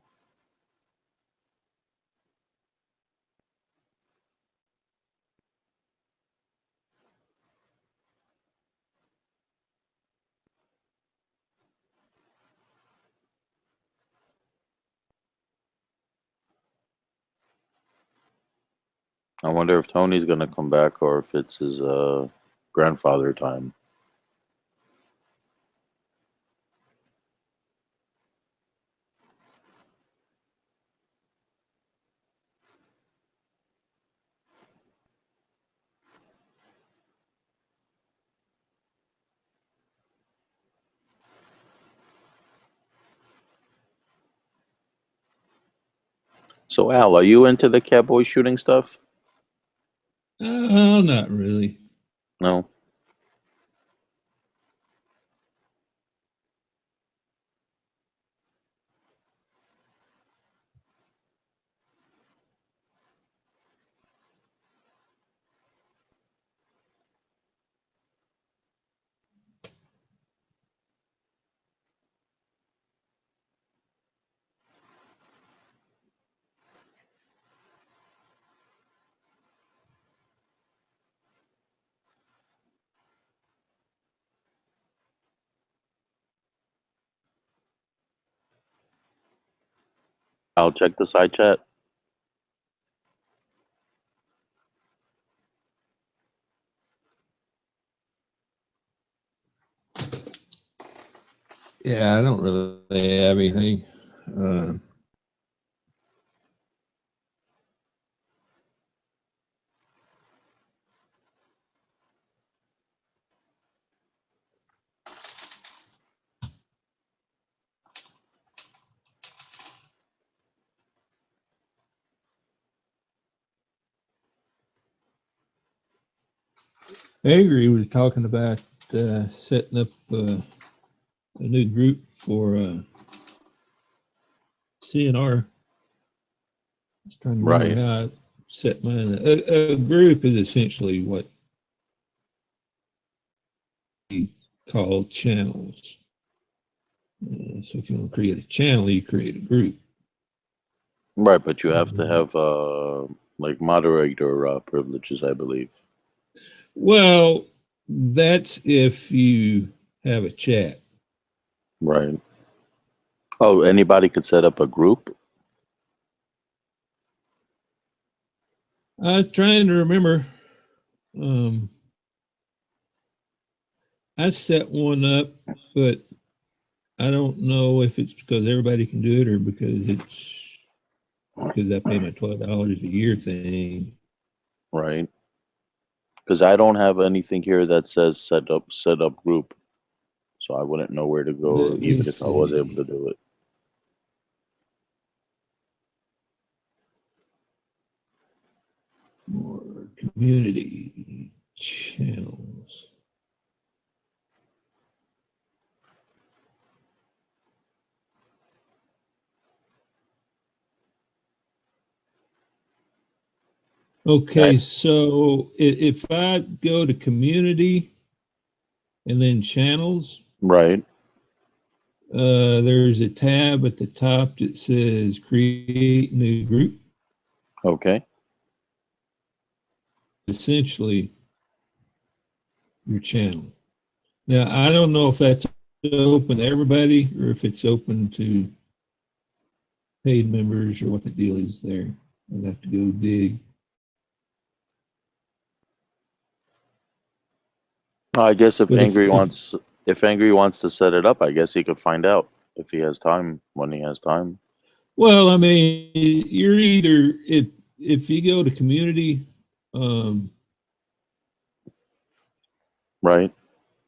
I wonder if Tony's gonna come back or if it's his grandfather time. So Al, are you into the cowboy shooting stuff? Oh, not really. No. I'll check the side chat. Yeah, I don't really have anything. Angry was talking about setting up a new group for CNR. I was trying to remember Right. how I set mine. A group is essentially what you call channels. So if you want to create a channel, you create a group. Right, but you have to have like moderator privileges, I believe. Well, that's if you have a chat. Right. Oh, anybody could set up a group? I was trying to remember. I set one up, but I don't know if it's because everybody can do it or because I pay my $12 a year thing. Right. Because I don't have anything here that says set up group. So I wouldn't know where to go Let me even if I was able to see. do it. More community channels. Okay, so if I go to community and then channels, Right. there's a tab at the top that says create new group. Okay. Essentially, your channel. Now, I don't know if that's open to everybody or if it's open to paid members or what the deal is there. I'd have to go dig. I guess But if Angry wants to set it up, I guess he could find out if he has time when he has time. well, I mean, you're either if you go to community, Right.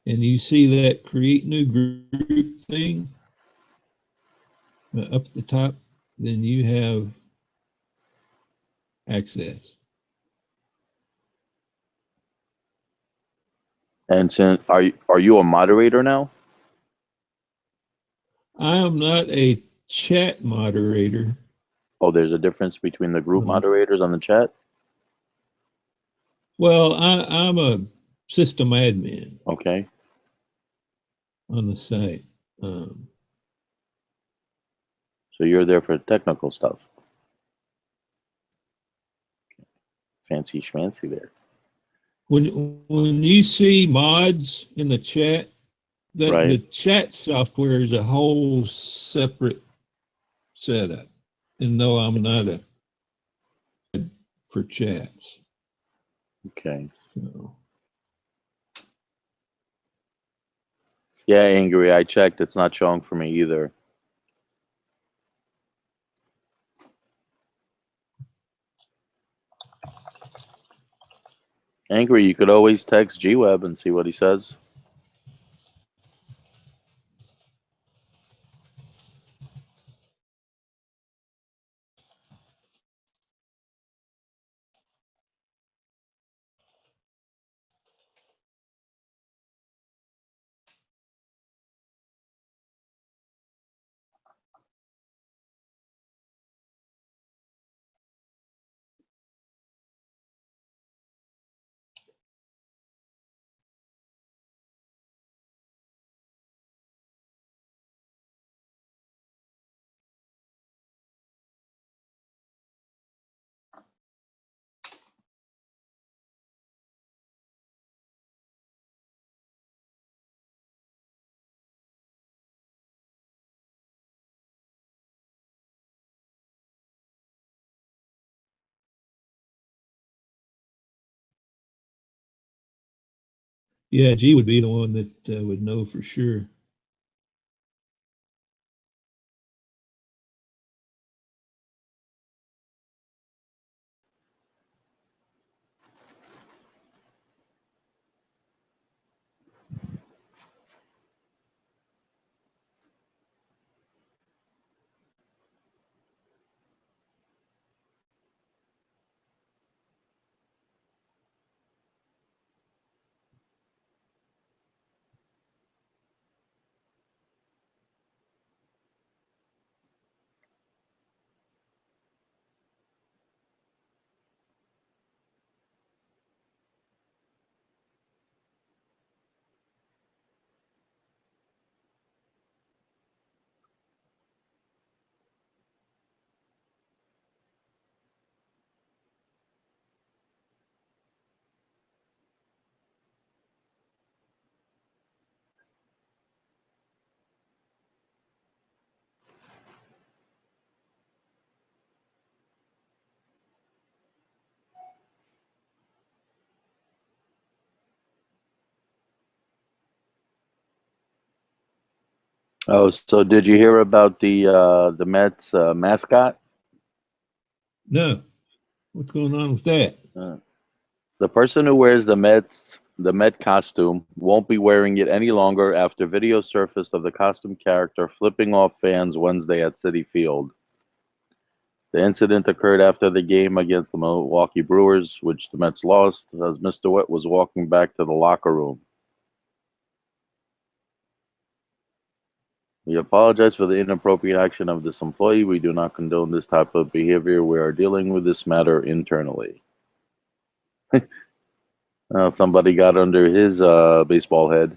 and you see that create new group thing up at the top, then you have access. And since are you a moderator now? I am not a chat moderator. Oh, there's a difference between the group moderators on the chat? Well, I'm a system admin Okay. on the site. So you're there for technical stuff. Fancy schmancy there. When you see mods in the chat, Right. the chat software is a whole separate setup. And no, I'm not for chats. Okay. So, Yeah, Angry. I checked. It's not showing for me either. Angry, you could always text G-Web and see what he says. yeah, G would be the one that would know for sure. Oh, so did you hear about the Mets mascot? No, what's going on with that? The person who wears the Met costume won't be wearing it any longer after video surfaced of the costume character flipping off fans Wednesday at Citi Field. The incident occurred after the game against the Milwaukee Brewers, which the Mets lost, as Mr. Wet was walking back to the locker room. We apologize for the inappropriate action of this employee. We do not condone this type of behavior. We are dealing with this matter internally. Somebody got under his baseball head.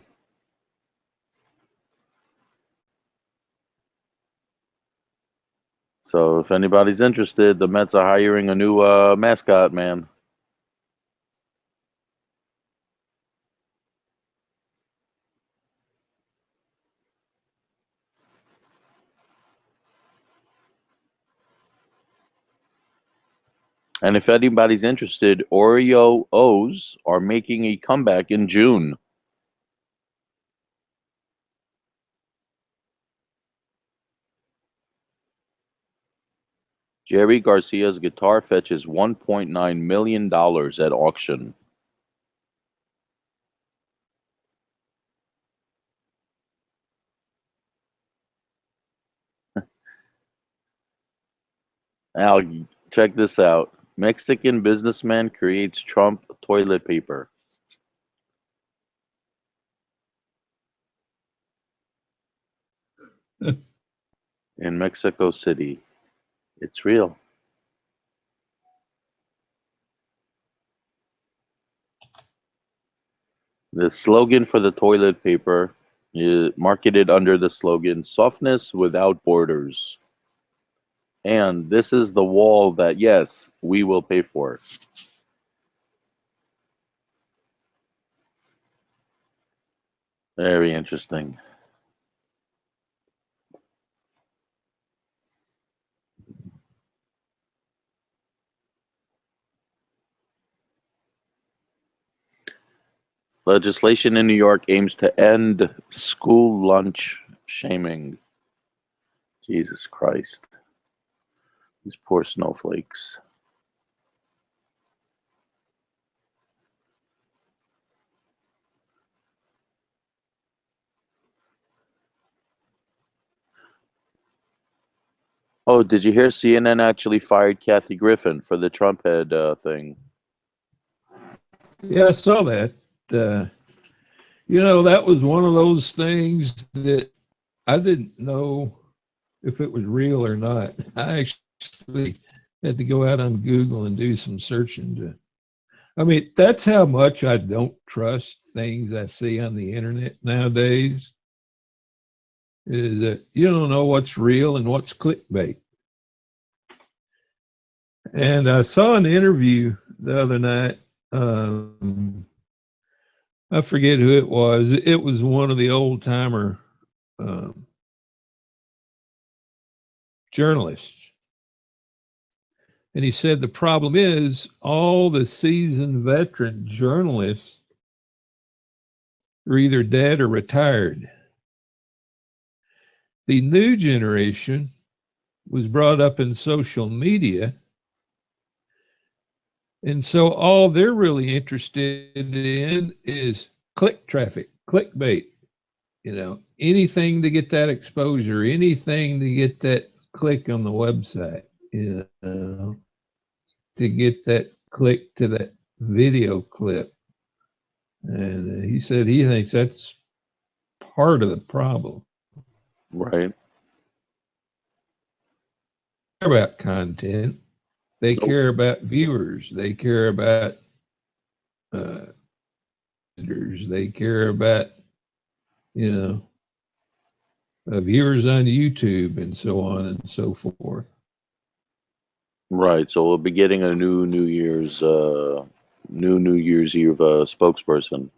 So if anybody's interested, the Mets are hiring a new mascot, man. And if anybody's interested, Oreo O's are making a comeback in June. Jerry Garcia's guitar fetches $1.9 million at auction. Now, check this out. Mexican businessman creates Trump toilet paper. In Mexico City. It's real. The slogan for the toilet paper is marketed under the slogan "Softness without borders." And this is the wall that, yes, we will pay for. Very interesting. Legislation in New York aims to end school lunch shaming. Jesus Christ. These poor snowflakes. Oh, did you hear CNN actually fired Kathy Griffin for the Trump head thing? Yeah, I saw that. Uh, that was one of those things that I didn't know if it was real or not. I actually had to go out on Google and do some searching. I mean, that's how much I don't trust things I see on the internet nowadays, is that you don't know what's real and what's clickbait. And I saw an interview the other night. I forget who it was. It was one of the old timer um, journalists. And he said the problem is all the seasoned veteran journalists are either dead or retired. The new generation was brought up in social media. And so all they're really interested in is click traffic, clickbait, anything to get that exposure, anything to get that click on the website, to get that click to that video clip. And he said he thinks that's part of the problem. Right. They care about content. They care about viewers. They care about visitors. They care about, viewers on YouTube and so on and so forth. Right. So we'll be getting a new New Year's Eve spokesperson.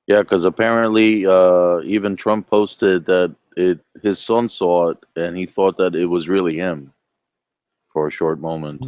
Yeah, because apparently even Trump posted that his son saw it and he thought that it was really him for a short moment.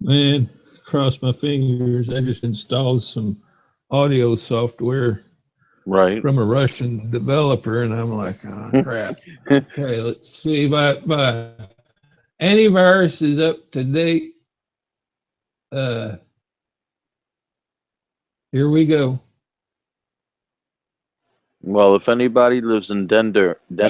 Man, cross my fingers. I just installed some audio software Right. from a Russian developer, and I'm like, oh crap. Okay, let's see. My antivirus is up to date. Here we go. Well, if anybody lives in Denver, The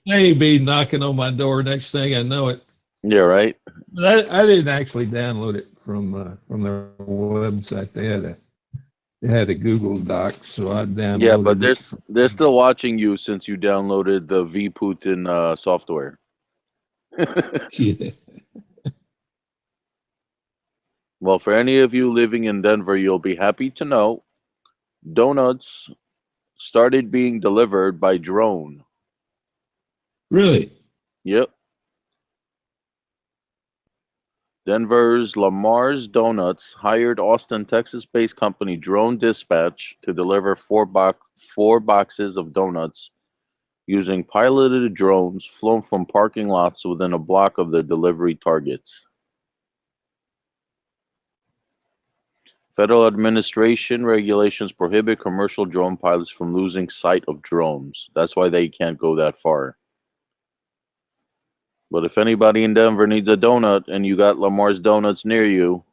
NSA be knocking on my door. Next thing I know it. Yeah, right. I didn't actually download it from their website. They had a Google Doc, so I downloaded Yeah, but it. they're still watching you since you downloaded the V Putin software. Yeah. Well, for any of you living in Denver, you'll be happy to know donuts started being delivered by drone. Really? Yep. Denver's Lamar's Donuts hired Austin, Texas-based company Drone Dispatch to deliver four boxes of donuts using piloted drones flown from parking lots within a block of the delivery targets. Federal administration regulations prohibit commercial drone pilots from losing sight of drones. That's why they can't go that far. But if anybody in Denver needs a donut and you got Lamar's Donuts near you,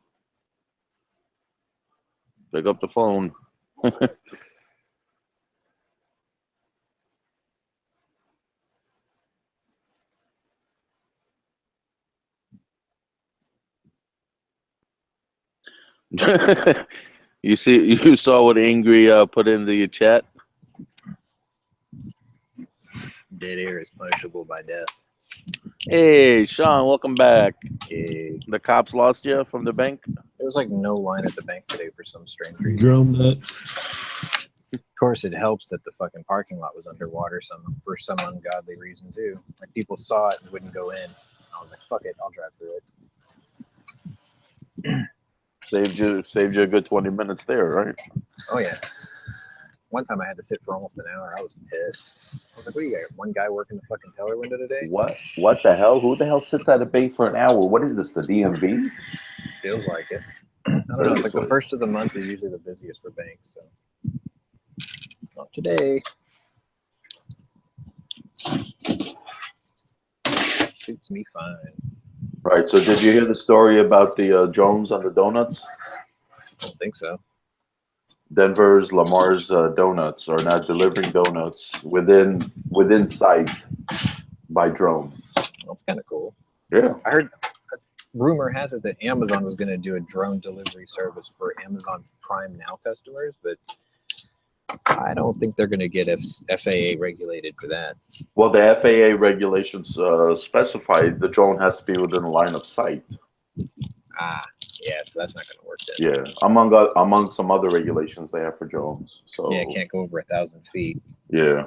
pick up the phone. You saw what Angry put in the chat? Dead air is punishable by death. Hey, Sean, welcome back. Yeah. The cops lost you from the bank? There was like no line at the bank today for some strange reason. Drum nuts. Of course, it helps that the fucking parking lot was underwater for some ungodly reason too. Like people saw it and wouldn't go in. I was like, "Fuck it, I'll drive through it." Saved you a good 20 minutes there, right? Oh yeah. One time I had to sit for almost an hour. I was pissed. I was like, "What do you got? One guy working the fucking teller window today?" What? What the hell? Who the hell sits at a bank for an hour? What is this, the DMV? Feels like it. I don't know. It's like the first of the month is usually the busiest for banks. So not today. Suits me fine. Right, so did you hear the story about the drones on the donuts? I don't think so. Denver's Lamar's Donuts are now delivering donuts within sight by drone. That's kind of cool. Yeah. I heard. Rumor has it that Amazon was going to do a drone delivery service for Amazon Prime Now customers, but I don't think they're going to get FAA regulated for that. Well, the FAA regulations specify the drone has to be within a line of sight. Ah, yeah, so that's not going to work then. Yeah, among some other regulations they have for drones. So Yeah, it can't go over 1,000 feet. Yeah.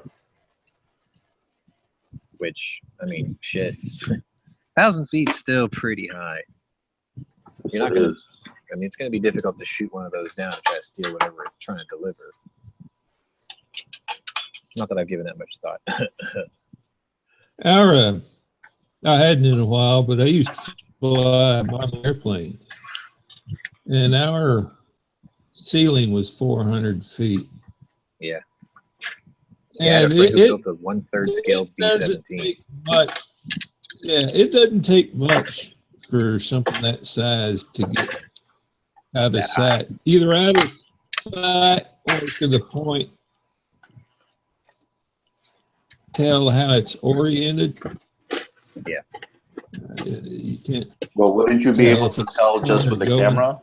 Which, I mean, shit. 1,000 feet still pretty high. You're not gonna. I mean, it's gonna be difficult to shoot one of those down and try to steal whatever it's trying to deliver. Not that I've given that much thought. I hadn't in a while, but I used to fly model airplanes, and our ceiling was 400 feet. Yeah. Yeah, and it built a 1/3 scale B-17. Yeah, it doesn't take much for something that size to get out of sight, either out of sight or to the point. Tell how it's oriented. Yeah. You can't. Well, wouldn't you be able to tell just with the camera?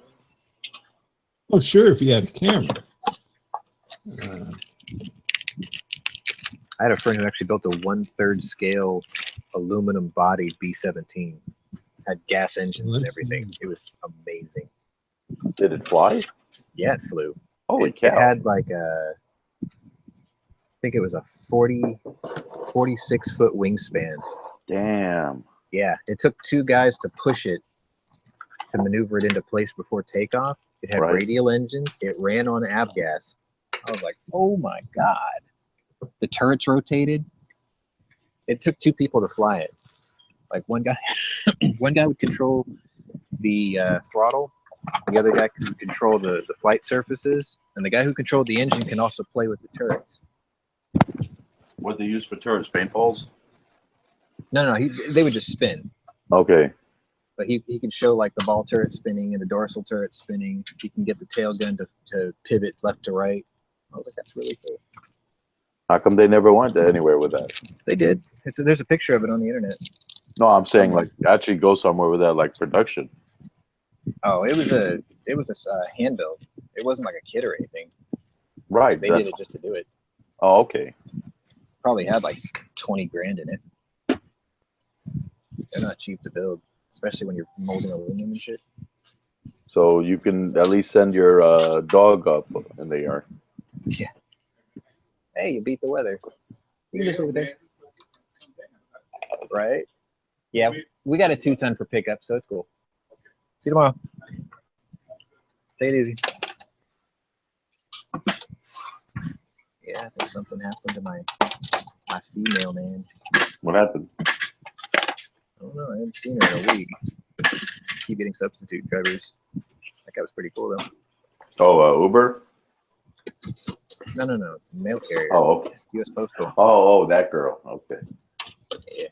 Oh, sure, if you had a camera. I had a friend who actually built a 1/3 scale aluminum bodied B-17. Had gas engines and everything. It was amazing. Did it fly? Yeah, it flew. Holy cow. It had like a, I think it was a 46-foot wingspan. Damn. Yeah, it took 2 guys to push it to maneuver it into place before takeoff. It had radial engines. It ran on avgas. I was like, oh my God. The turrets rotated. It took 2 people to fly it. Like one guy would control the throttle. The other guy could control the flight surfaces. And the guy who controlled the engine can also play with the turrets. What they use for turrets? Paintballs? No, they would just spin. Okay. But he can show like the ball turret spinning and the dorsal turret spinning. He can get the tail gun to pivot left to right. I was like, that's really cool. How come they never went anywhere with that? They did. There's a picture of it on the internet. No, I'm saying like actually go somewhere with that, like production. Oh, it was a hand build. It wasn't like a kit or anything. Right. They did it just to do it. Oh, okay. Probably had like 20 grand in it. They're not cheap to build, especially when you're molding aluminum and shit. So you can at least send your dog up in the yard. Yeah. Hey, you beat the weather. You can just leave it there. Right? Yeah, we got a 2-ton for pickup, so it's cool. See you tomorrow. Take it easy. Yeah, I think something happened to my female man. What happened? I don't know. I haven't seen her in a week. Keep getting substitute drivers. That guy was pretty cool though. Oh, Uber? No. Mail carrier. Oh, okay. U.S. Postal. Oh, that girl. Okay. Yeah.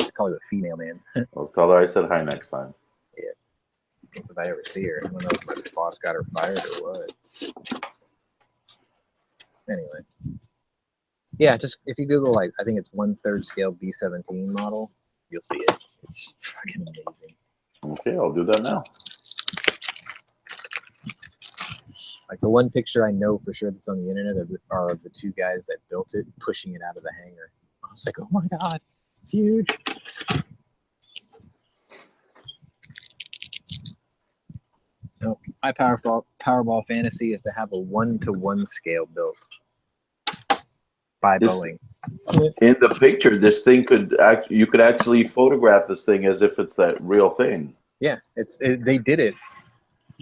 I call her the female man. I'll tell her I said hi next time. Yeah. If I ever see her, I don't know if my boss got her fired or what. Anyway. Yeah, just if you Google like I think it's 1/3 scale B-17 model, you'll see it. It's fucking amazing. Okay, I'll do that now. Like the one picture I know for sure that's on the internet are of the two guys that built it pushing it out of the hangar. I was like, oh my god, it's huge. No, my Powerball fantasy is to have a 1-to-1 scale built by This- Boeing. In the picture, this thing you could actually photograph this thing as if it's that real thing. Yeah, they did it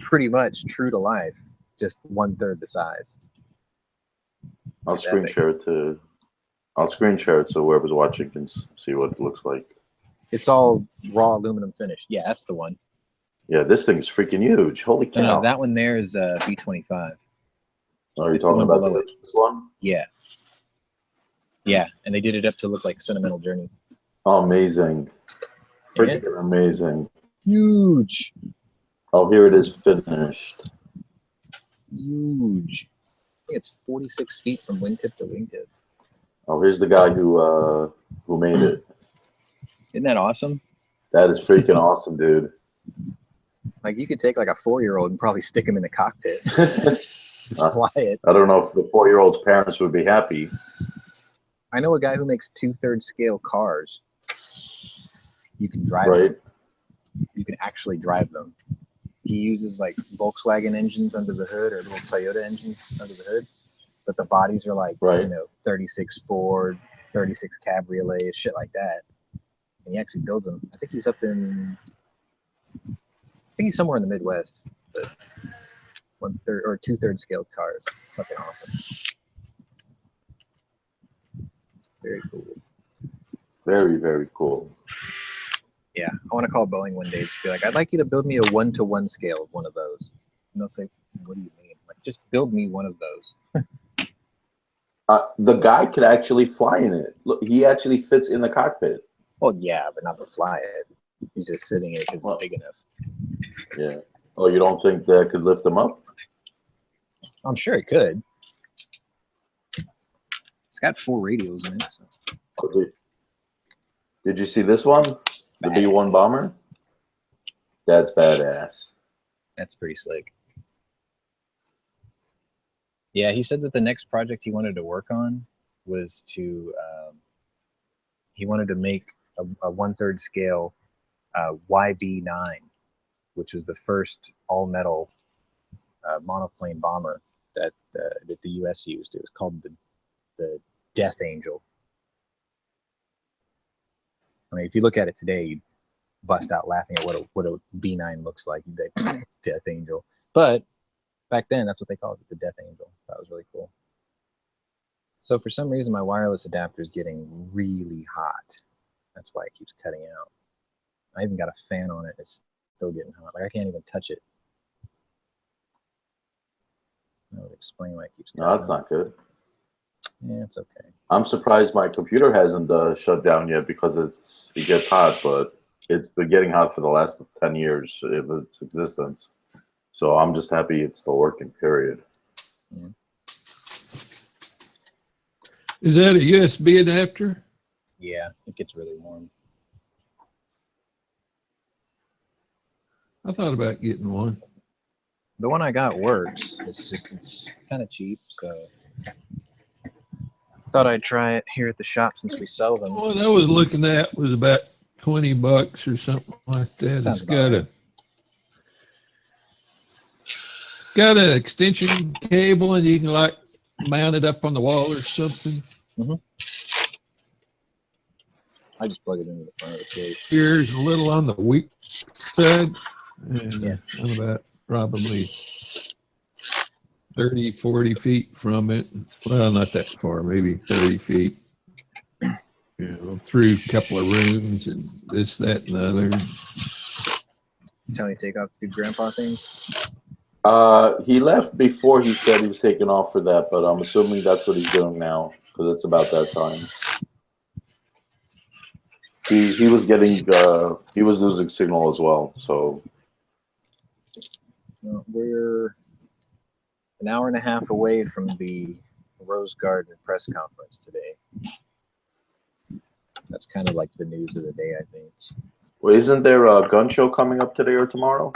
pretty much true to life, just 1/3 the size. I'll It's screen epic. share it I'll screen share it so whoever's watching can see what it looks like. It's all raw aluminum finish. Yeah, that's the one. Yeah, this thing's freaking huge. Holy cow. No, that one there is B-25. Are you it's the talking one about below this one? Yeah. Yeah, and they did it up to look like Sentimental Journey. Oh, amazing. Ain't it? Freaking amazing. Huge. Oh, here it is finished. Huge. I think it's 46 feet from wingtip to wingtip. Oh, here's the guy who made it. Isn't that awesome? That is freaking awesome, dude. Like you could take like a 4-year-old and probably stick him in the cockpit. Quiet. I don't know if the 4-year-old's parents would be happy. I know a guy who makes 2/3 scale cars. You can drive Right. them. You can actually drive them. He uses like Volkswagen engines under the hood or little Toyota engines under the hood, but the bodies are like, Right. you know, 36 Ford, 36 Cabriolet, shit like that. And he actually builds them. I think he's up in, I think he's somewhere in the Midwest, but 1/3 or 2/3 scale cars. Fucking awesome. Very cool. Very, very cool. Yeah, I want to call Boeing one day to be like, I'd like you to build me a 1-to-1 scale of one of those. And they'll say, what do you mean? Like, just build me one of those. The guy could actually fly in it. Look, he actually fits in the cockpit. Well, yeah, but not to fly it. He's just sitting in it because it's big enough. Yeah. Oh, you don't think that could lift him up? I'm sure it could. It's got 4 radios in it. So. Okay. Did you see this one? The B-1 bomber? That's badass. That's pretty slick. Yeah, he said that the next project he wanted to work on was to, he wanted to make a 1/3 scale YB-9, which is the first all-metal monoplane bomber that the U.S. used. It was called the Death Angel. I mean, if you look at it today, you'd bust out laughing at what a B-9 looks like. You'd be like, Death Angel. But back then, that's what they called it, the Death Angel. That was really cool. So for some reason, my wireless adapter is getting really hot. That's why it keeps cutting out. I even got a fan on it. It's still getting hot. Like I can't even touch it. That would explain why it keeps cutting No, that's out. not good. Yeah, it's okay. I'm surprised my computer hasn't shut down yet because it gets hot, but it's been getting hot for the last 10 years of its existence. So I'm just happy it's still working, period. Yeah. Is that a USB adapter? Yeah, it gets really warm. I thought about getting one. The one I got works. It's kind of cheap, so thought I'd try it here at the shop since we sell them. What I was looking at was about $20 or something like that. Sounds It's got an extension cable, and you can like mount it up on the wall or something. I just plug it into the front of the case. Here's a little on the weak side, and Yeah. I'm about probably 30, 40 feet from it. Well, not that far, maybe 30 feet. You know, through a couple of rooms and this, that, and the other. Tony take off the grandpa thing. He left before he said he was taking off for that, but I'm assuming that's what he's doing now because it's about that time. He was getting he was losing signal as well, so We're an hour and a half away from the Rose Garden press conference today. That's kind of like the news of the day, I think. well, isn't there a gun show coming up today or tomorrow?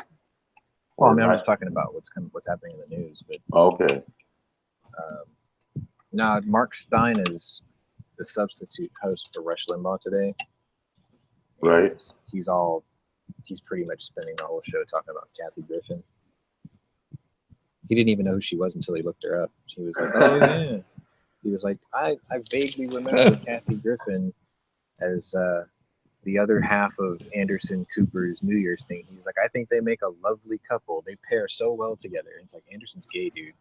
Well, I mean, I'm just talking about what's happening in the news, but Okay. no, Mark Stein is the substitute host for Rush Limbaugh today. Right. And he's pretty much spending the whole show talking about Kathy Griffin. He didn't even know who she was until he looked her up. He was like, oh yeah. He was like, I vaguely remember Kathy Griffin as the other half of Anderson Cooper's New Year's thing. He's like, I think they make a lovely couple. They pair so well together. And it's like, Anderson's gay, dude.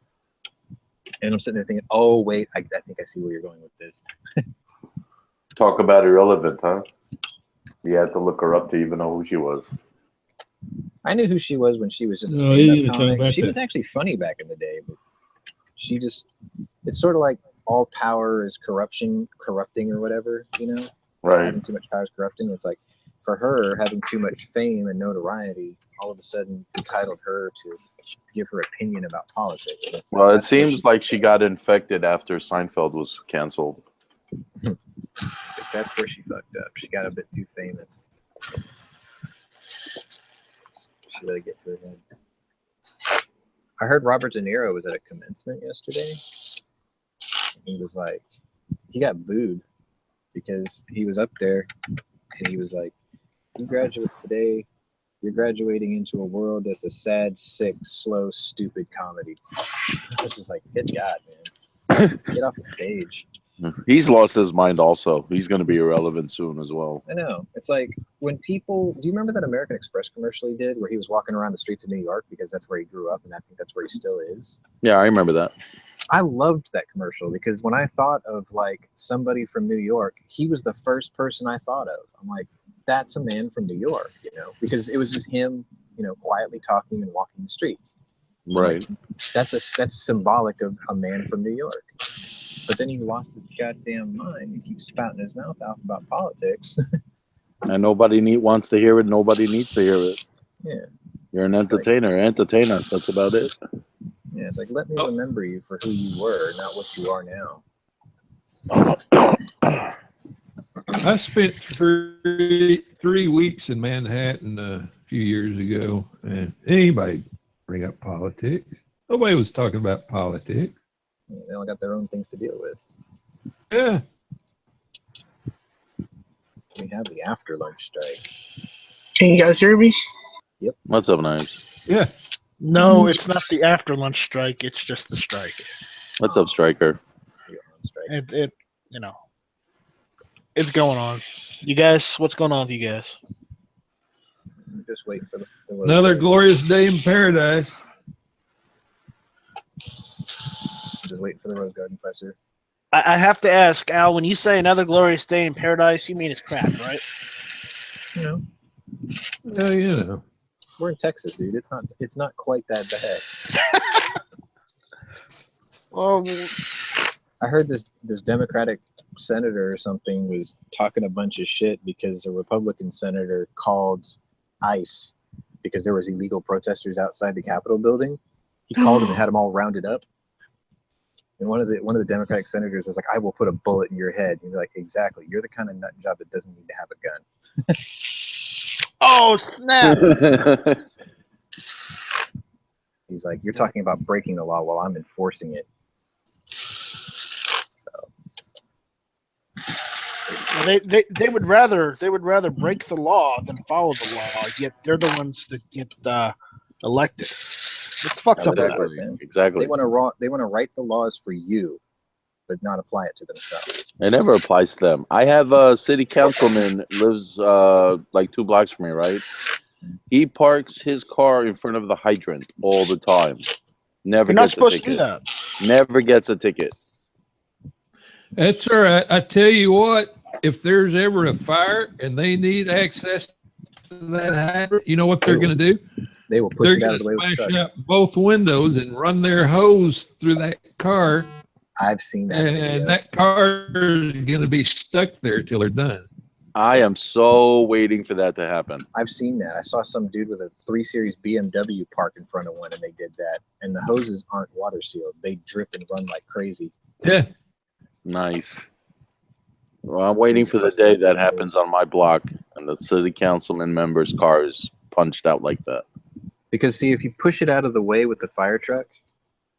And I'm sitting there thinking, oh wait, I think I see where you're going with this. Talk about irrelevant, huh? You had to look her up to even know who she was. I knew who she was when she was just a No, you didn't stand-up talk comic. about She that. was actually funny back in the day, but she just, it's sort of like all power is corrupting or whatever, you know? Right. Having too much power is corrupting. It's like, for her, having too much fame and notoriety all of a sudden entitled her to give her opinion about politics. Well, it seems like she got infected after Seinfeld was canceled. That's where she fucked up. She got a bit too famous. She let it get to her head. I heard Robert De Niro was at a commencement yesterday. He was like, he got booed because he was up there and he was like, you graduate today, you're graduating into a world that's a sad, sick, slow, stupid comedy. I was just like, good God, man. Get off the stage. He's lost his mind also. He's going to be irrelevant soon as well. I know. It's like when people, do you remember that American Express commercial he did where he was walking around the streets of New York because that's where he grew up and I think that's where he still is? Yeah, I remember that. I loved that commercial because when I thought of like somebody from New York, he was the first person I thought of. I'm like, that's a man from New York, you know, because it was just him, you know, quietly talking and walking the streets. Right. That's symbolic of a man from New York. But then he lost his goddamn mind. He keeps spouting his mouth out about politics. And nobody wants to hear it. Nobody needs to hear it. Yeah. You're an entertainer. Entertain us. That's about it. Yeah, it's like, let me remember you for who you were, not what you are now. I spent three weeks in Manhattan a few years ago, and anybody bring up politics? Nobody was talking about politics. Yeah, they all got their own things to deal with. Yeah. We have the after lunch strike. Can you guys hear me? What's up, Knives? Yeah. No, it's not the after lunch strike. It's just the strike. What's up, Striker? You're on strike. It you know, it's going on. You guys, what's going on with you guys? I'm just waiting for the Another glorious day in paradise. Just waiting for the Rose Garden presser. I have to ask, Al, when you say another glorious day in paradise, you mean it's crap, right? You know, Yeah, you know. we're in Texas, dude. It's not quite that bad. Well, I heard this Democratic senator or something was talking a bunch of shit because a Republican senator called ICE because there was illegal protesters outside the Capitol building. He called them and had them all rounded up. And one of the Democratic senators was like, "I will put a bullet in your head." And you're like, "Exactly. You're the kind of nut job that doesn't need to have a gun." oh snap! He's like, "You're talking about breaking the law while I'm enforcing it." They would rather break the law than follow the law. Yet they're the ones that get elected. What the fuck's up with that? Exactly. They want to write the laws for you, but not apply it to themselves. It never applies to them. I have a city councilman lives like 2 blocks from me, right? He parks his car in front of the hydrant all the time. Never You're not gets supposed a to do ticket. that. Never gets a ticket. That's all right. I tell you what, if there's ever a fire and they need access to that hydrant, you know what they're going to do? They will push They're it out going of the way to with the smash truck. out both windows and run their hose through that car, I've seen that video. and that car is going to be stuck there till they're done. I am so waiting for that to happen. I've seen that. I saw some dude with a 3 Series BMW park in front of one, and they did that. And the hoses aren't water sealed; they drip and run like crazy. Yeah. Nice. Well, I'm waiting for the day that happens on my block and the city councilman member's car is punched out like that. Because see, if you push it out of the way with the fire truck,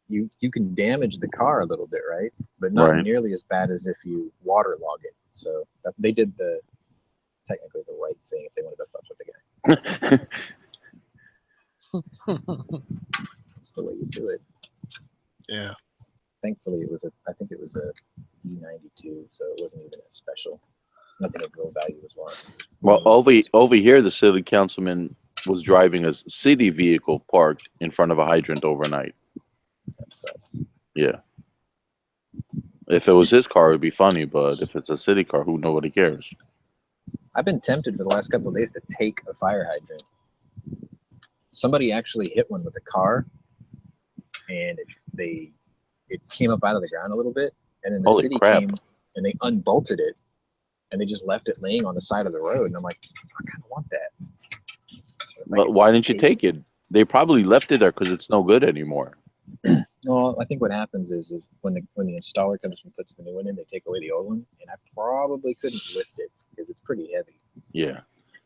you can damage the car a little bit, right? But not Right. nearly as bad as if you waterlog it. So they did technically the right thing if they wanted to fuck with the guy. That's the way you do it. Yeah. Thankfully, I think it was a E92, so it wasn't even as special. Nothing of real value was lost. Well, over here, the city councilman was driving a city vehicle parked in front of a hydrant overnight. That sucks. Yeah. If it was his car, it'd be funny, but if it's a city car, nobody cares. I've been tempted for the last couple of days to take a fire hydrant. Somebody actually hit one with a car, and it came up out of the ground a little bit, and then the Holy city crap. came and they unbolted it, and they just left it laying on the side of the road, and I'm like, I kind of want that. So if I But could why just didn't you take it? They probably left it there because it's no good anymore. No, I think what happens is when the installer comes and puts the new one in, they take away the old one, and I probably couldn't lift it because it's pretty heavy. Yeah.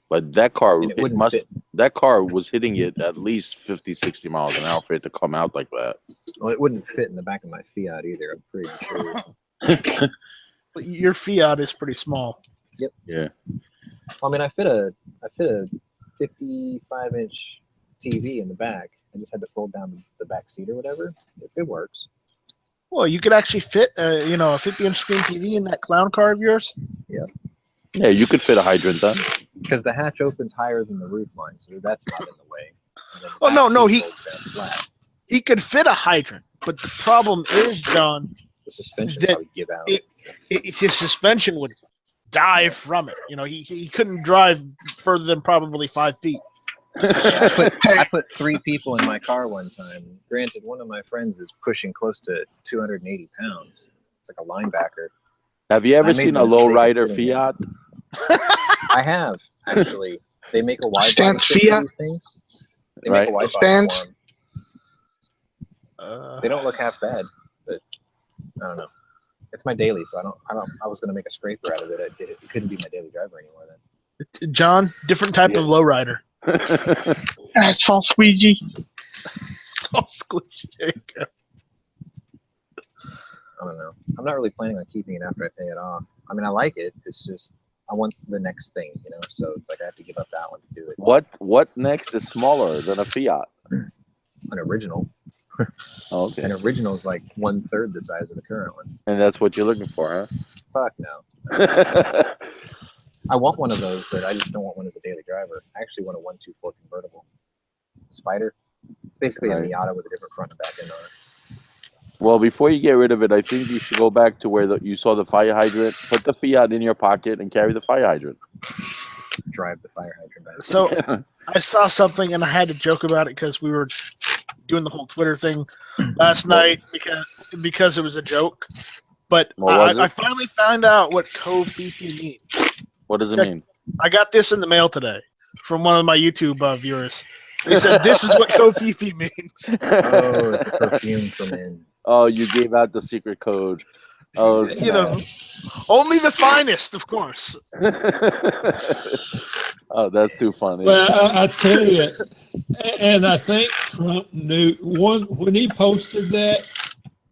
But that car, And it wouldn't fit. that car was hitting it at least 50, 60 miles an hour for it to come out like that. Well, it wouldn't fit in the back of my Fiat either. I'm pretty sure. But your Fiat is pretty small. Yep. Yeah. I mean, I fit a 55-inch TV in the back. I just had to fold down the back seat or whatever. It works. Well, you could actually fit, a 50-inch screen TV in that clown car of yours. Yeah, you could fit a hydrant then. Because the hatch opens higher than the roof line, so that's not in the way. And then the Oh, no, back he- seat folds down flat. He could fit a hydrant, but the problem is, John, The suspension that probably give out. his suspension would die from it. He couldn't drive further than probably 5 feet. Yeah, I put 3 people in my car one time. Granted, one of my friends is pushing close to 280 pounds. It's like a linebacker. Have you I ever made seen the a mistake of lowrider sitting there. Fiat? I have, actually. They make a wide Stand body kit for Fiat? these things. They Right. make a wide body Stand. for 'em. They don't look half bad, but I don't know. It's my daily, so I was going to make a scraper out of it. It couldn't be my daily driver anymore then. John, different type of lowrider. Asphalt squeegee. Oh, squishy. There you go. I don't know. I'm not really planning on keeping it after I pay it off. I mean, I like it. It's just I want the next thing, So it's like I have to give up that one to do it. What next is smaller than a Fiat? An original. Oh, okay. An original is like 1/3 the size of the current one. And that's what you're looking for, Fuck no. huh? I want one of those, but I just don't want one as a daily driver. I actually want a 124 convertible. Spider. It's basically Right. a Miata with a different front and back end on it. Well, before you get rid of it, I think you should go back to where you saw the fire hydrant, put the Fiat in your pocket, and carry the fire hydrant. Drive the fire hydrant back. So I saw something and I had to joke about it because we were doing the whole Twitter thing last night because it was a joke. But What was it? I finally found out what Kofifi means. What does it mean? I got this in the mail today from one of my YouTube viewers. He said, "This is what Kofifi means." Oh, it's a perfume for men. Oh, you gave out the secret code. Oh, snap. Only the finest, of course. Oh, that's too funny. Well, I tell you, and I think Trump knew when he posted that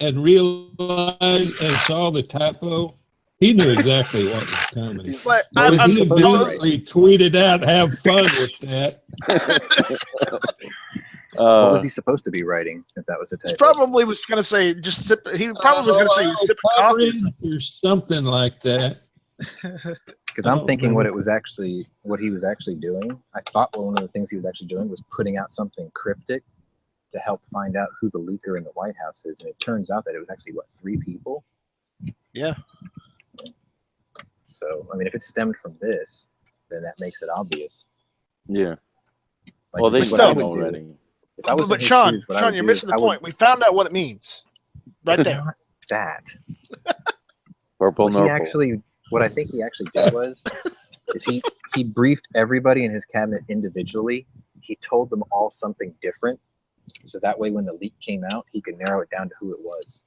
and realized and saw the typo, he knew exactly what was coming. He's like, Because I'm he immediately tweeted out, "Have fun with that." What was he supposed to be writing if that was a he typo? probably was going to say, just sip. He probably was going to say, sip a coffee. Or something like that. Because I I'm don't thinking what he remember. was actually doing. I thought one of the things he was actually doing was putting out something cryptic to help find out who the leaker in the White House is, and it turns out that it was actually 3 people. Yeah. So I mean, if it stemmed from this, then that makes it obvious. Yeah. Like, Well, they But what I know would do- already. if I was in But his Sean, shoes, what I would you're do missing is the I would- point. We found out what it means. Right It's there. not that. Purple What I think he actually did is he briefed everybody in his cabinet individually. He told them all something different, so that way when the leak came out, he could narrow it down to who it was.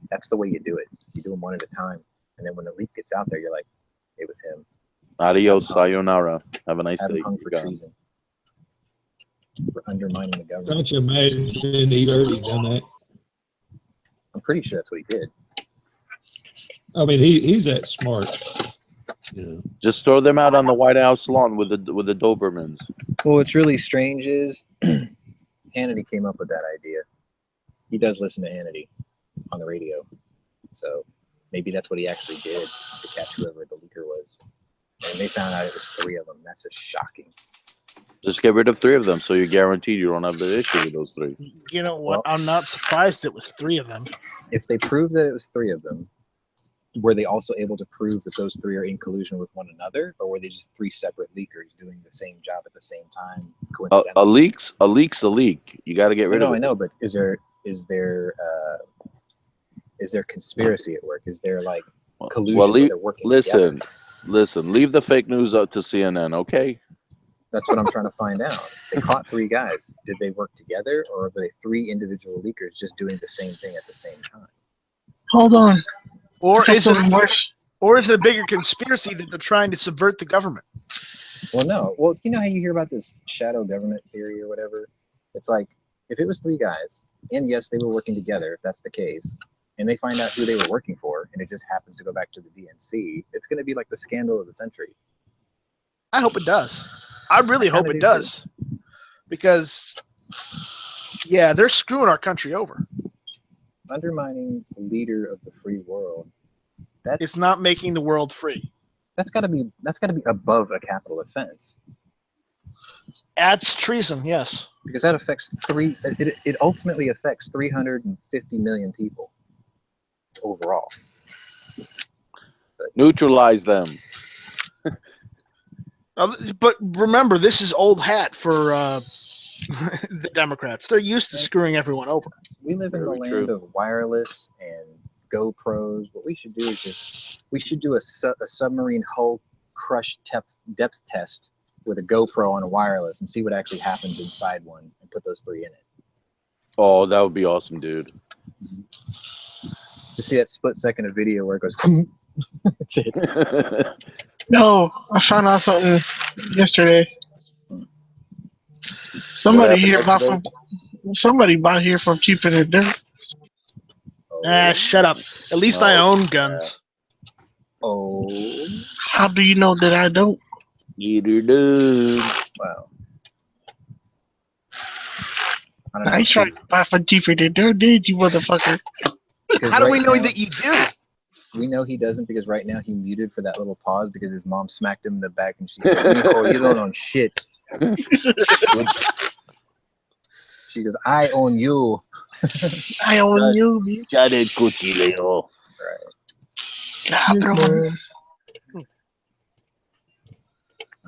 That's the way you do it. You do them one at a time, and then when the leak gets out there, you're like, it was him. Adios, sayonara. Have a nice Have day. him hung for You're gone. treason. for undermining the government. Don't you imagine he'd already done that? I'm pretty sure that's what he did. I mean, he's that smart. You know. Just throw them out on the White House lawn with the Dobermans. Well, what's really strange is Hannity came up with that idea. He does listen to Hannity on the radio, so maybe that's what he actually did to catch whoever the leaker was. And they found out it was 3 of them. That's just shocking. Just get rid of 3 of them, so you're guaranteed you don't have the issue with those 3. You know what? I'm not surprised it was 3 of them. If they proved that it was 3 of them, were they also able to prove that those 3 are in collusion with one another, or were they just 3 separate leakers doing the same job at the same time? A leak's a leak. You got to get rid of it. I know, but is there conspiracy at work? Is there like collusion? Well, where they're working together? listen. Leave the fake news up to CNN, okay? That's what I'm trying to find out. They caught 3 guys. Did they work together, or were they 3 individual leakers just doing the same thing at the same time? Hold on. Or is it worse? Or is it a bigger conspiracy that they're trying to subvert the government? Well, no. Well, you know how you hear about this shadow government theory or whatever? It's like, if it was 3 guys, and yes, they were working together, if that's the case, and they find out who they were working for, and it just happens to go back to the DNC, it's going to be like the scandal of the century. I hope it does. I really hope it does. Because, yeah, they're screwing our country over. Undermining the leader of the free world. It's not making the world free. That's got to be above a capital offense. That's treason, yes. Because that affects it ultimately affects 350 million people overall. Neutralize them. But remember, this is old hat for the Democrats. They're used to screwing everyone over. We live in the land of wireless and GoPros. What we should do is do a submarine hull crush depth test with a GoPro on a wireless and see what actually happens inside one and put those 3 in it. Oh, that would be awesome, dude. To see that split second of video where it goes, that's it. No, I found out something yesterday. Somebody bought here from cheaper than dirt. Shut up. At least I own guns. Oh. How do you know that I don't? You do. Wow. I tried to buy for cheaper than dirt, did you, motherfucker? How do we know that you do? We know he doesn't because right now he muted for that little pause because his mom smacked him in the back and she said, "Nico, you don't own shit." She goes, "I own you." I own you, bitch. Jared Cuchillo. Cabrón.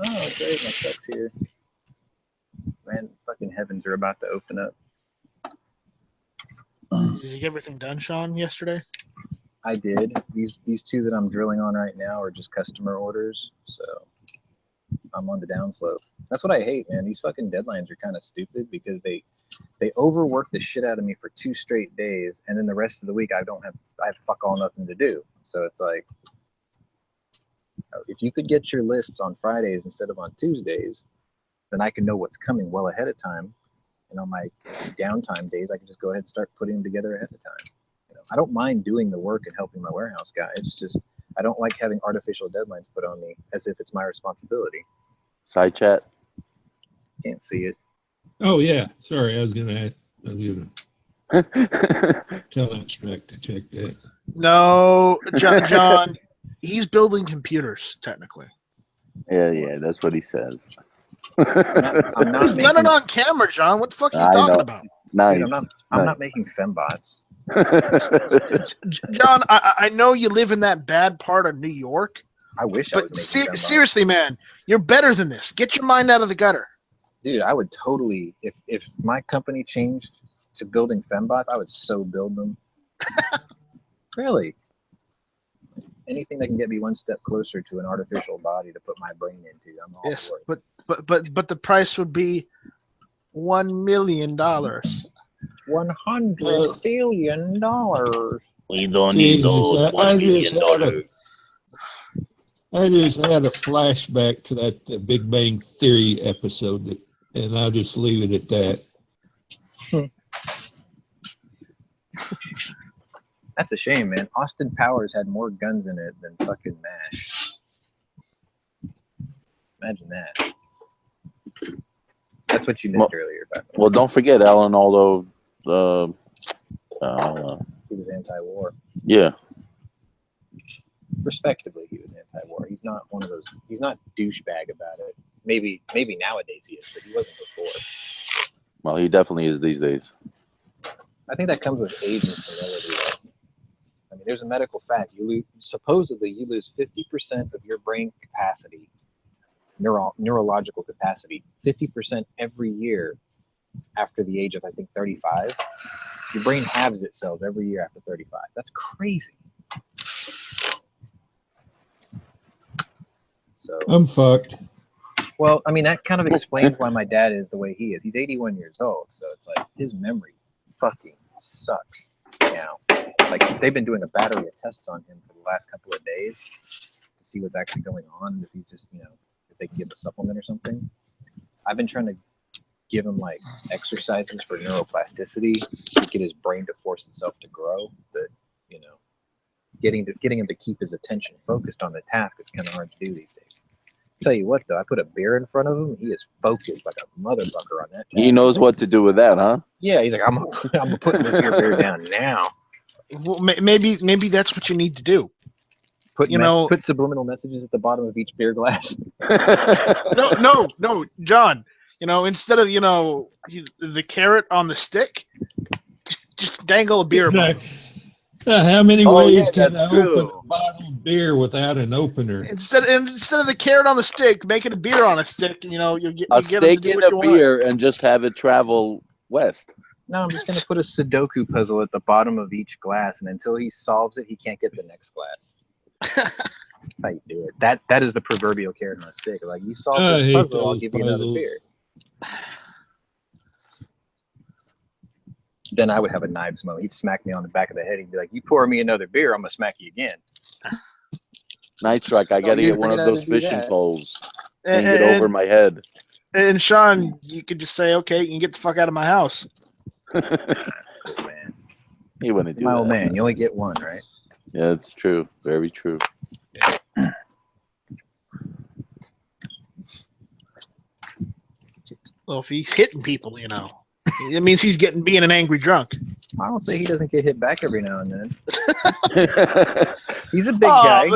Oh, great, my truck's here. Man, fucking heavens are about to open up. Did you get everything done, Sean, yesterday? I did. These 2 that I'm drilling on right now are just customer orders, so I'm on the downslope. That's what I hate, man. These fucking deadlines are kind of stupid because they overwork the shit out of me for 2 straight days, and then the rest of the week I have fuck all nothing to do. So it's like, if you could get your lists on Fridays instead of on Tuesdays, then I can know what's coming well ahead of time. And on my downtime days, I can just go ahead and start putting them together ahead of time. I don't mind doing the work and helping my warehouse guy. It's just I don't like having artificial deadlines put on me as if it's my responsibility. Side chat. Can't see it. Oh yeah, sorry. I was gonna tell Abstract to check that. No, John, he's building computers technically. Yeah, that's what he says. I'm not He's done it on camera, John. What the fuck are you talking about? Nice. Dude, I'm not making fembots. John, I know you live in that bad part of New York. I wish I was making fembots. Seriously, man, you're better than this. Get your mind out of the gutter. Dude, I would totally, if my company changed to building fembots, I would so build them. Really. Anything that can get me one step closer to an artificial body to put my brain into, I'm all for it. But the price would be $1 million. $100 billion. We don't need those $1 million. I just had a flashback to that Big Bang Theory episode that and I'll just leave it at that. That's a shame, man. Austin Powers had more guns in it than fucking MASH. Imagine that. That's what you missed earlier. By the way. Well, don't forget, Alan, although He was anti-war. yeah, Respectively, he was anti-war. He's not one of those. He's not douchebag about it. Maybe nowadays he is, but he wasn't before. well, he definitely is these days. I think that comes with age and senility. Though. I mean, there's a medical fact. Supposedly you lose 50% of your brain capacity, neurological capacity, 50% every year after the age of, I think, 35. Your brain halves itself every year after 35. That's crazy. So I'm fucked. well, I mean, that kind of explains why my dad is the way he is. He's 81 years old, so it's like his memory fucking sucks now. Like they've been doing a battery of tests on him for the last couple of days to see what's actually going on. If he's just, if they can give a supplement or something. I've been trying to give him like exercises for neuroplasticity to get his brain to force itself to grow. But getting him to keep his attention focused on the task is kind of hard to do these days. Tell you what, though, I put a beer in front of him. He is focused like a motherfucker on that task. He knows what to do with that, huh? Yeah, he's like, I'm putting this beer down now. Well, maybe that's what you need to do. Put subliminal messages at the bottom of each beer glass. No, John. Instead of the carrot on the stick, just dangle a beer. How many ways can I true. open a bottle of beer without an opener? Instead of the carrot on the stick, make it a beer on a stick. You'll get A get 'em to steak do and what a you want. beer, and just have it travel west. No, I'm just going to put a Sudoku puzzle at the bottom of each glass, and until he solves it, he can't get the next glass. That's how you do it. That is the proverbial carrot on a stick. Like, you solve this puzzle, I'll give you another beer. Then I would have a knives moment. He'd smack me on the back of the head. He'd be like, "You pour me another beer, I'm gonna smack you again." Night Strike, I gotta you get one of figured out those to do fishing that. poles. Hang it over my head. And Sean, you could just say, "Okay, you can get the fuck out of my house." Man, He wouldn't do my that. old man. You only get one, right? Yeah, it's true. Very true. Well, if he's hitting people, it means he's being an angry drunk. I don't say he doesn't get hit back every now and then. He's a big guy.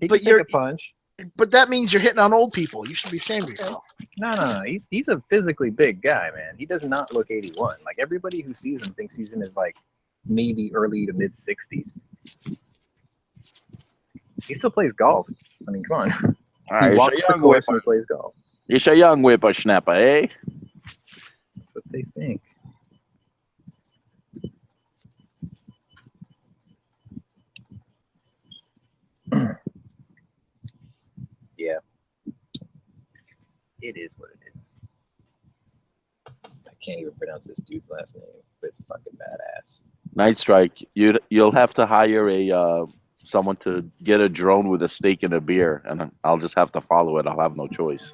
He can take a punch. But that means you're hitting on old people. You should be ashamed of yourself. No. He's a physically big guy, man. He does not look 81. Like, everybody who sees him thinks he's in his, like, maybe early to mid 60s. He still plays golf. I mean, come on. He walks the course and he plays golf. He's a young whippersnapper, eh? That's what they think. Yeah. It is what it is. I can't even pronounce this dude's last name, but it's fucking badass. Night Strike, you'll have to hire someone to get a drone with a steak and a beer, and I'll just have to follow it. I'll have no choice.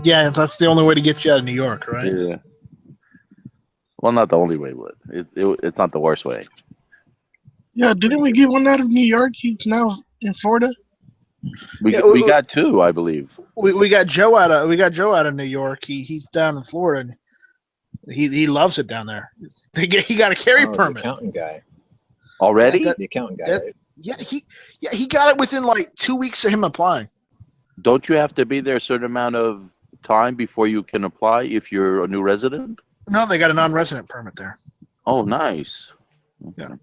Yeah, that's the only way to get you out of New York, right? Yeah. Well, not the only way, but it's not the worst way. Yeah, didn't we get one out of New York? He's now in Florida. We got two, I believe. We got Joe out of New York. He's down in Florida. And he loves it down there. He got a carry permit. The accountant guy. Already? The accountant guy, right? Yeah, he got it within like 2 weeks of him applying. Don't you have to be there a certain amount of time before you can apply if you're a new resident? No, they got a non-resident permit there. Oh, nice. Yeah.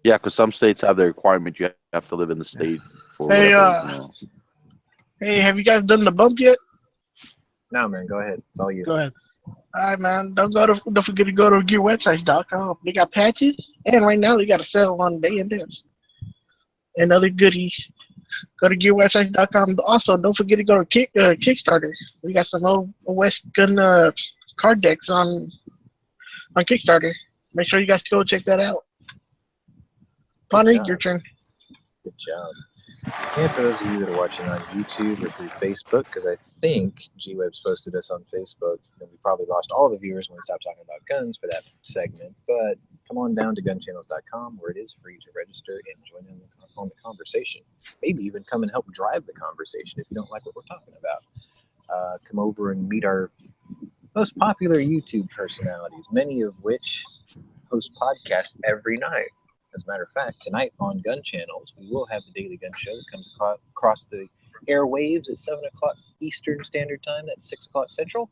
Yeah, because some states have the requirement you have to live in the state for Hey, whatever, Hey, have you guys done the bump yet? No, man, go ahead. It's all you. Go ahead. All right, man. Don't forget to go to gearwebsites.com. They got patches, and right now they got a sale on Day and Dance and other goodies. Go to gearwebsites.com. Also, don't forget to go to Kickstarter. We got some old West Gun card decks on Kickstarter. Make sure you guys go check that out. Ponny, your turn. Good job. And for those of you that are watching on YouTube or through Facebook, because I think G-Web's posted us on Facebook, and we probably lost all the viewers when we stopped talking about guns for that segment, but come on down to gunchannels.com where it is free to register and join in on the conversation. Maybe even come and help drive the conversation if you don't like what we're talking about. Come over and meet our most popular YouTube personalities, many of which host podcasts every night. As a matter of fact, tonight on Gun Channels, we will have the Daily Gun Show that comes across the airwaves at 7 o'clock Eastern Standard Time. That's 6 o'clock Central.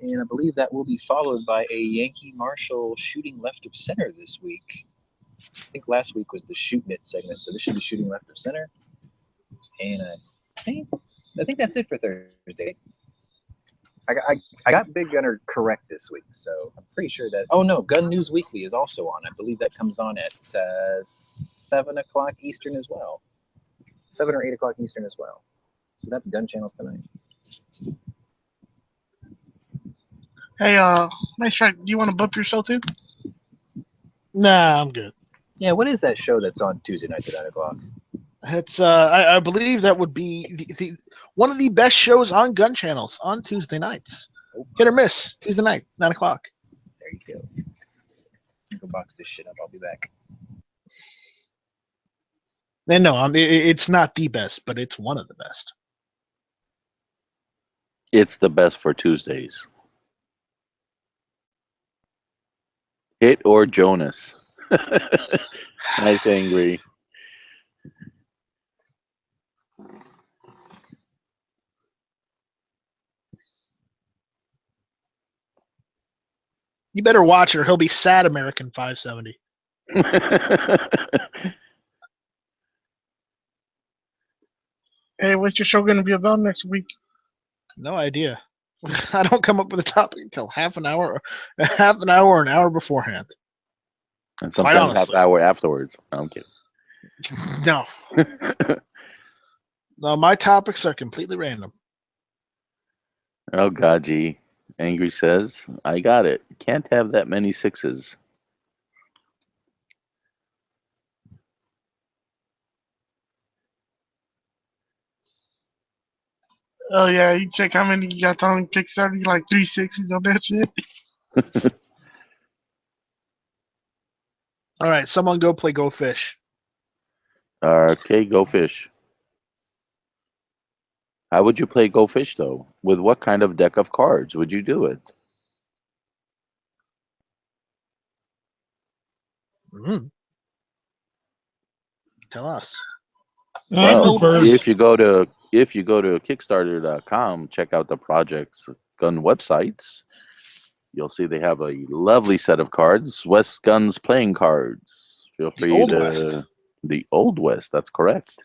And I believe that will be followed by a Yankee Marshall shooting left of center this week. I think last week was the shooting it segment, so this should be shooting left of center. And I think that's it for Thursday. I got Big Gunner correct this week, so I'm pretty sure that. Oh no, Gun News Weekly is also on. I believe that comes on at 7 o'clock Eastern as well, 7 or 8 o'clock Eastern as well. So that's Gun Channels tonight. Hey, nice try. Do you want to bump your show too? Nah, I'm good. Yeah, what is that show that's on Tuesday nights at 9 o'clock? It's I believe that would be the one of the best shows on Gun Channels on Tuesday nights. Hit or miss, Tuesday night, 9 o'clock. There you go. Go box this shit up. I'll be back. And no, it's not the best, but it's one of the best. It's the best for Tuesdays. Hit or Jonas. Nice angry. You better watch it or he'll be sad American 570. Hey, what's your show going to be about next week? No idea. I don't come up with a topic until half an hour or an hour beforehand. And sometimes half an hour afterwards. I'm kidding. No. No, my topics are completely random. Oh, God, gee. Angry says, I got it. Can't have that many sixes. Oh yeah, you check how many you got on Kickstarter. You like 3 6s on that shit. All right, someone go play Go Fish. Okay, Go Fish. How would you play Go Fish, though? With what kind of deck of cards would you do it? Tell us. Well, if you go to Kickstarter.com, check out the project's gun websites. You'll see they have a lovely set of cards, West Guns playing cards. Feel free the Old West. That's correct.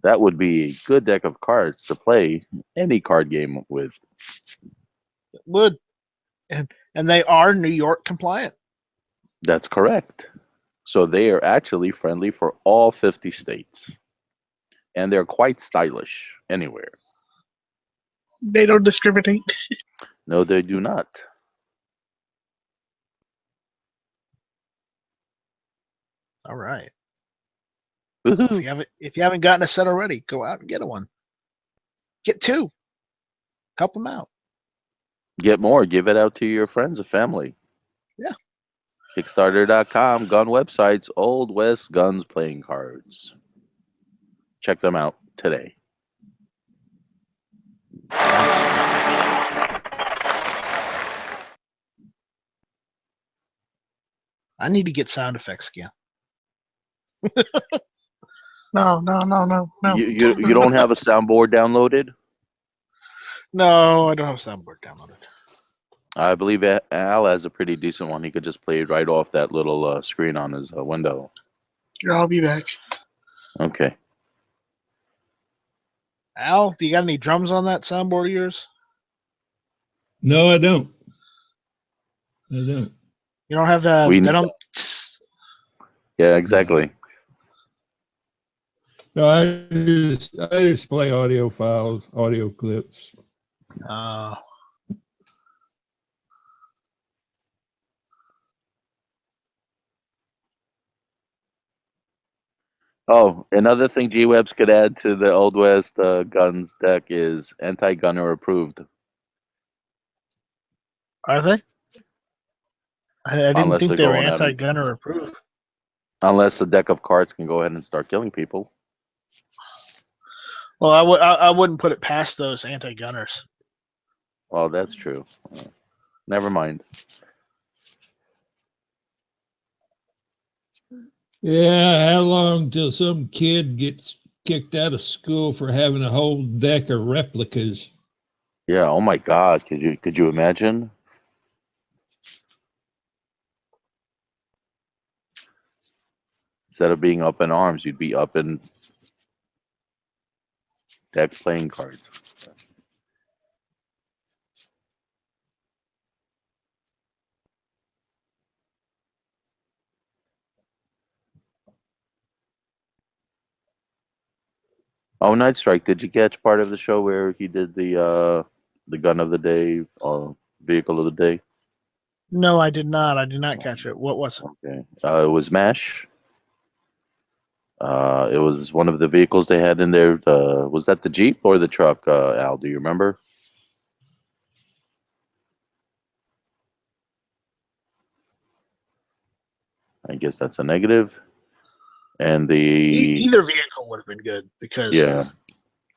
That would be a good deck of cards to play any card game with. It would. And they are New York compliant. That's correct. So they are actually friendly for all 50 states. And they're quite stylish anywhere. They don't discriminate. No, they do not. All right. Woohoo. If you haven't gotten a set already, go out and get one. Get 2. Help them out. Get more. Give it out to your friends and family. Yeah. Kickstarter.com, gun websites, Old West Guns playing cards. Check them out today. I need to get sound effects again. No. You don't have a soundboard downloaded? No, I don't have soundboard downloaded. I believe Al has a pretty decent one. He could just play right off that little screen on his window. I'll be back. Okay. Al, do you got any drums on that soundboard of yours? No, I don't. I don't. You don't have the. Yeah, exactly. No, I just play audio files, audio clips. Oh, another thing G-Webs could add to the Old West guns deck is anti-gunner approved, Are they? I didn't unless think they're they were going out and anti-gunner approved. unless a deck of cards can go ahead and start killing people. Well, I wouldn't put it past those anti-gunners. Well, that's true. Never mind. Yeah, how long till some kid gets kicked out of school for having a whole deck of replicas? Yeah. Oh my God. Could you imagine? Instead of being up in arms, you'd be up in deck playing cards. Oh, Night Strike. Did you catch part of the show where he did the gun of the day, vehicle of the day? No, I did not. I did not catch it. What was it? Okay. It was MASH. It was one of the vehicles they had in there. Was that the Jeep or the truck, Al? Do you remember? I guess that's a negative. And the Either vehicle would have been good because yeah,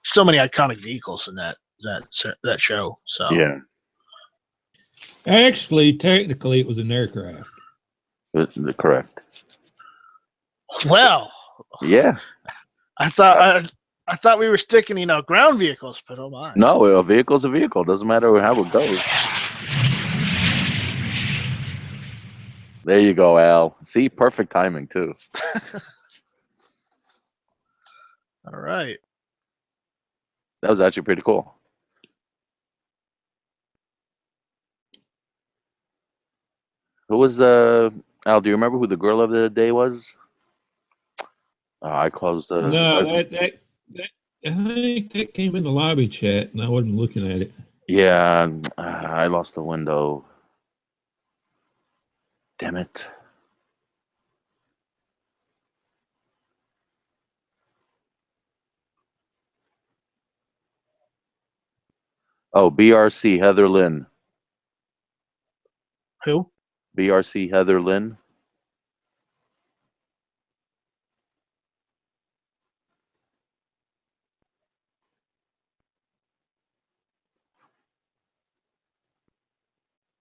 so many iconic vehicles in that show. So yeah, Actually, technically, it was an aircraft. correct. well, Yeah. I thought we were sticking, ground vehicles, but oh my. No, a vehicle's a vehicle. Doesn't matter how it goes. There you go, Al. See, perfect timing too. All right. That was actually pretty cool. Who was Al? Do you remember who the girl of the day was? I closed the. No, that I think that came in the lobby chat, and I wasn't looking at it. Yeah, I lost the window. Damn it. Oh, BRC Heather Lynn. Who? BRC Heather Lynn.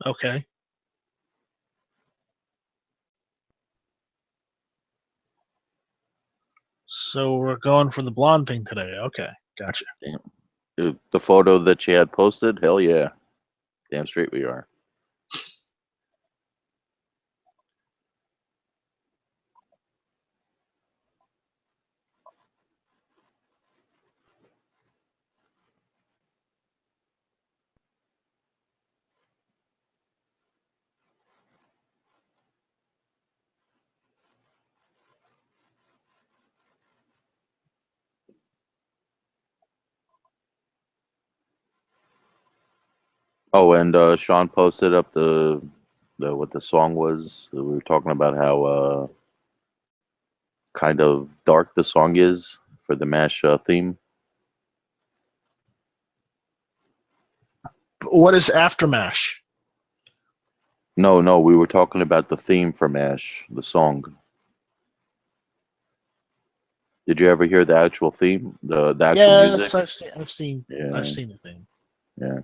Okay. So we're going for the blonde thing today. Okay, gotcha. Damn. The photo that she had posted, hell yeah. Damn straight we are. Oh, and Sean posted up the what the song was. We were talking about how kind of dark the song is for the MASH theme. What is Aftermash? No, we were talking about the theme for MASH, the song. Did you ever hear the actual theme, the actual music? Yes, I've seen Yeah, the thing. yeah.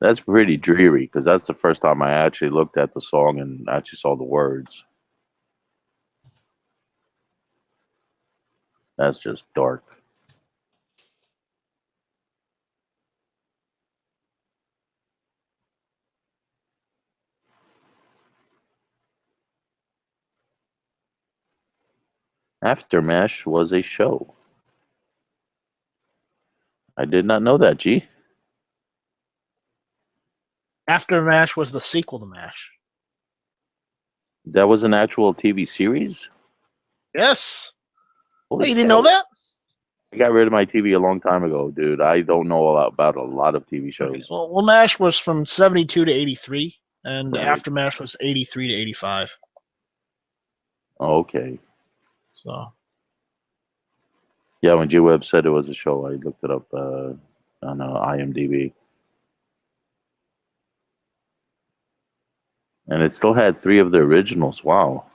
That's pretty dreary because that's the first time I actually looked at the song and actually saw the words. That's just dark. Aftermash was a show. I did not know that, G. Aftermash was the sequel to MASH. That was an actual TV series? Yes. Holy Oh, you didn't cow. know that? I got rid of my TV a long time ago, dude. I don't know about a lot of TV shows. Okay. Well, MASH was from 72 to 83, and Right. Aftermash was 83 to 85. Okay. So Yeah, when G-Web said it was a show, I looked it up on IMDb. And it still had 3 of the originals. Wow.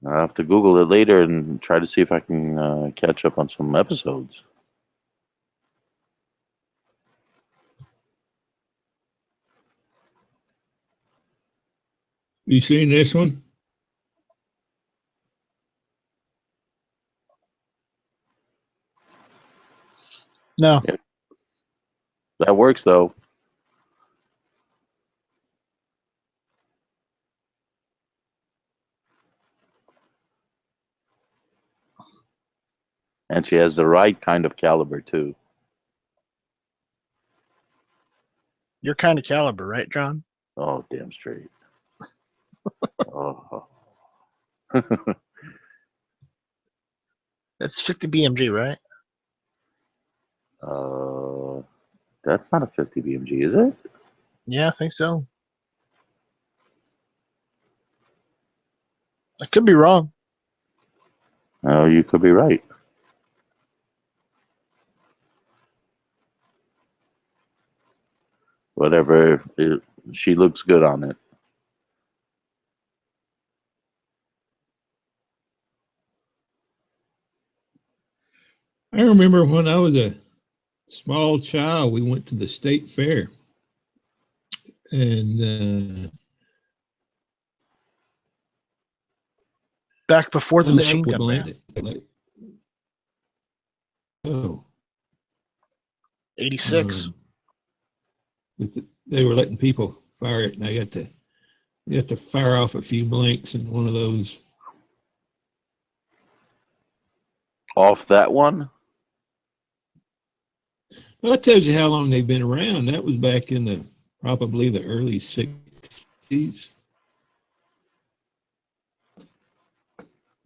I'll have to Google it later and try to see if I can catch up on some episodes. You seen this one? No. Yeah. That works, though. And she has the right kind of caliber, too. Your kind of caliber, right, John? Oh, damn straight. Oh. That's 50 BMG, right? That's not a 50 BMG, is it? Yeah, I think so. I could be wrong. Oh, you could be right. Whatever. She looks good on it. I remember when I was a small child, we went to the state fair, and Back before the hung machine up with gun ban. like, oh, 86. they were letting people fire it, and I got to fire off a few blanks in one of those. Off that one? Well, that tells you how long they've been around. That was back in probably the early 60s.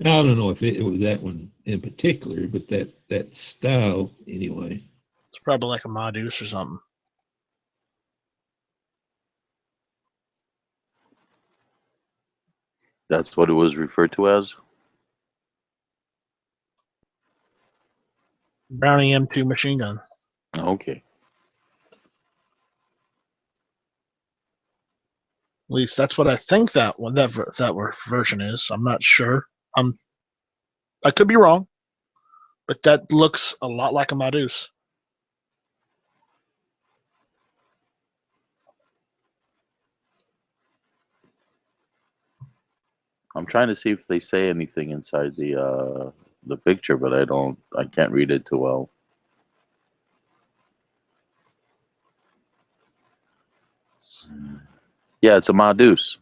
I don't know if it was that one in particular, but that style anyway. It's probably like a Modus or something. That's what it was referred to as? Browning M2 machine gun. Okay. At least that's what I think that one that version is. I'm not sure. I could be wrong, but that looks a lot like a Modus. I'm trying to see if they say anything inside the picture, but I can't read it too well. Yeah, it's a Modus.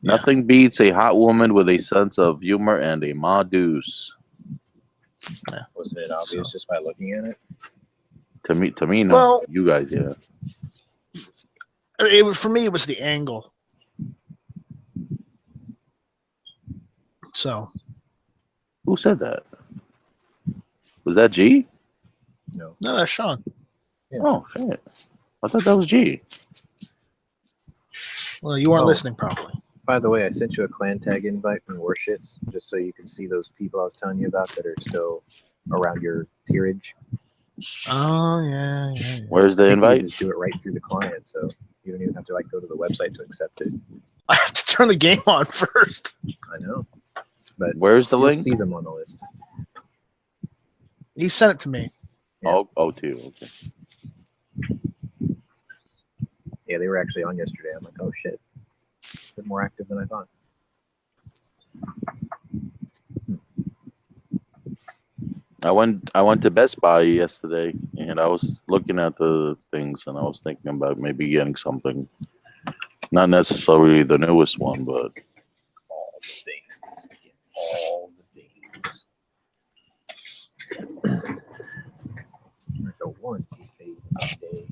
Yeah. Nothing beats a hot woman with a sense of humor and a Modus. Wasn't it obvious just by looking at it? To me, no. Well, You guys, yeah. For me, it was the angle. So. Who said that? Was that G? No. No, that's Sean. Yeah. Oh, shit. I thought that was G. Well, you weren't Oh. listening properly. By the way, I sent you a clan tag invite from Warshits just so you can see those people I was telling you about that are still around your tierage. Oh, yeah. Where's the I think you invite? can just do it right through the client, so you don't even have to like go to the website to accept it. I have to turn the game on first. I know, but Where's the you'll link? see them on the list. He sent it to me. Yeah. Oh, two. Okay. Yeah, they were actually on yesterday. I'm like, oh shit, they're more active than I thought. I went to Best Buy yesterday, and I was looking at the things, and I was thinking about maybe getting something, not necessarily the newest one, but All the things. All the things. Like a one a day.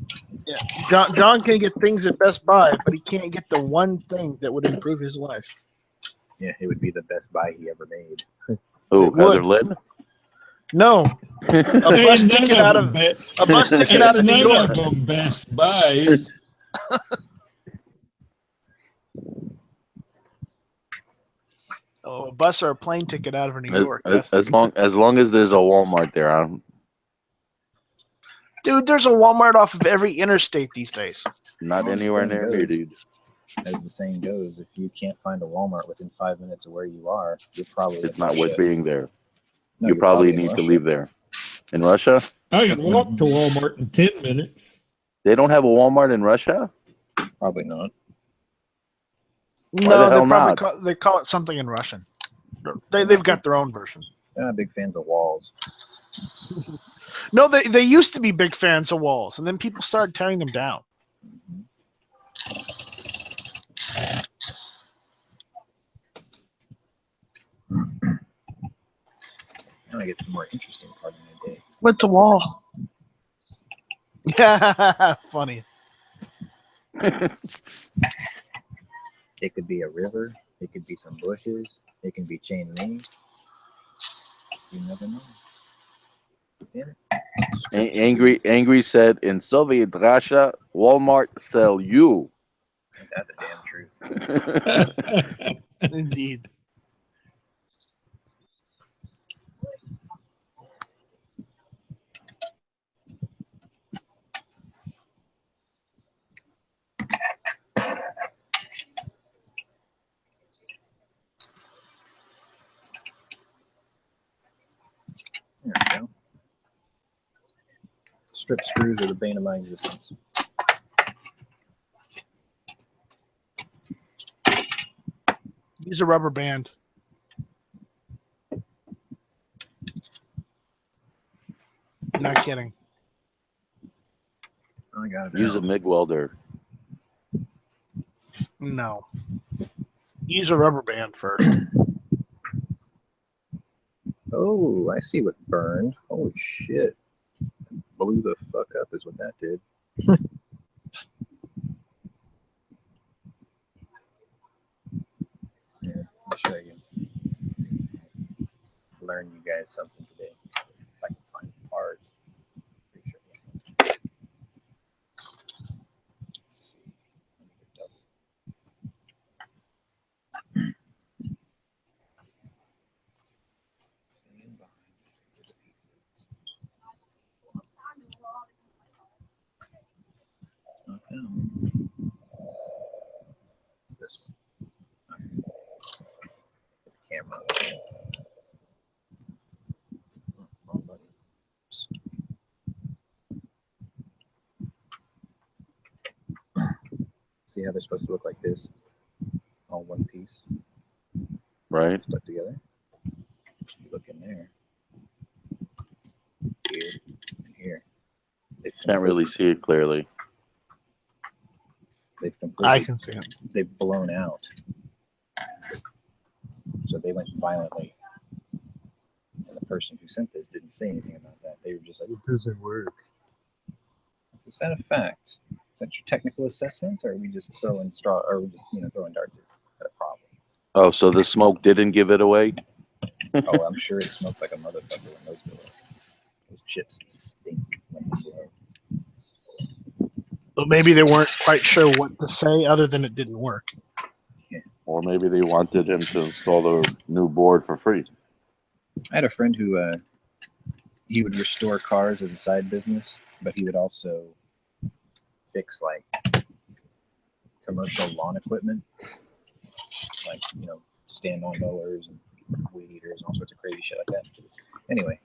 Yeah, John can get things at Best Buy, but he can't get the one thing that would improve his life. Yeah, it would be the best buy he ever made. oh, It would. Heather Lynn. No, a bus Ain't ticket none out of of them a bus ticket out of New none York. of them Best Buys. Oh, a bus or a plane ticket out of New As, York. as, That's as long as there's a Walmart there, dude. There's a Walmart off of every interstate these days. not Well, anywhere the near thing me, goes- dude. As the saying goes, if you can't find a Walmart within 5 minutes of where you are, you're probably It's in not worth Russia. being there. No, You you're probably in need to Russia. leave there. In Russia, I can walk to Walmart in 10 minutes. they don't have a Walmart in Russia. Probably not. Why No, the they hell probably not? they call it something in Russian. They've got their own version. They're not big fans of walls. No, they used to be big fans of walls, and then people started tearing them down. Now I get to the more interesting part of my day. What's a wall? Yeah, funny. It could be a river. It could be some bushes. It can be chain link. You never know. Damn it. Angry said in Soviet Russia, Walmart sell you. Ain't that the damn truth? Indeed. There we go. Strip screws are the bane of my existence. Use a rubber band. Not kidding. I got it. Use a now. MIG welder. No. Use a rubber band first. Oh, I see what burned. Holy shit. Blew the fuck up is what that did. Here, I'll show you. Learn you guys something today. If I can find parts. Pretty sure I can. Let's see. Let me get double. Stand behind the pieces. Not them. It's this one. Okay. Put the camera on. Oh, wrong button. Oops. See how they're supposed to look like this? All one piece, Right? stuck together. You look in there, here, and here. They've Can't really see it clearly. They've I completely, can see it. they've blown out. So they went violently. And the person who sent this didn't say anything about that. They were just like, it doesn't work. Is that a fact? Is that your technical assessment, or are we just throwing straw, or are we just throwing darts at a problem? Oh, so the smoke didn't give it away? Oh, I'm sure it smoked like a motherfucker when those go up. Those chips stink when they blow. But maybe they weren't quite sure what to say other than it didn't work. Or maybe they wanted him to install the new board for free. I had a friend who he would restore cars as a side business, but he would also fix like commercial lawn equipment, like stand-on mowers and weed eaters and all sorts of crazy shit like that. Anyway,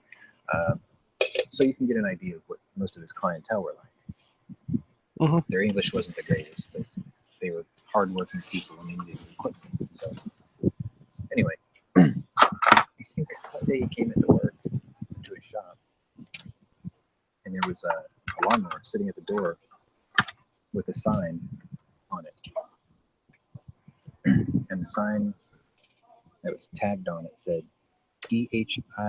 so you can get an idea of what most of his clientele were like. Mhm. Their English wasn't the greatest, but they were hardworking people and they needed equipment. So anyway, one day he came into work to his shop, and there was a lawnmower sitting at the door with a sign on it. And the sign that was tagged on it said EHISNOWERK.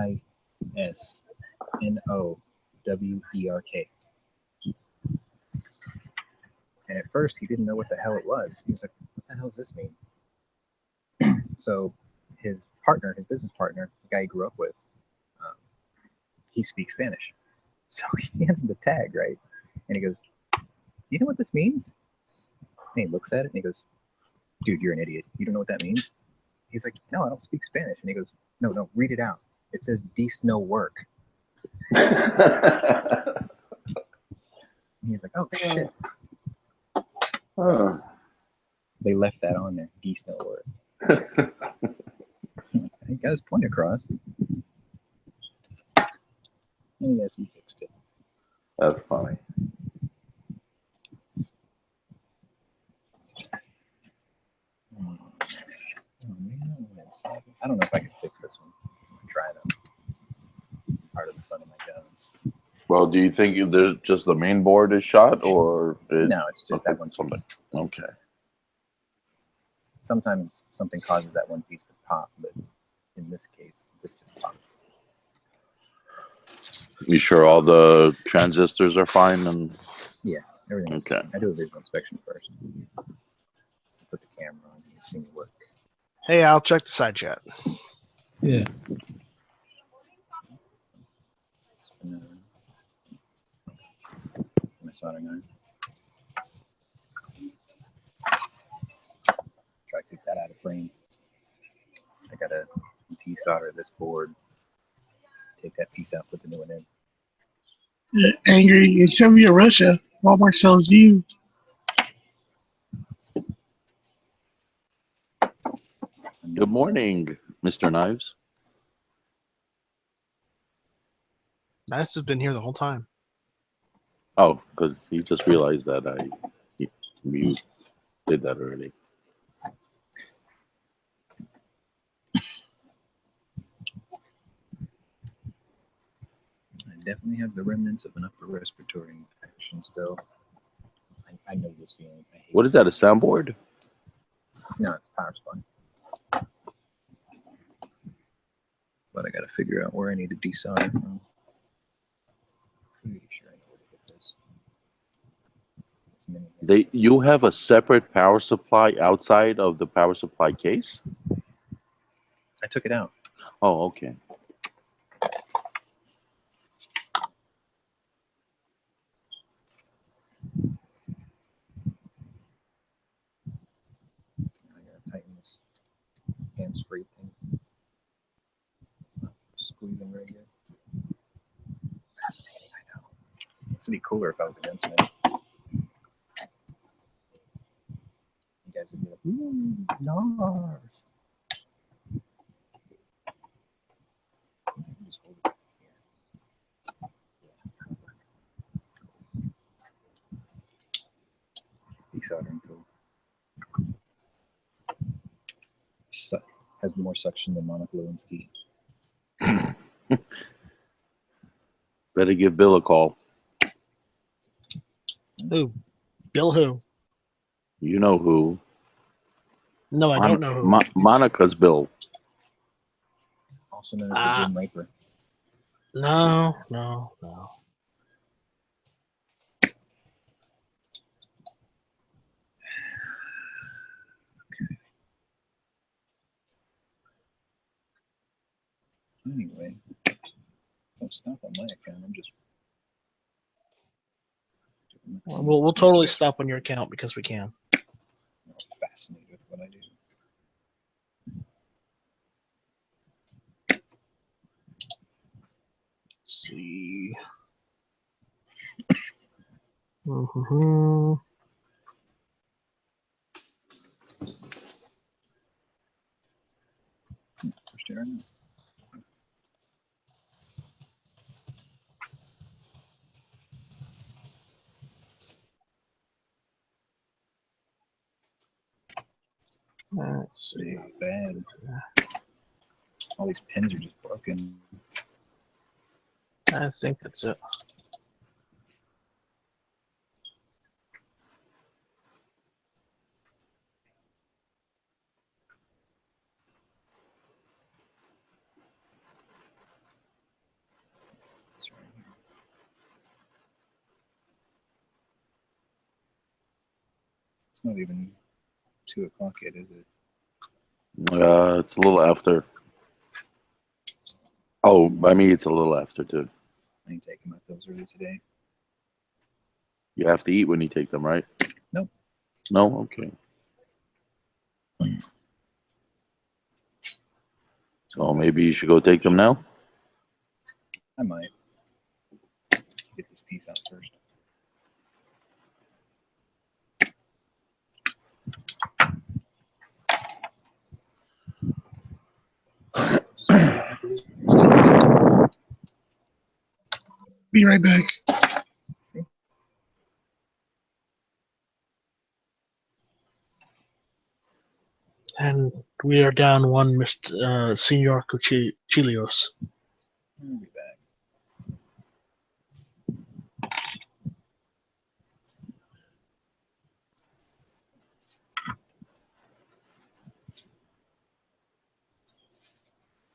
And at first he didn't know what the hell it was. He was like, what the hell does this mean? So his partner, his business partner, the guy he grew up with, he speaks Spanish. So he hands him the tag, right? And he goes, you know what this means? And he looks at it and he goes, dude, you're an idiot. You don't know what that means? He's like, no, I don't speak Spanish. And he goes, no, read it out. It says "Dis no work." And he's like, oh shit. Huh. They left that on there. "Dis no work." He got his point across. And yes, he fixed it. That's funny. Oh, man, I don't know if I can fix this one. I'm trying to. Part of the fun of my job. Well, do you think there's just the main board is shot, or No, it's just that one something? piece. Okay. Sometimes something causes that one piece to pop, but in this case, this just pops. You sure all the transistors are fine? And Yeah, everything's okay. fine. I do a visual inspection first. Put the camera on and see me work. Hey, I'll check the side chat. Yeah. My soldering iron. Try to keep that out of frame. I gotta desolder this board. Take that piece out, put the new one in. Angry in Soviet Russia, Walmart sells you. Good morning, Mr. Knives. Nice has been here the whole time. Oh, because he just realized that you did that already. I definitely have the remnants of an upper respiratory infection still. I know this feeling. I hate What is that? A soundboard? No, it's power supply. But I gotta figure out where I need to desolder from. Pretty sure I know where to get this. You have a separate power supply outside of the power supply case? I took it out. Oh, okay. I gotta tighten this hands-free thing. It's not squeezing very good. Fascinating, I know. This would be cooler if I was against it. You guys would be like, ooh, Lars. Just hold it here. Desoldering tool. Has more suction than monofluorescent. Better give Bill a call. Who? Bill who? You know who. No, I don't know who. Monica's Bill. Also known as the Grim Reaper. No. Anyway, don't stop on my account. I'm just. We'll totally stop on your account because we can. I'm fascinated with what I do. Let's see. Mm-hmm. Pushed it right now. Let's see. Not bad. All these pins are just broken. I think that's it. It's right here. It's not even 2 o'clock yet, is it? It's a little after. Oh, I mean, it's a little after, too. I ain't taking my pills early today. You have to eat when you take them, right? Nope. No? Okay. So maybe you should go take them now. I might get this piece out first. Be right back. And we are down one, Mr. Senor Cuchillos. I'll be back.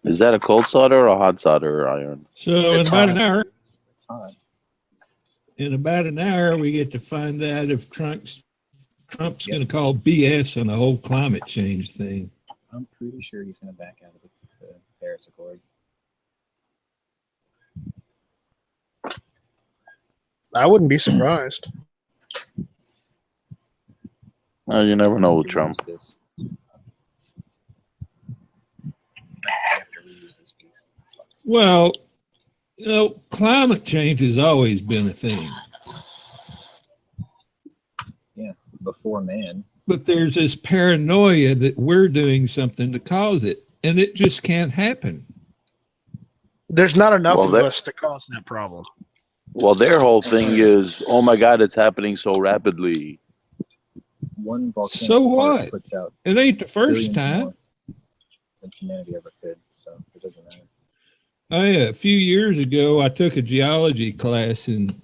Is that a cold solder or a hot solder iron? So It's in about hot. an hour, It's hot. we get to find out if Trump's going to call BS on the whole climate change thing. I'm pretty sure he's going to back out of the Paris Accord. I wouldn't be surprised. Well, you never know with Trump. This. I have to reuse this piece. Well, climate change has always been a thing. Yeah, before man. But there's this paranoia that we're doing something to cause it, and it just can't happen. There's not enough Well, of that- us to cause that problem. Well, their whole thing is, oh my God, it's happening so rapidly. One volcano So what? puts out It ain't the first billions time. more than humanity ever could, so it doesn't matter. A few years ago, I took a geology class, and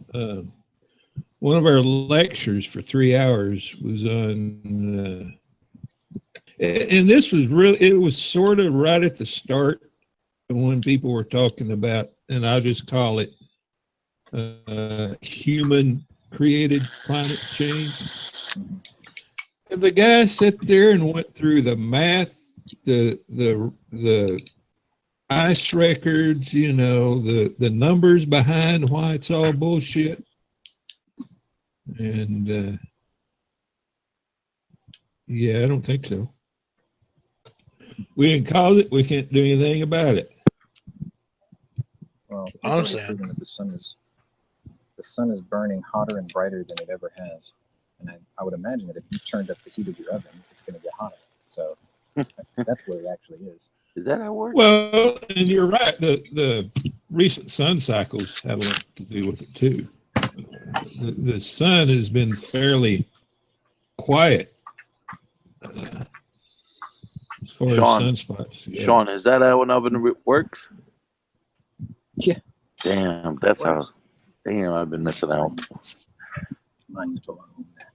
one of our lectures for 3 hours was on, and this was really, it was sort of right at the start when people were talking about, and I'll just call it human created climate change. And the guy sat there and went through the math, the ice records, the numbers behind why it's all bullshit. And yeah, I don't think so. We didn't cause it. We can't do anything about it. Well, we've I already understand. proven that the sun is burning hotter and brighter than it ever has. And I would imagine that if you turned up the heat of your oven, it's going to get hotter. So that's what it actually is. Is that how it works? Well, and you're right. The recent sun cycles have a lot to do with it too. The sun has been fairly quiet as far as Sean, sunspots. Yeah. Sean, is that how an oven works? Yeah. Damn, that's how. Damn, I've been missing out. Mine's below that.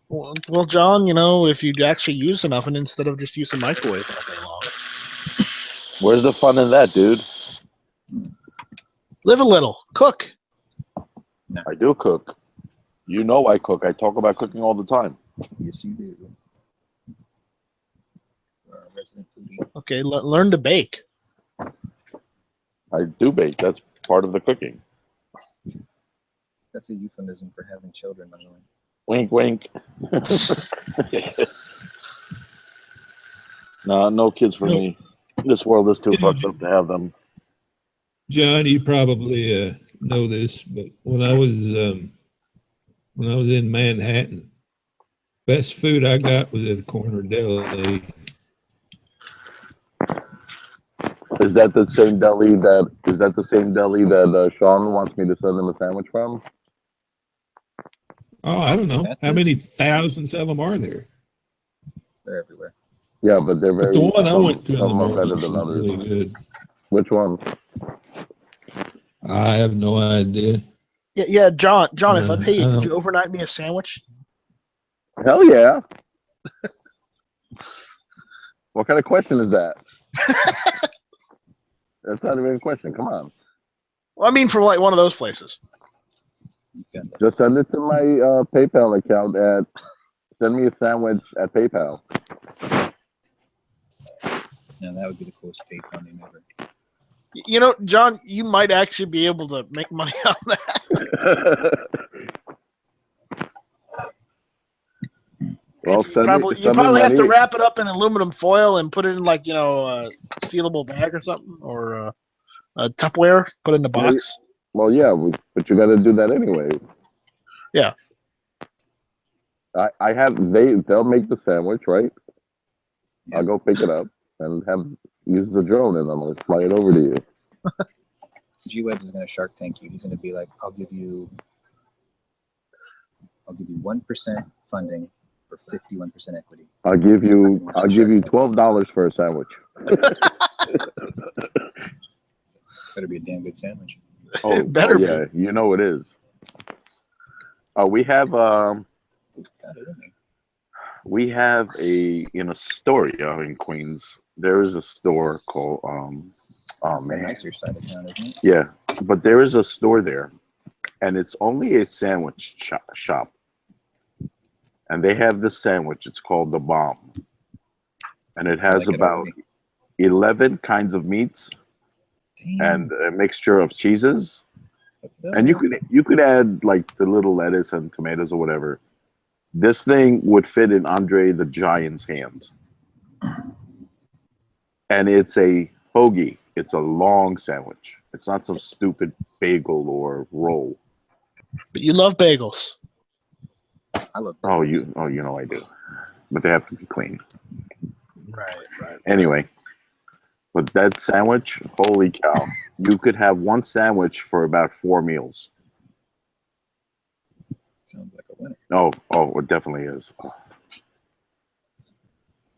Well, John, if you'd actually use an oven instead of just use a microwave all day long. Where's the fun in that, dude? Live a little. Cook. I do cook. You know I cook. I talk about cooking all the time. Yes, you do. You're a resident foodie. Okay, learn to bake. I do bake. That's part of the cooking. That's a euphemism for having children, by the way. Wink, wink. No kids for me. This world is too fucked up to have them. John, you probably know this, but when I was in Manhattan, best food I got was at a corner deli. Is that the same deli that Sean wants me to send him a sandwich from? Oh, I don't know. That's How it. many thousands of them are there? They're everywhere. Yeah, but they're very. But the one I went to in the some are better morning than was others. really good. Which one? I have no idea. Yeah, John, if I pay you, I could don't- you overnight me a sandwich? Hell yeah. What kind of question is that? That's not even a question. Come on. Well, I mean, from like one of those places. You've got that. Just send it to my PayPal account send me a sandwich at PayPal. Now that would be the coolest PayPal name ever. John, you might actually be able to make money on that. Well, you send probably me have to money. wrap it up in aluminum foil and put it in like a sealable bag or something, or a Tupperware. Put it in a Well, box. well, yeah, but you got to do that anyway. Yeah. I have they'll make the sandwich, right? I'll go pick it up and use the drone, and I'm gonna fly it over to you. G-Webs is going to Shark Tank you. He's going to be like, I'll give you 1% funding for 51% equity. I'll give you $12 for a sandwich. Better be a damn good sandwich. Oh, It better be. yeah, you know it is. We have in Astoria in Queens. There is a store called oh The man, nicer side of town, isn't it? yeah, but there is a store there, and it's only a sandwich shop, and they have this sandwich. It's called the Bomb, and it has like it about already. 11 kinds of meats Damn. and a mixture of cheeses. And you could add like the little lettuce and tomatoes or whatever. This thing would fit in Andre the Giant's hands. And it's a hoagie. It's a long sandwich. It's not some stupid bagel or roll. But you love bagels. I love Oh, you know I do. But they have to be clean. Right. Anyway, but that sandwich, holy cow. You could have one sandwich for about 4 meals. Sounds like a winner. Oh, it definitely is.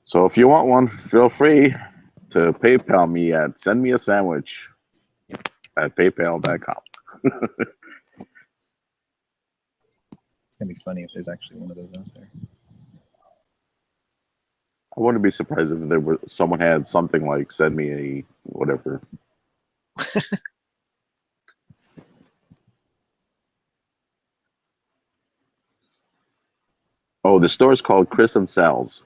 So if you want one, feel free to PayPal me at send me a sandwich at paypal.com. It's going to be funny if there's actually one of those out there. I wouldn't be surprised if someone had something like send me a whatever. Oh, the store is called Chris and Sal's.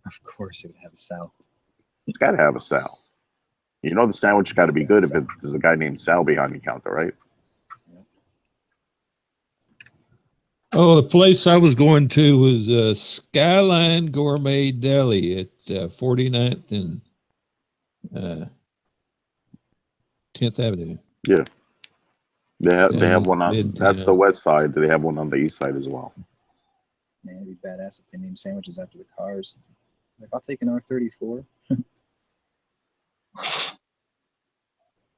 Of course, it would have a Sal. It's got to have a Sal. You know the sandwich got to be good if there's a guy named Sal behind the counter, right? Oh, the place I was going to was Skyline Gourmet Deli at 49th and 10th Avenue. Yeah. They have one on, Midtown. that's the west side. They have one on the east side as well. Man, it'd be badass if they named sandwiches after the cars. Like, I'll take an R34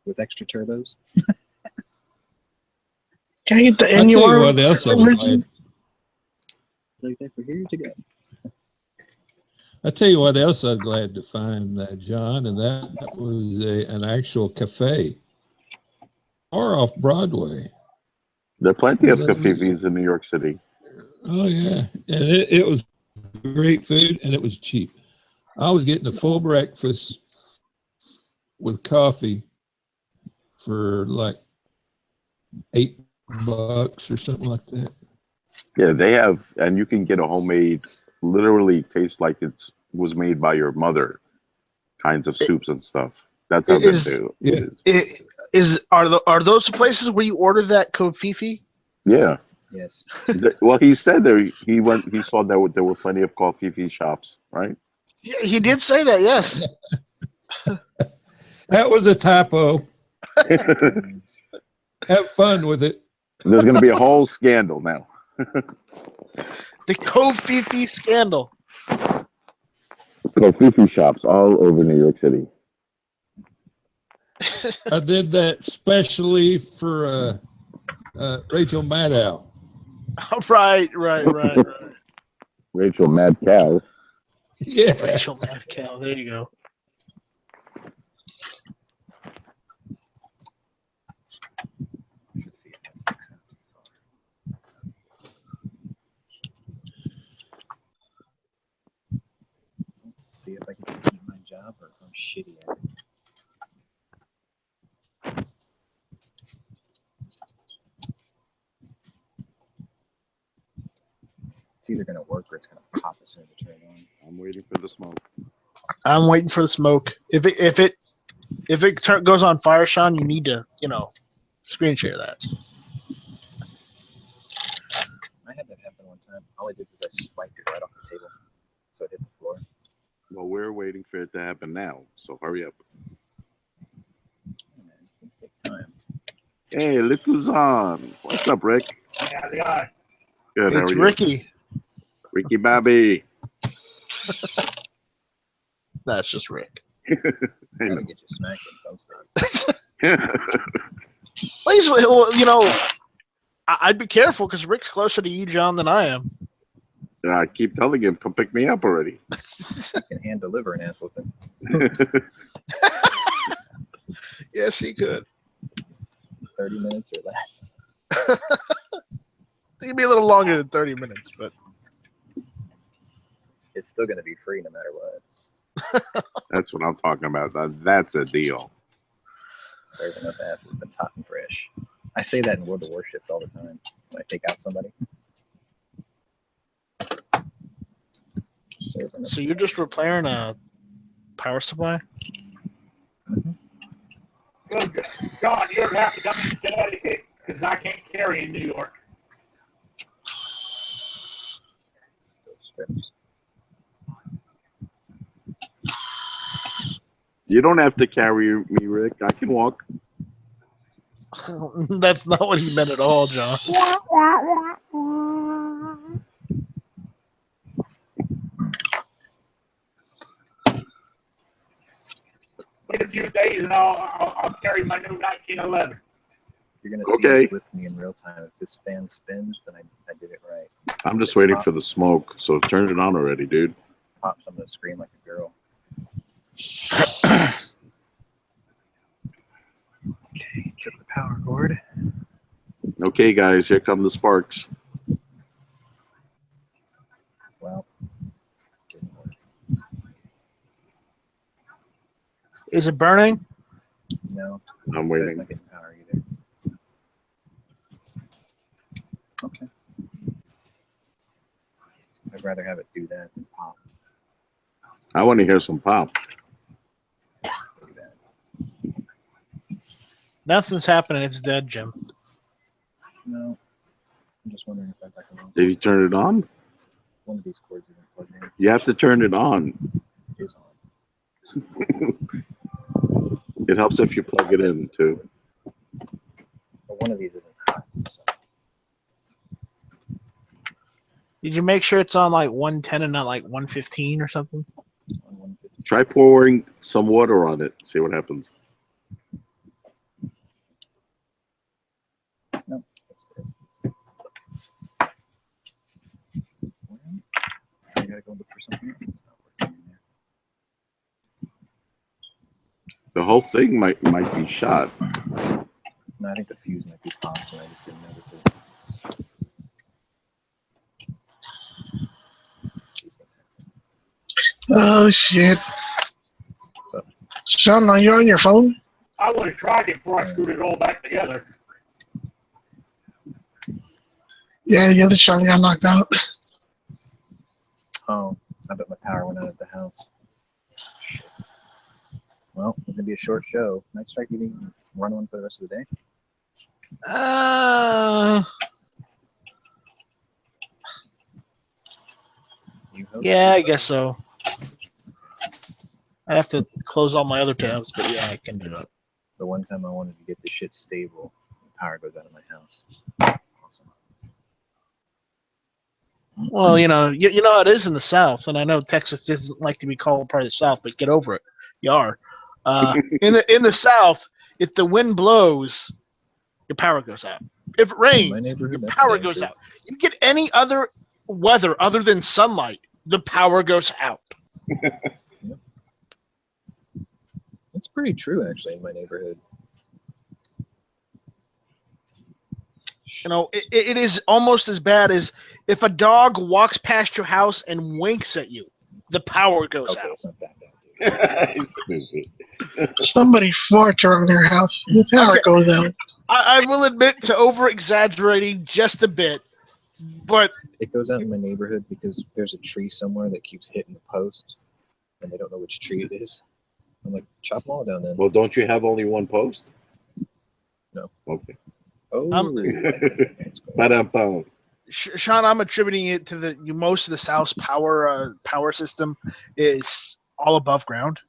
with extra turbos. Can I get the I'll tell you NUR? what else I was glad. Like that for here to go. I'll tell you what else I was glad to find, John, and that was an actual cafe. Or off Broadway. There are plenty of cafes in New York City. Oh, yeah. And it was great food, and it was cheap. I was getting a full breakfast with coffee for like $8 or something like that. Yeah, they have, and you can get a homemade, literally tastes like it was made by your mother, kinds of soups and stuff. That's how good it is. Are those the places where you order that Kofifi? Yeah. Yes. Well, he said he saw that there were plenty of coffee shops, right? Yeah, he did say that, yes. That was a typo. Have fun with it. There's going to be a whole scandal now. The Kofifi scandal. Coffee shops all over New York City. I did that specially for Rachel Maddow. Right. Rachel Mad Cow. Yeah. Rachel Mad Cow. There you go. See if I can keep my job or if I'm shitty at it. It's either going to work or it's going to pop as soon as I turn it on. I'm waiting for the smoke. I'm waiting for the smoke. If it goes on fire, Sean, you need to, screen share that. I had that happen one time. All I did happen now. So hurry up. Man, things take time. Hey, look who's on. What's up, Rick? Yeah, they are. Good. It's how are you? Ricky. Ricky Bobby. That's just Rick. I Gotta know. get you smacked in some stuff. Please, well, you know, I'd be careful because Rick's closer to you, John, than I am. I keep telling him, come pick me up already. You can hand deliver an ass whooping. Yes, he could. 30 minutes or less. It'd be a little longer than 30 minutes, but It's still gonna be free no matter what. That's what I'm talking about. That's a deal. Serving up ass with the hot and fresh. I say that in World of Warships all the time when I take out somebody. Serving so up you're just repairing a power supply? Good. John, you're going to have to come to Connecticut because I can't carry in New York. those strips. You don't have to carry me, Rick. I can walk. That's not what he meant at all, John. Wait a few days and I'll carry my new 1911. You're gonna see Okay. this with me in real time. If this fan spins, then I did it right. I'm just waiting for the smoke. So turn it on already, dude. Pops, I'm gonna scream like a girl. Okay, took the power cord. Okay, guys, here come the sparks. Well, didn't work. Is it burning? No, I'm it's waiting. not getting power either. Okay. I'd rather have it do that than pop. I want to hear some pop. Do that. Nothing's happening. It's dead, Jim. No. I'm just wondering if I can Did you turn it on? one of these cords isn't plugged in. You have to turn it on. It is on. It helps if you plug it in, too. But one of these isn't hot. So. Did you make sure it's on like 110 and not like 115 or something? It's on 150. Try pouring some water on it. See what happens. No, that's good. Well, I gotta go look for something else that's not working in there. The whole thing might be shot. No, I think the fuse might be popped and I just didn't notice it. Oh shit. What's up? Sean, are you on your phone? I would have tried it before I screwed it all back together. Yeah, the other Sean got knocked out. Oh, I bet my power went out at the house. Shit. Well, it's gonna be a short show. Might start getting run on for the rest of the day. You hope? Yeah, I guess so. I'd have to close all my other tabs, but yeah, I can do it. The one time I wanted to get this shit stable, the power goes out of my house. Awesome. Well, you know how it is in the South, and I know Texas doesn't like to be called part of the South, but get over it. You are. In the South, if the wind blows, your power goes out. If it In my rains, neighborhood, your that's power damn goes true. out. You get any other weather other than sunlight, the power goes out. It's pretty true, actually, in my neighborhood. You know, it is almost as bad as if a dog walks past your house and winks at you, the power goes Okay, out. it's not that bad, dude. Stupid. Somebody farts around their house. The power Okay. goes out. I will admit to over-exaggerating just a bit, but It goes out in my neighborhood because there's a tree somewhere that keeps hitting the post, and they don't know which tree it is. I'm like, chop them all down then. Well, don't you have only one post? No. Okay. Oh, that's cool. Ba-dum-bum. Sean, I'm attributing it to most of the South's power system is all above ground.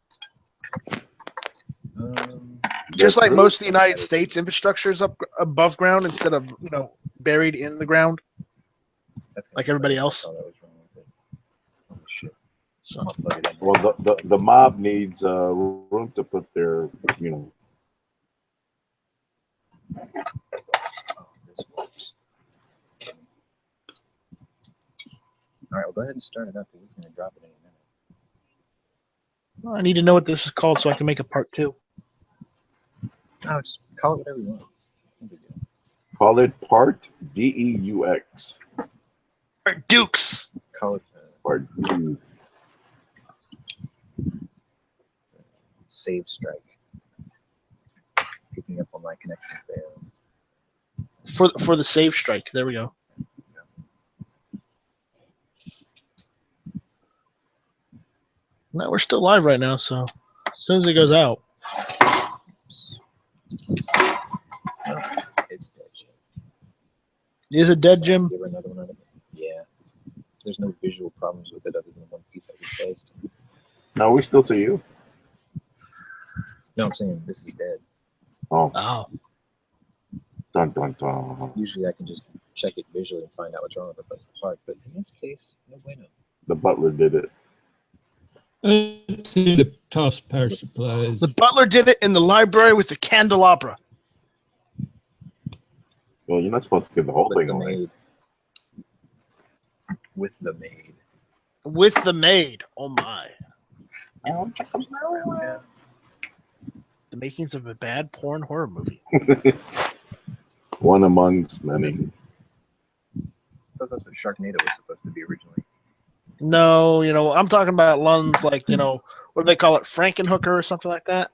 Just like true? most of the United States, infrastructure is up above ground instead of buried in the ground like everybody else. Oh, shit. So I'm gonna plug it in. Well, the mob needs room to put their, Oh, this works. All right, well, go ahead and start it up because it's going to drop it any minute. well, I need to know what this is called so I can make a part 2. No, just call it whatever you want. No big deal. call it part DEUX. Dukes. Call it Part D. save strike. Picking up on my connection fail. For the save strike. There we go. No, we're still live right now, so as soon as it goes out. No, it's dead. Is it dead, Jim? Give her another one out of it. Yeah. There's no visual problems with it other than one piece I replaced. No, we still see you. No, I'm saying this is dead. Oh, Oh. dun dun dun. Usually I can just check it visually and find out what's wrong with the part, but in this case, no bueno. The butler did it. To the toss power supplies. The butler did it in the library with the candelabra. Well, you're not supposed to give the whole With thing the away. maid. With the maid. With the maid. Oh my. Yeah. The makings of a bad porn horror movie. One amongst many. I thought that's what Sharknado was supposed to be originally. No, I'm talking about ones like, what do they call it? Frankenhooker or something like that?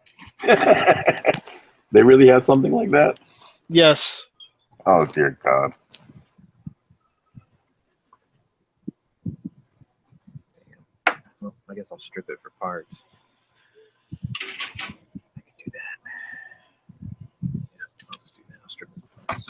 They really had something like that? Yes. Oh, dear God. Well, I guess I'll strip it for parts. I can do that. Yeah, I'll just do that. I'll strip it for parts.